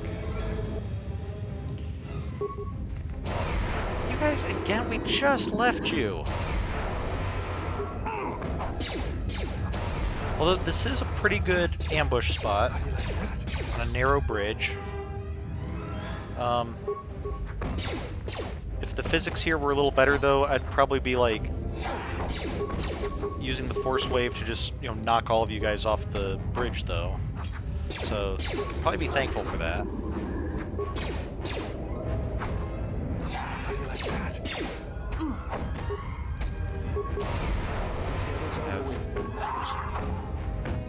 You guys, again, we just left you. Although this is a pretty good ambush spot on a narrow bridge. If the physics here were a little better, though, I'd probably be like using the force wave to just, you know, knock all of you guys off the bridge, though. So, probably be thankful for that. How do you like that?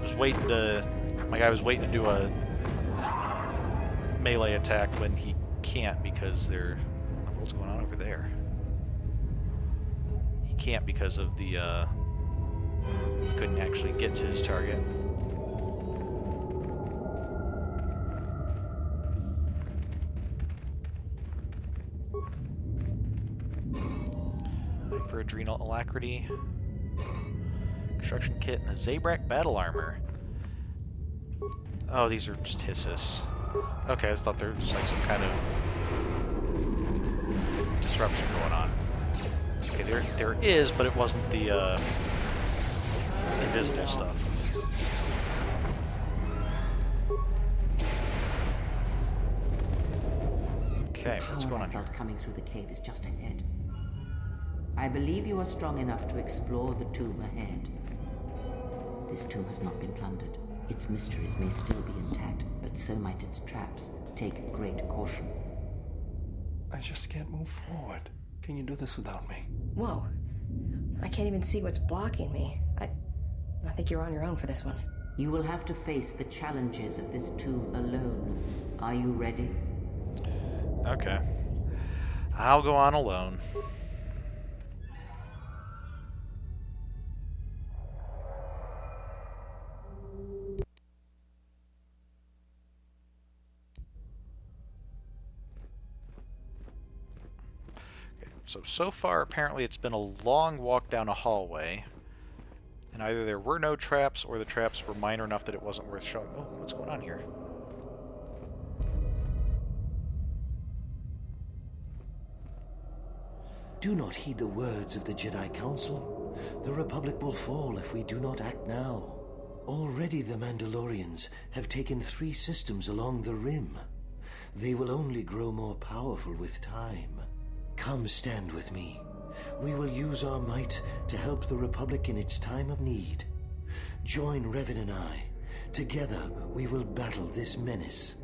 Was waiting to... My guy was waiting to do a melee attack when he can't because they're... What's going on over there? He can't because of the... He couldn't actually get to his target. Hyperadrenal alacrity. Construction kit and a Zabrak battle armor. Oh, these are just hisses. Okay, I just thought there was like some kind of disruption going on. Okay, there is, but it wasn't the invisible stuff. Okay, what's going on The power I here? felt coming through the cave is just ahead. I believe you are strong enough to explore the tomb ahead. This tomb has not been plundered. Its mysteries may still be intact, but so might its traps. Take great caution. I just can't move forward. Can you do this without me? Whoa. I can't even see what's blocking me. I think you're on your own for this one. You will have to face the challenges of this tomb alone. Are you ready? Okay. I'll go on alone. So far, apparently it's been a long walk down a hallway, and either there were no traps, or the traps were minor enough that it wasn't worth showing. Oh, what's going on here? Do not heed the words of the Jedi Council. The Republic will fall if we do not act now. Already the Mandalorians have taken 3 systems along the Rim. They will only grow more powerful with time. Come stand with me. We will use our might to help the Republic in its time of need. Join Revan and I. Together we will battle this menace.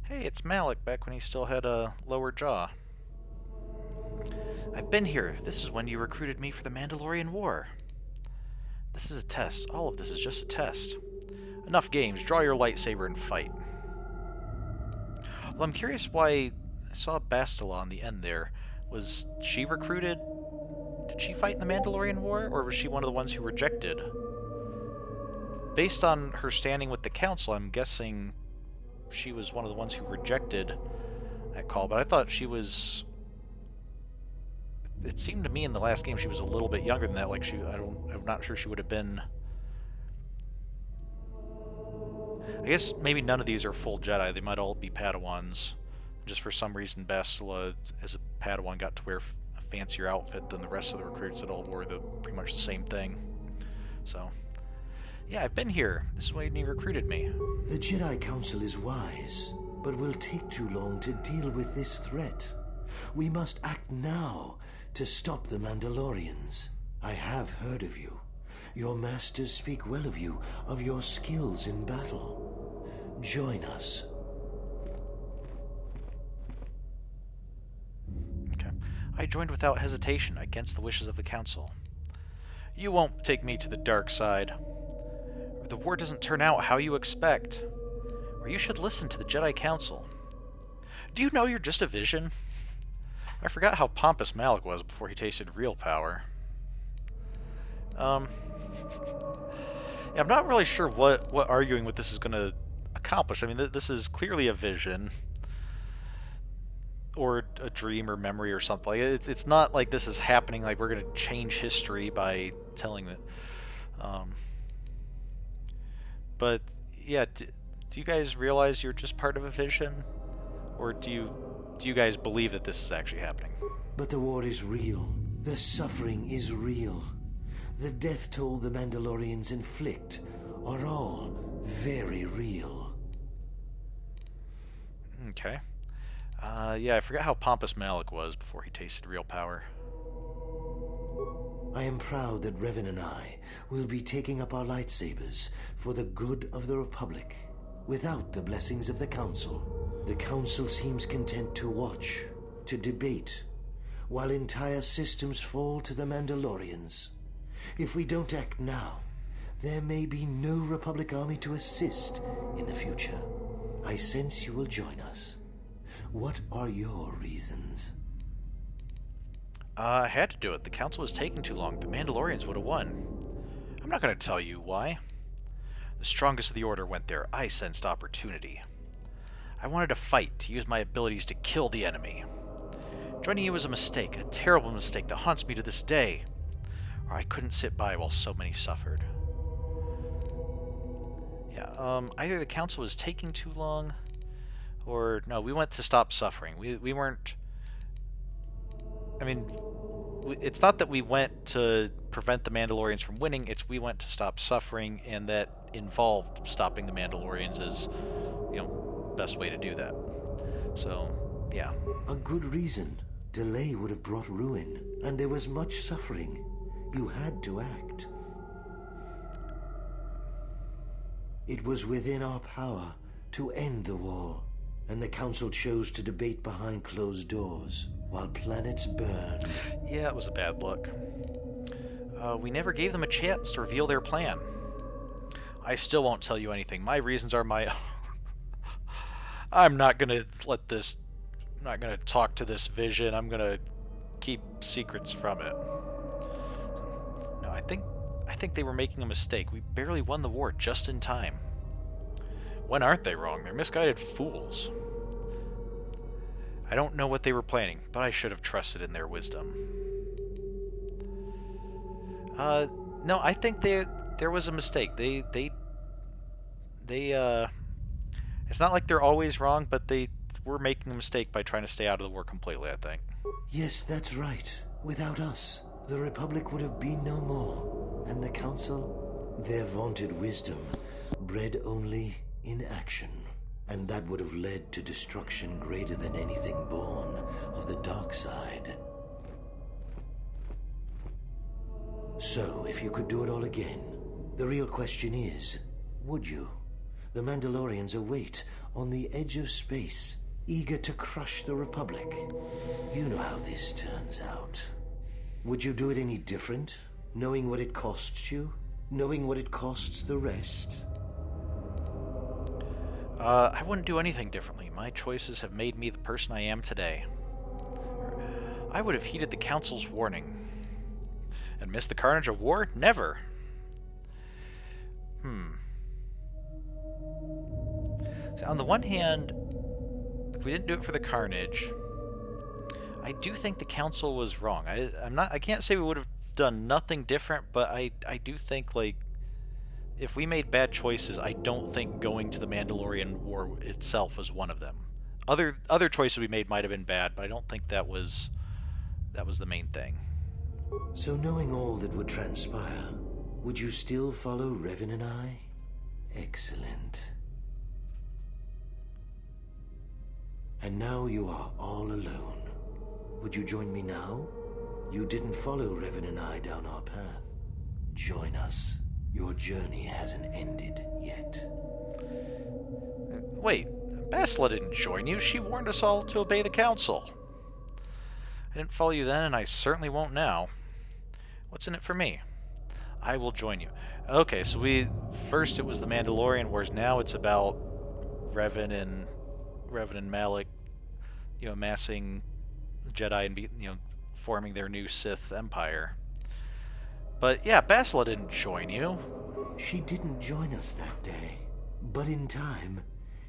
Hey, it's Malak back when he still had a lower jaw. I've been here. This is when you recruited me for the Mandalorian War. This is a test. All of this is just a test. Enough games. Draw your lightsaber and fight. Well, I'm curious why I saw Bastila on the end there. Was she recruited? Did she fight in the Mandalorian War, or was she one of the ones who rejected? Based on her standing with the Council, I'm guessing she was one of the ones who rejected that call, but I thought she was... It seemed to me in the last game she was a little bit younger than that. Like I'm not sure she would have been. I guess maybe none of these are full Jedi. They might all be Padawans. Just for some reason, Bastila, as a Padawan, got to wear a fancier outfit than the rest of the recruits that all wore pretty much the same thing. So, yeah, I've been here. This is why you recruited me. The Jedi Council is wise, but will take too long to deal with this threat. We must act now to stop the Mandalorians. I have heard of you. Your masters speak well of you, of your skills in battle. Join us. Okay. I joined without hesitation, against the wishes of the Council. You won't take me to the dark side. Or the war doesn't turn out how you expect. Or you should listen to the Jedi Council. Do you know you're just a vision? I forgot how pompous Malak was before he tasted real power. Yeah, I'm not really sure what arguing with this is going to accomplish. I mean, this is clearly a vision, or a dream or memory or something. Like, it's not like this is happening. Like we're going to change history by telling it. But yeah, do you guys realize you're just part of a vision, or do you guys believe that this is actually happening? But the war is real. The suffering is real. The death toll the Mandalorians inflict are all very real. Okay. Yeah, I forgot how pompous Malak was before he tasted real power. I am proud that Revan and I will be taking up our lightsabers for the good of the Republic, without the blessings of the Council. The Council seems content to watch, to debate, while entire systems fall to the Mandalorians. If we don't act now, there may be no Republic army to assist in the future. I sense you will join us. What are your reasons? I had to do it. The Council was taking too long. The Mandalorians would have won. I'm not going to tell you why. The strongest of the Order went there. I sensed opportunity. I wanted to fight, to use my abilities to kill the enemy. Joining you was a mistake, a terrible mistake that haunts me to this day. Or I couldn't sit by while so many suffered. Yeah, either the Council was taking too long, or no, we went to stop suffering. We weren't... I mean, it's not that we went to prevent the Mandalorians from winning, it's we went to stop suffering, and that involved stopping the Mandalorians as, best way to do that. So, yeah. A good reason. Delay would have brought ruin, and there was much suffering. You had to act. It was within our power to end the war, and the Council chose to debate behind closed doors, while planets burned. Yeah, it was a bad look. We never gave them a chance to reveal their plan. I still won't tell you anything. My reasons are my... I'm not gonna talk to this vision. I'm gonna keep secrets from it. No, I think they were making a mistake. We barely won the war just in time. When aren't they wrong? They're misguided fools. I don't know what they were planning, but I should have trusted in their wisdom. No, I think there was a mistake. It's not like they're always wrong, but they were making a mistake by trying to stay out of the war completely, I think. Yes, that's right. Without us, the Republic would have been no more. And the Council, their vaunted wisdom, bred only in action. And that would have led to destruction greater than anything born of the dark side. So, if you could do it all again, the real question is, would you? The Mandalorians await on the edge of space, eager to crush the Republic. You know how this turns out. Would you do it any different, knowing what it costs you? Knowing what it costs the rest? I wouldn't do anything differently. My choices have made me the person I am today. I would have heeded the Council's warning. And missed the carnage of war? Never! So on the one hand, if we didn't do it for the carnage, I do think the Council was wrong. I can't say we would have done nothing different, but I do think, like, if we made bad choices, I don't think going to the Mandalorian War itself was one of them. Other choices we made might have been bad, but I don't think that was the main thing. So knowing all that would transpire, would you still follow Revan and I? Excellent. And now you are all alone. Would you join me now? You didn't follow Revan and I down our path. Join us. Your journey hasn't ended yet. Wait, Bastila didn't join you. She warned us all to obey the Council. I didn't follow you then, and I certainly won't now. What's in it for me? I will join you. Okay, so first it was the Mandalorian Wars. Now it's about Revan and Malak, amassing Jedi and forming their new Sith Empire. But yeah, Bastila didn't join you. She didn't join us that day, but in time,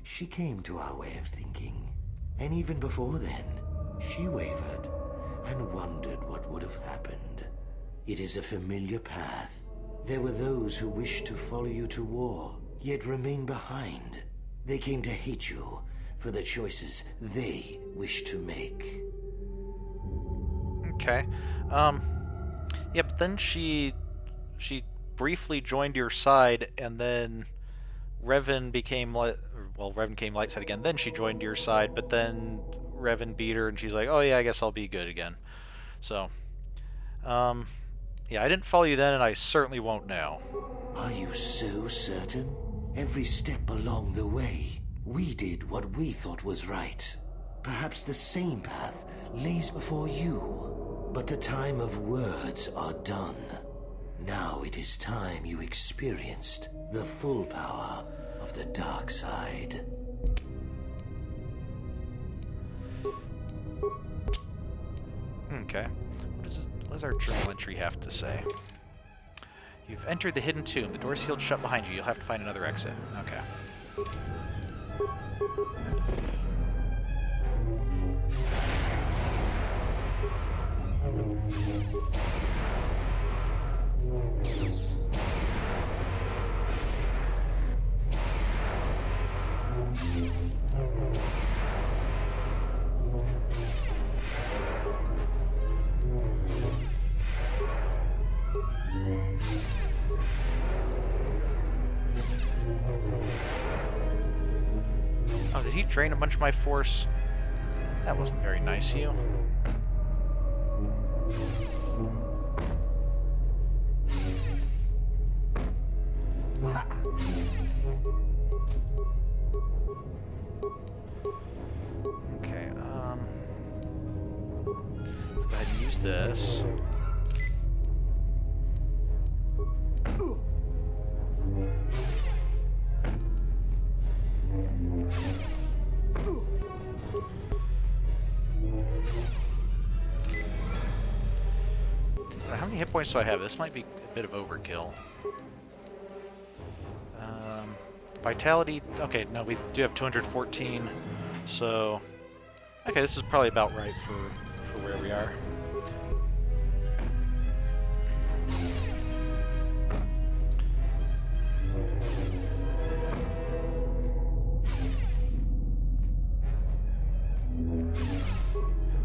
she came to our way of thinking. And even before then, she wavered and wondered what would have happened. It is a familiar path. There were those who wished to follow you to war, yet remain behind. They came to hate you for the choices they wished to make. Okay. Yeah, but then she briefly joined your side, and then Revan came light side again. Then she joined your side, but then Revan beat her, and she's like, "Oh yeah, I guess I'll be good again." So, Yeah, I didn't follow you then, and I certainly won't now. Are you so certain? Every step along the way, we did what we thought was right. Perhaps the same path lays before you. But the time of words are done. Now it is time you experienced the full power of the dark side. Okay. What does our journal entry have to say? You've entered the hidden tomb. The door's sealed shut behind you. You'll have to find another exit. Okay. Oh, did he drain a bunch of my force? That wasn't very nice of you. Okay, let's go ahead and use this. How many hit points do I have? This might be a bit of overkill. Vitality, okay, no, we do have 214, so... Okay, this is probably about right for where we are.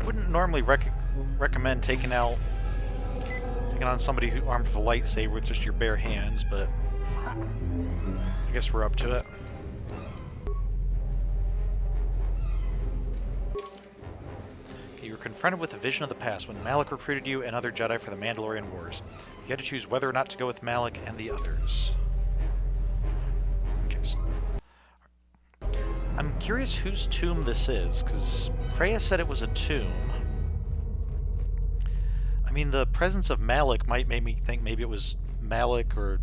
Wouldn't normally recommend taking on somebody who armed with a lightsaber with just your bare hands, but I guess we're up to it. Okay, you were confronted with a vision of the past when Malak recruited you and other Jedi for the Mandalorian Wars. You had to choose whether or not to go with Malak and the others. Okay, so I'm curious whose tomb this is, because Freya said it was a tomb. I mean, the presence of Malak might make me think maybe it was Malak or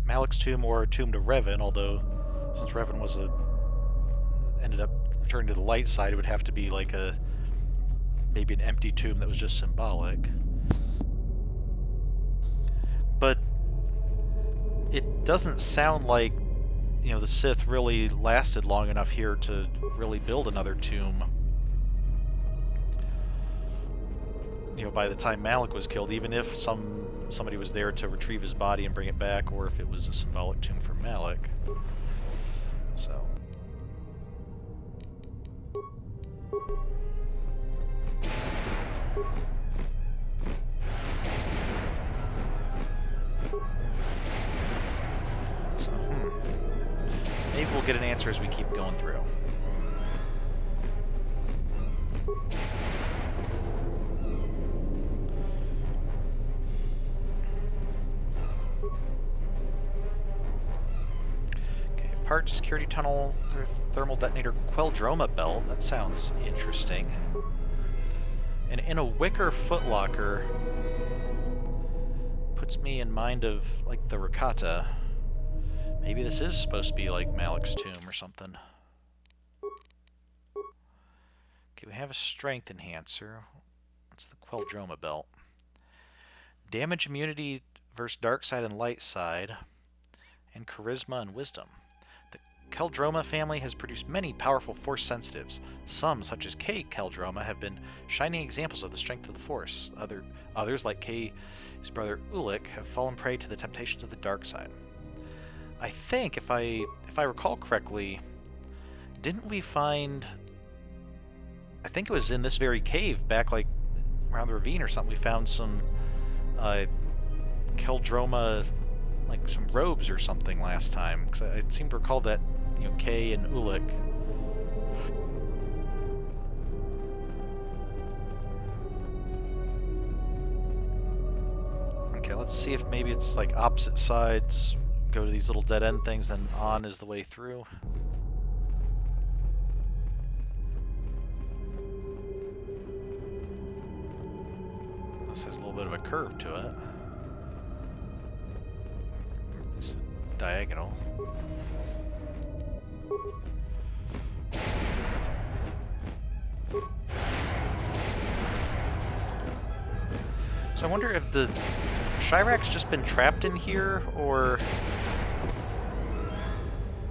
Malak's tomb or a tomb to Revan, although since Revan was ended up turning to the light side, it would have to be like maybe an empty tomb that was just symbolic. But it doesn't sound like, you know, the Sith really lasted long enough here to really build another tomb. You know, by the time Malak was killed, even if somebody was there to retrieve his body and bring it back, or if it was a symbolic tomb for Malak. So. Maybe we'll get an answer as we keep going through. Part security tunnel, thermal detonator Queldroma belt. That sounds interesting. And in a wicker footlocker puts me in mind of like the Rakata. Maybe this is supposed to be like Malak's tomb or something. Okay, we have a strength enhancer. That's the Queldroma belt. Damage immunity versus dark side and light side, and charisma and wisdom. Queldroma family has produced many powerful Force sensitives. Some, such as Kay Queldroma, have been shining examples of the strength of the Force. Others, like Kay's brother Ulic, have fallen prey to the temptations of the dark side. I think, if I recall correctly, didn't we find... I think it was in this very cave, back like around the ravine or something, we found some Queldroma, like some robes or something last time. Because I seem to recall that, you know, Kay and Ulic. let's see if maybe it's like opposite sides. Go to these little dead end things, then on is the way through. This has a little bit of a curve to it. It's diagonal. So I wonder if the Chirac's just been trapped in here, or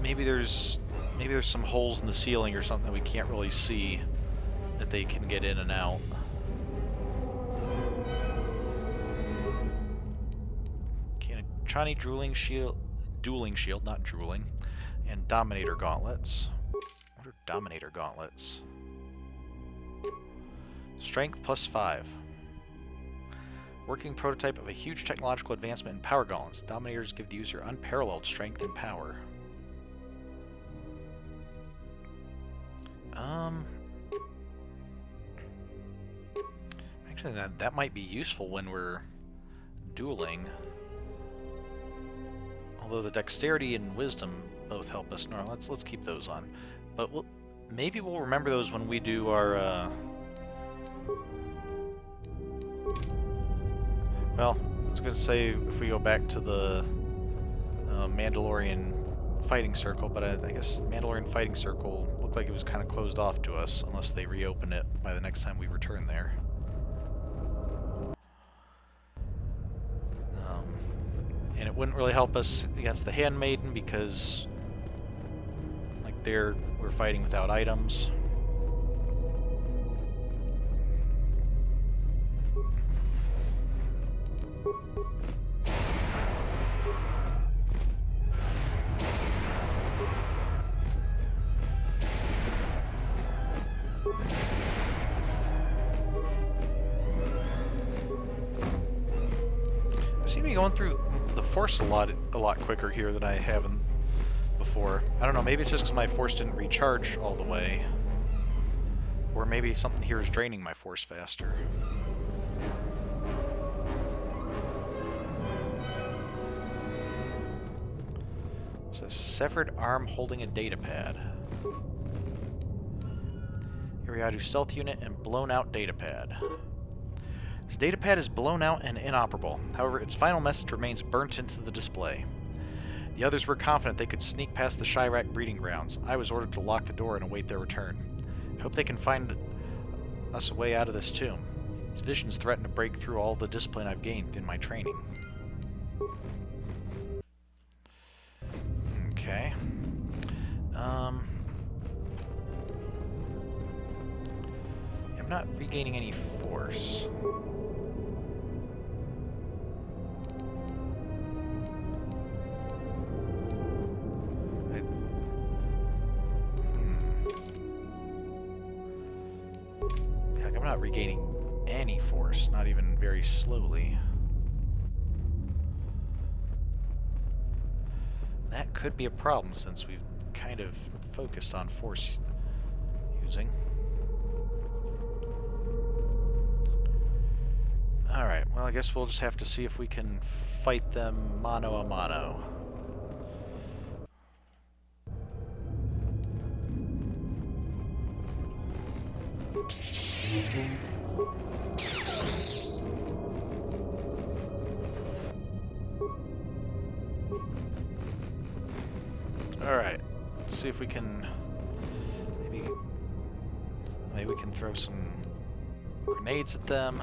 maybe there's some holes in the ceiling or something that we can't really see that they can get in and out. Chani dueling shield, not drooling, and Dominator gauntlets. What are Dominator gauntlets? Strength +5. Working prototype of a huge technological advancement in power gauntlets. Dominators give the user unparalleled strength and power. Actually, that might be useful when we're dueling. Although the dexterity and wisdom both help us. No, let's keep those on. But maybe we'll remember those when we do our. Well, I was gonna say if we go back to the Mandalorian fighting circle, but I guess Mandalorian fighting circle looked like it was kind of closed off to us unless they reopen it by the next time we return there. And it wouldn't really help us against the Handmaiden because, like, we're fighting without items. I seem to be going through the Force a lot quicker here than I have before. I don't know, maybe it's just because my Force didn't recharge all the way. Or maybe something here is draining my Force faster. It says severed arm holding a datapad. Iriadu stealth unit and blown out datapad. This datapad is blown out and inoperable. However, its final message remains burnt into the display. The others were confident they could sneak past the Chirac breeding grounds. I was ordered to lock the door and await their return. I hope they can find us a way out of this tomb. These visions threaten to break through all the discipline I've gained in my training. Okay. I'm not regaining any force. I'm not regaining any force, not even very slowly. That could be a problem since we've kind of focused on force using. Alright, well I guess we'll just have to see if we can fight them mano a mano. Alright, let's see if we can maybe we can throw some grenades at them.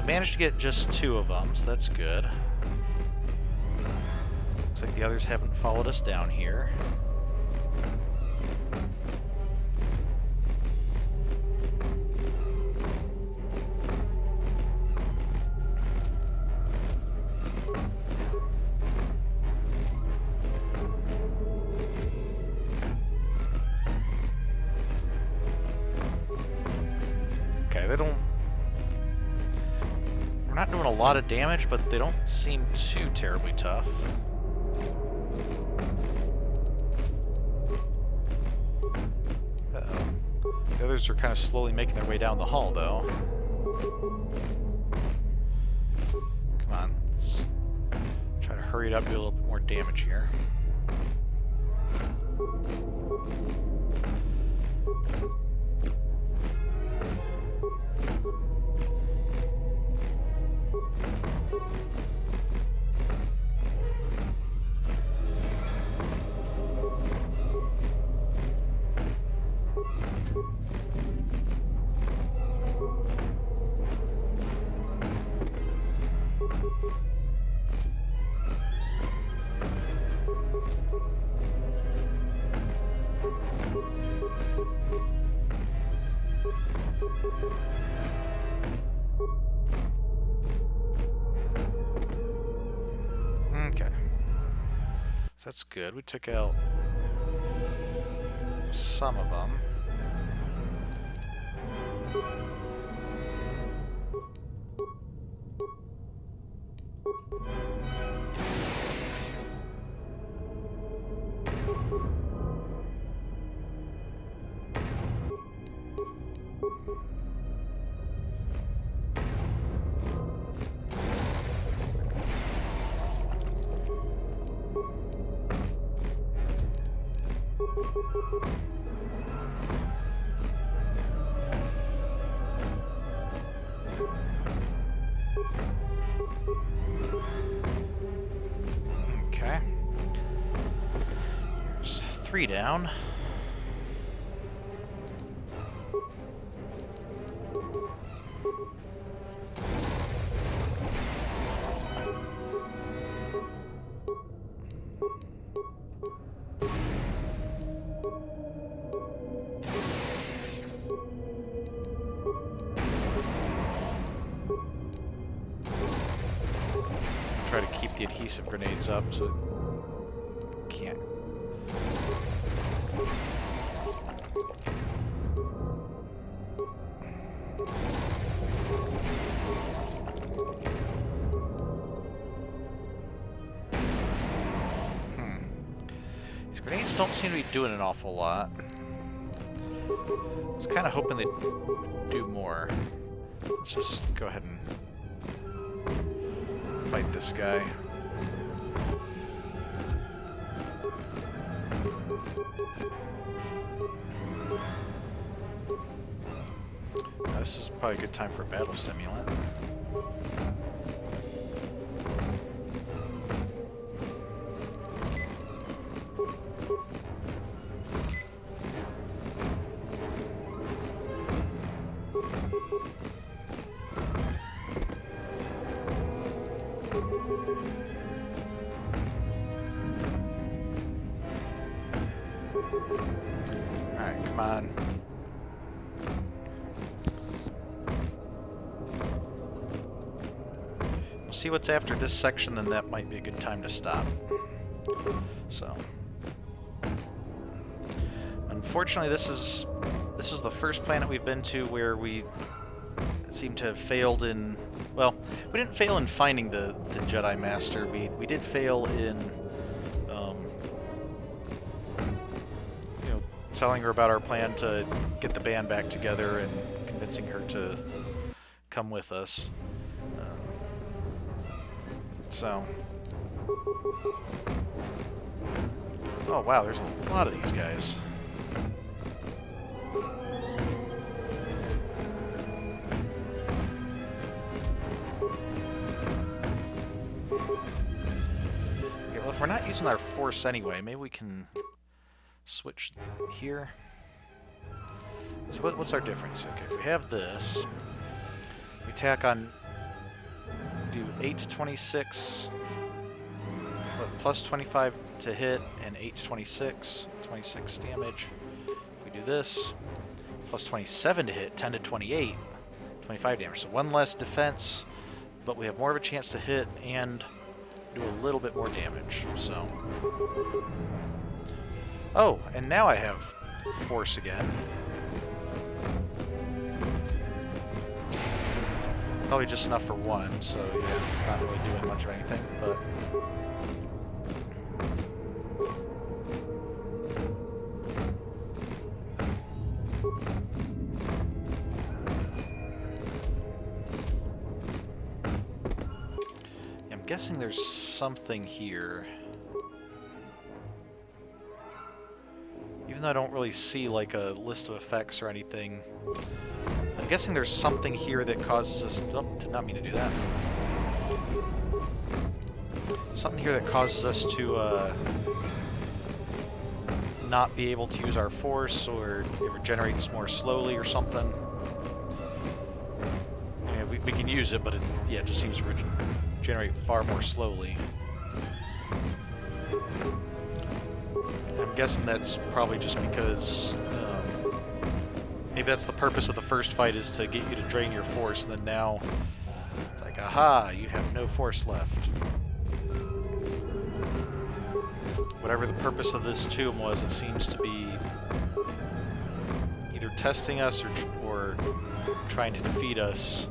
Managed to get just 2 of them, so that's good. Looks like the others haven't followed us down here. not doing a lot of damage, but they don't seem too terribly tough. The others are kind of slowly making their way down the hall, though. Come on, let's try to hurry it up, do a little bit more damage here. Okay. So that's good. We took out some of them. Okay. There's 3 down. Try to keep the adhesive grenades up so it can't. These grenades don't seem to be doing an awful lot. I was kind of hoping they'd do more. Let's just go ahead and fight this guy. Now, this is probably a good time for a battle stimulant. Alright, come on. We'll see what's after this section, then that might be a good time to stop. So, unfortunately, this is the first planet we've been to where we seem to have failed in. Well, we didn't fail in finding the Jedi Master. We did fail in telling her about our plan to get the band back together and convincing her to come with us. So, oh wow, there's a lot of these guys. Okay, well, if we're not using our force anyway, maybe we can switch here. So what's our difference? Okay, if we have this, we tack on, do 8 to 26, what, plus 25 to hit, and 8 to 26 damage. If we do this, plus 27 to hit, 10 to 28, 25 damage. So 1 less defense, but we have more of a chance to hit and do a little bit more damage. So, oh, and now I have force again. Probably just enough for one, so yeah, it's not really doing much of anything, but... I'm guessing there's something here. Even though I don't really see like a list of effects or anything, I'm guessing there's something here that causes us... Oh, did not mean to do that. Something here that causes us to not be able to use our force, or it regenerates more slowly or something. Yeah, we can use it, but it just seems to regenerate far more slowly. I'm guessing that's probably just because maybe that's the purpose of the first fight, is to get you to drain your force, and then now it's like, aha, you have no force left. Whatever the purpose of this tomb was, it seems to be either testing us or trying to defeat us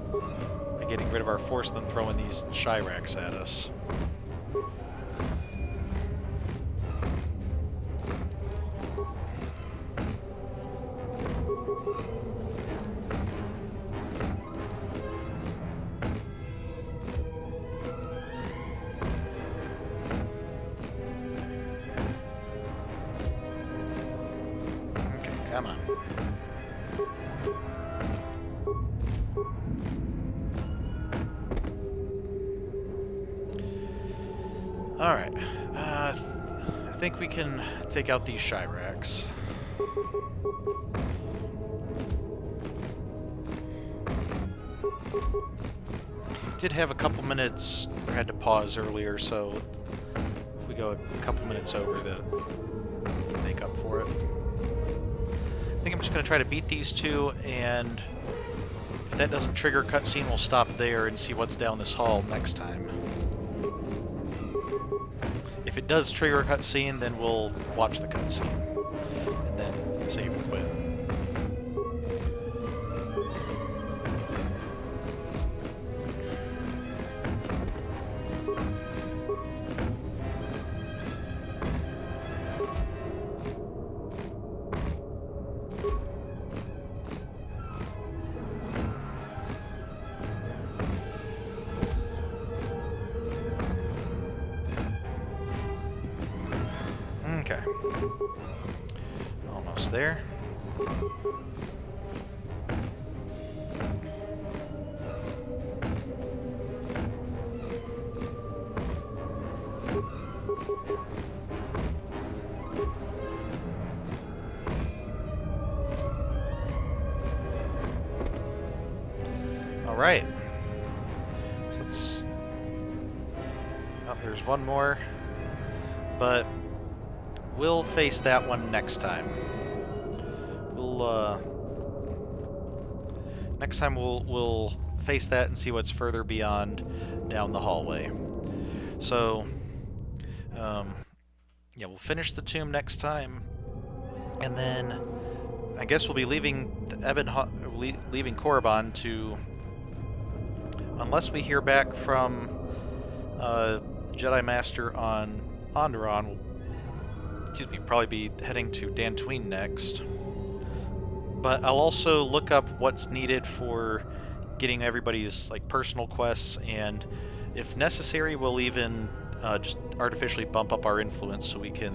by getting rid of our force, and then throwing these Shiraks at us. Come on. Alright. I think we can take out these Shiraks. Did have a couple minutes, or had to pause earlier, so if we go a couple minutes over, to make up for it. I think I'm just going to try to beat these two, and if that doesn't trigger a cutscene, we'll stop there and see what's down this hall next time. If it does trigger a cutscene, then we'll watch the cutscene, and then save and quit. Okay. Almost there. All right. So let's... Oh, there's one more, but we'll face that one next time. Next time we'll face that and see what's further beyond down the hallway. So, yeah, we'll finish the tomb next time, and then I guess we'll be leaving leaving Korriban to, unless we hear back from Jedi Master on Onderon, we'll probably be heading to Dantooine next. But I'll also look up what's needed for getting everybody's like personal quests, and if necessary, we'll even just artificially bump up our influence so we can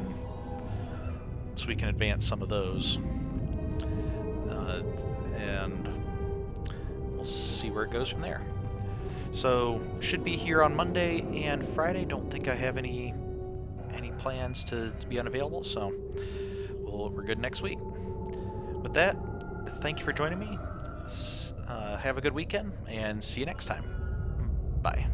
advance some of those, and we'll see where it goes from there. So should be here on Monday and Friday. Don't think I have any plans to be unavailable, so we're good next week. With that, thank you for joining me. Have a good weekend, and see you next time. Bye.